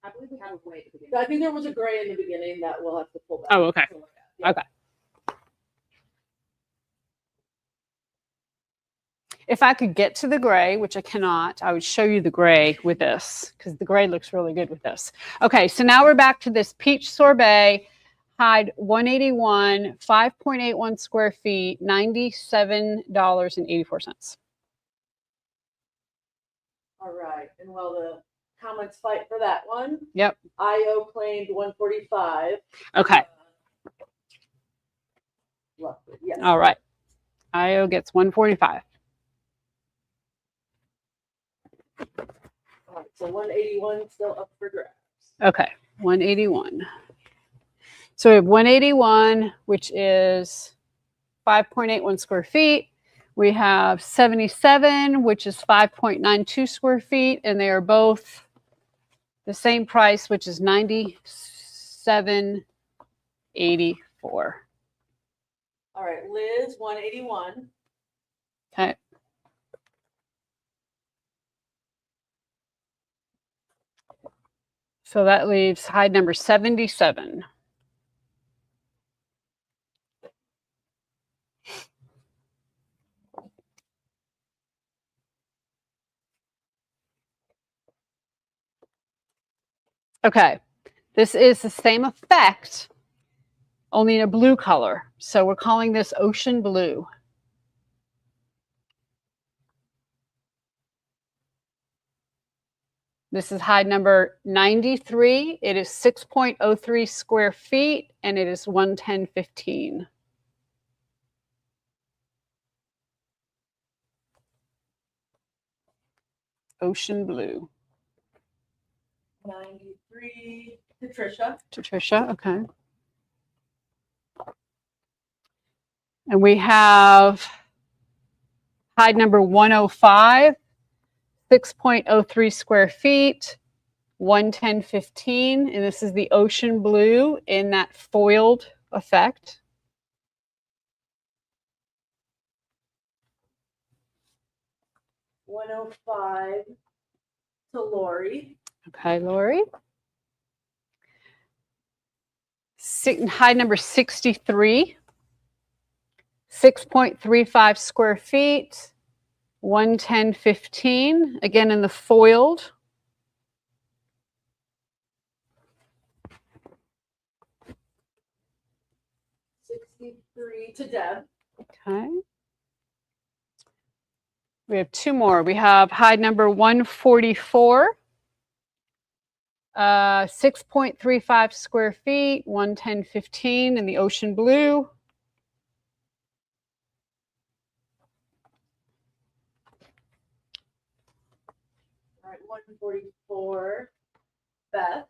I believe we have a way at the beginning. I think there was a gray in the beginning that we'll have to pull back. Oh, okay. to look at. Yeah. Okay. If I could get to the gray, which I cannot, I would show you the gray with this because the gray looks really good with this. Okay, so now we're back to this peach sorbet, hide 181, 5.81 square feet, $97.84. All right, and while the comments fight for that one. Yep. IO claimed 145. Okay. Roughly, yes. All right. IO gets 145. All right, so 181 still up for grabs. Okay, 181. So we have 181, which is 5.81 square feet. We have 77, which is 5.92 square feet, and they are both the same price, which is $97.84. All right, Liz, 181. Okay. So that leaves hide number 77. Okay, this is the same effect, only in a blue color. So we're calling this ocean blue. This is hide number 93. It is 6.03 square feet and it is 110.15. Ocean blue. 93, Patricia. Patricia, okay. And we have hide number 105, 6.03 square feet, 110.15. And this is the ocean blue in that foiled effect. $105 to Lori. Okay, Lori. Hide number 63, 6.35 square feet, 110.15. Again in the foiled. $63 to Deb. Okay. We have two more. We have hide number 144, 6.35 square feet, 110.15 in the ocean blue. All right, 144, Beth.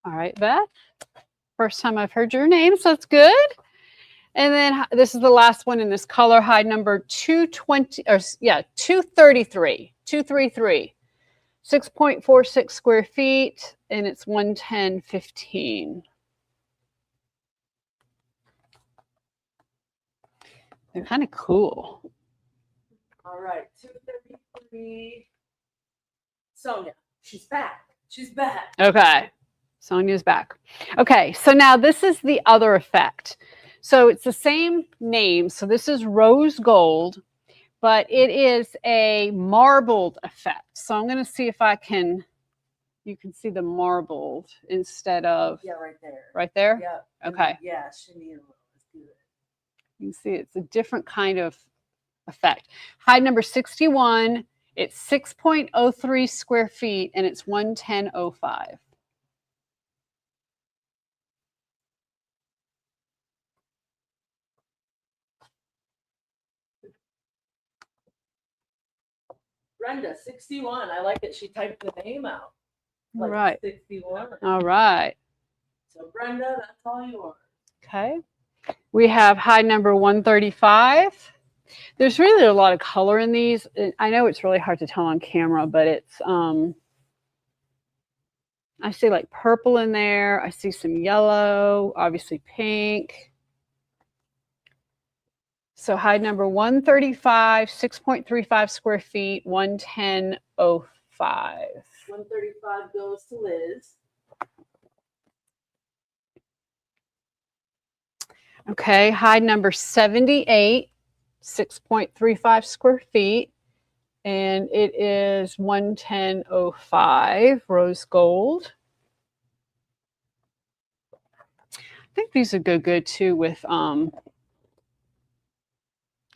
All right, Beth. First time I've heard your name, so that's good. And then this is the last one in this color, hide number 233, 6.46 square feet, and it's 110.15. They're kind of cool. All right, 233. Sonia, she's back. She's back. Okay, Sonia's back. Okay, so now this is the other effect. So it's the same name. So this is rose gold, but it is a marbled effect. So I'm going to see if I can, you can see the marbled instead of Yeah, right there. right there. Yeah. Okay. Yeah, shimmy and roll is good. You can see it's a different kind of effect. Hide number 61, it's 6.03 square feet and it's 110.05. Brenda, 61. I like it. She typed the name out. All right. 61. All right. So Brenda, that's all yours. Okay. We have hide number 135. There's really a lot of color in these. I know it's really hard to tell on camera, but it's, I see like purple in there. I see some yellow, obviously pink. So hide number 135, 6.35 square feet, 110.05. 135 goes to Liz. Okay, hide number 78, 6.35 square feet, and it is 110.05 rose gold. I think these would go good too with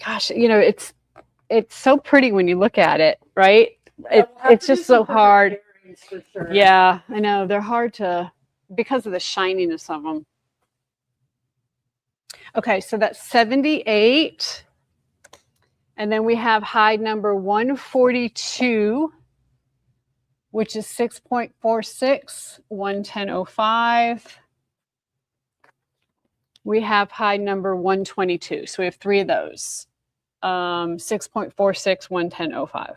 gosh, you know, it's so pretty when you look at it, right? It's just so hard. For sure. Yeah, I know they're hard to, because of the shininess of them. Okay, so that's 78. And then we have hide number 142, which is 6.46, 110.05. We have hide number 122. So we have three of those. 6.46, 110.05.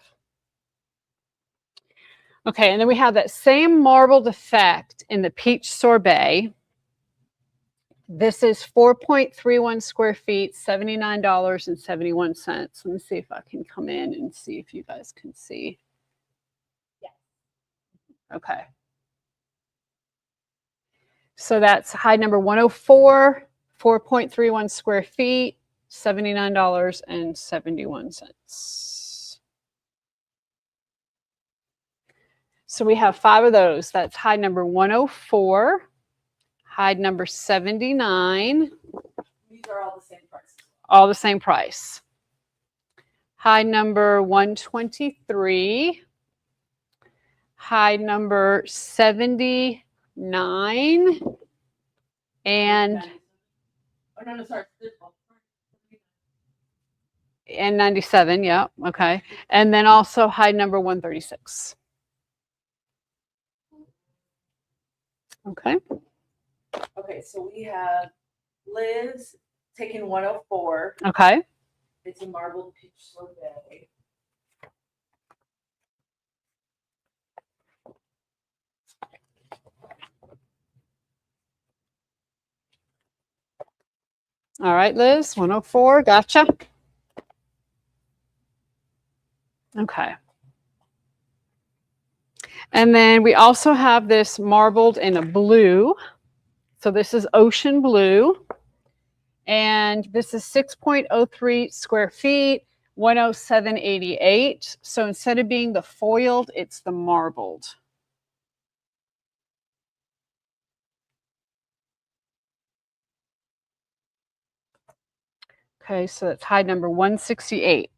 Okay, and then we have that same marbled effect in the peach sorbet. This is 4.31 square feet, $79.71. Let me see if I can come in and see if you guys can see. Yeah. Okay. So that's hide number 104, 4.31 square feet, $79.71. So we have five of those. That's hide number 104, Hide number 79, These are all the same price. all the same price. Hide number 123. Hide number 79. And Oh, no, sorry. and 97, yeah, okay. And then also hide number 136. Okay. Okay, so we have Liz taking 104. Okay. It's a marbled peach sorbet. All right, Liz, 104, gotcha. Okay. And then we also have this marbled in a blue. So this is ocean blue. And this is 6.03 square feet, 107.88. So instead of being the foiled, it's the marbled. Okay, so that's hide number 168.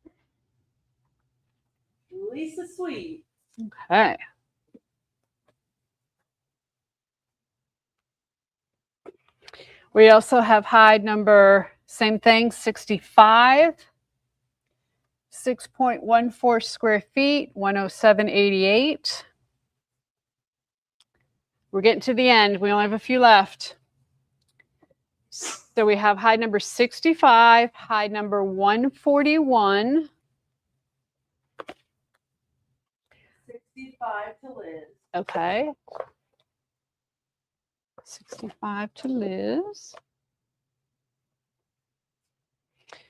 Lisa Sweet. Okay. We also have hide number, same thing, 65. 6.14 square feet, 107.88. We're getting to the end. We only have a few left. So we have hide number 65, hide number 141. 65 to Liz. Okay. 65 to Liz.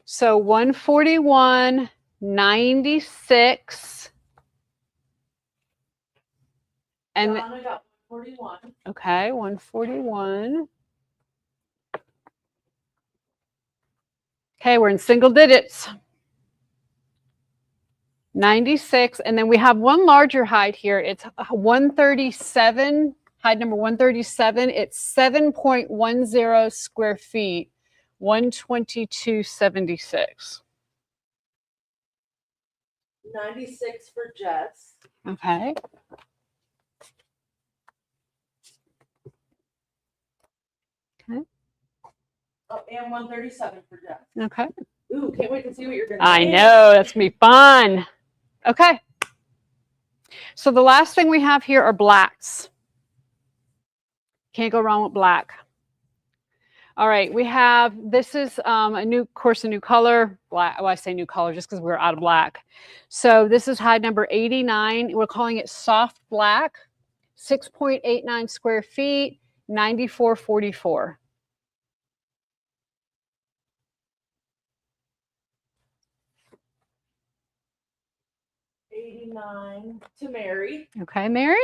So 141, 96. And Donna got 141. okay, 141. Okay, we're in single digits. 96, and then we have one larger hide here. It's 137, hide number 137. It's 7.10 square feet, 122.76. 96 for Jess. Okay. Okay. Oh, and 137 for Jess. Okay. Ooh, can't wait to see what you're gonna I do. know, that's gonna be fun. Okay. So the last thing we have here are blacks. Can't go wrong with black. All right, we have, this is a new color. Black, well, I say new color just because we're out of black. So this is hide number 89. We're calling it soft black, 6.89 square feet, 94.44. $89 to Mary. Okay, Mary.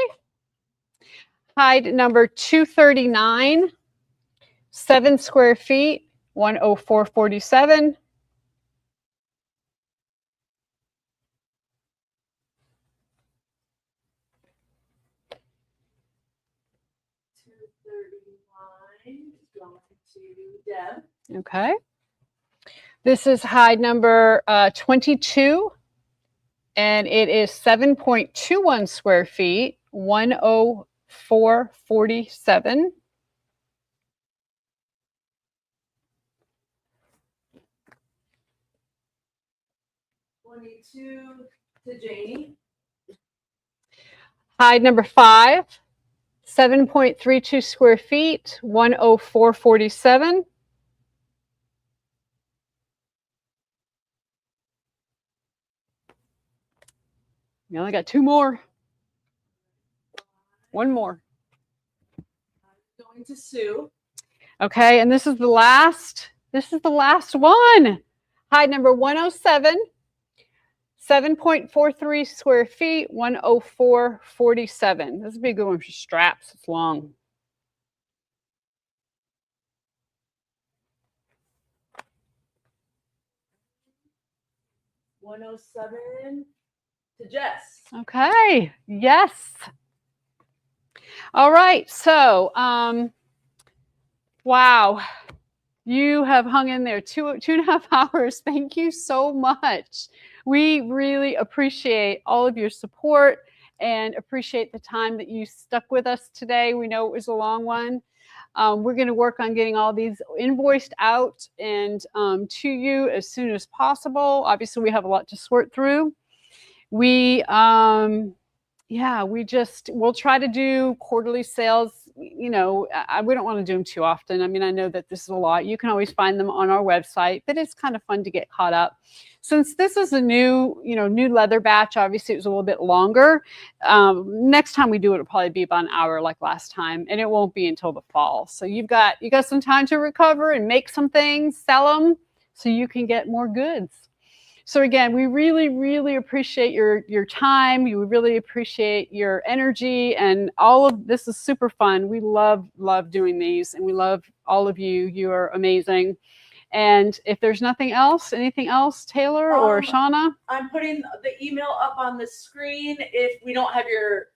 Hide number 239, 7 square feet, 104.47. Going to Deb. Okay. This is hide number 22, and it is 7.21 square feet, 104.47. $22 to Janie. Hide number 5, 7.32 square feet, 104.47. You only got 2 more. 1 more. Going to Sue. Okay, and this is the last one. Hide number 107, 7.43 square feet, 104.47. This would be a good one for straps. It's long. $107 to Jess. Okay, yes. All right, so Wow. You have hung in there 2.5 hours. Thank you so much. We really appreciate all of your support and appreciate the time that you stuck with us today. We know it was a long one. We're going to work on getting all these invoiced out and to you as soon as possible. Obviously, we have a lot to sort through. We'll try to do quarterly sales. We don't want to do them too often. I mean, I know that this is a lot. You can always find them on our website, but it's kind of fun to get caught up. Since this is a new leather batch, obviously it was a little bit longer. Next time we do it, it'll probably be about an hour like last time, and it won't be until the fall. So you got some time to recover and make some things, sell them, so you can get more goods. So again, we really, really appreciate your time. We really appreciate your energy, and all of this is super fun. We love doing these, and we love all of you. You are amazing. And if there's anything else, Taylor or Shauna? I'm putting the email up on the screen. If we don't have your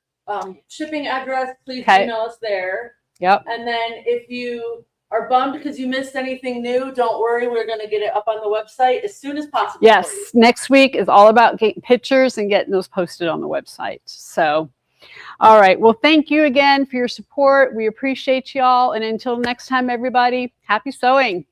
shipping address, please email us there. Yep. And then if you are bummed because you missed anything new, don't worry. We're going to get it up on the website as soon as possible. Yes. Next week is all about getting pictures and getting those posted on the website. So, all right. Well, thank you again for your support. We appreciate y'all. And until next time, everybody, happy sewing.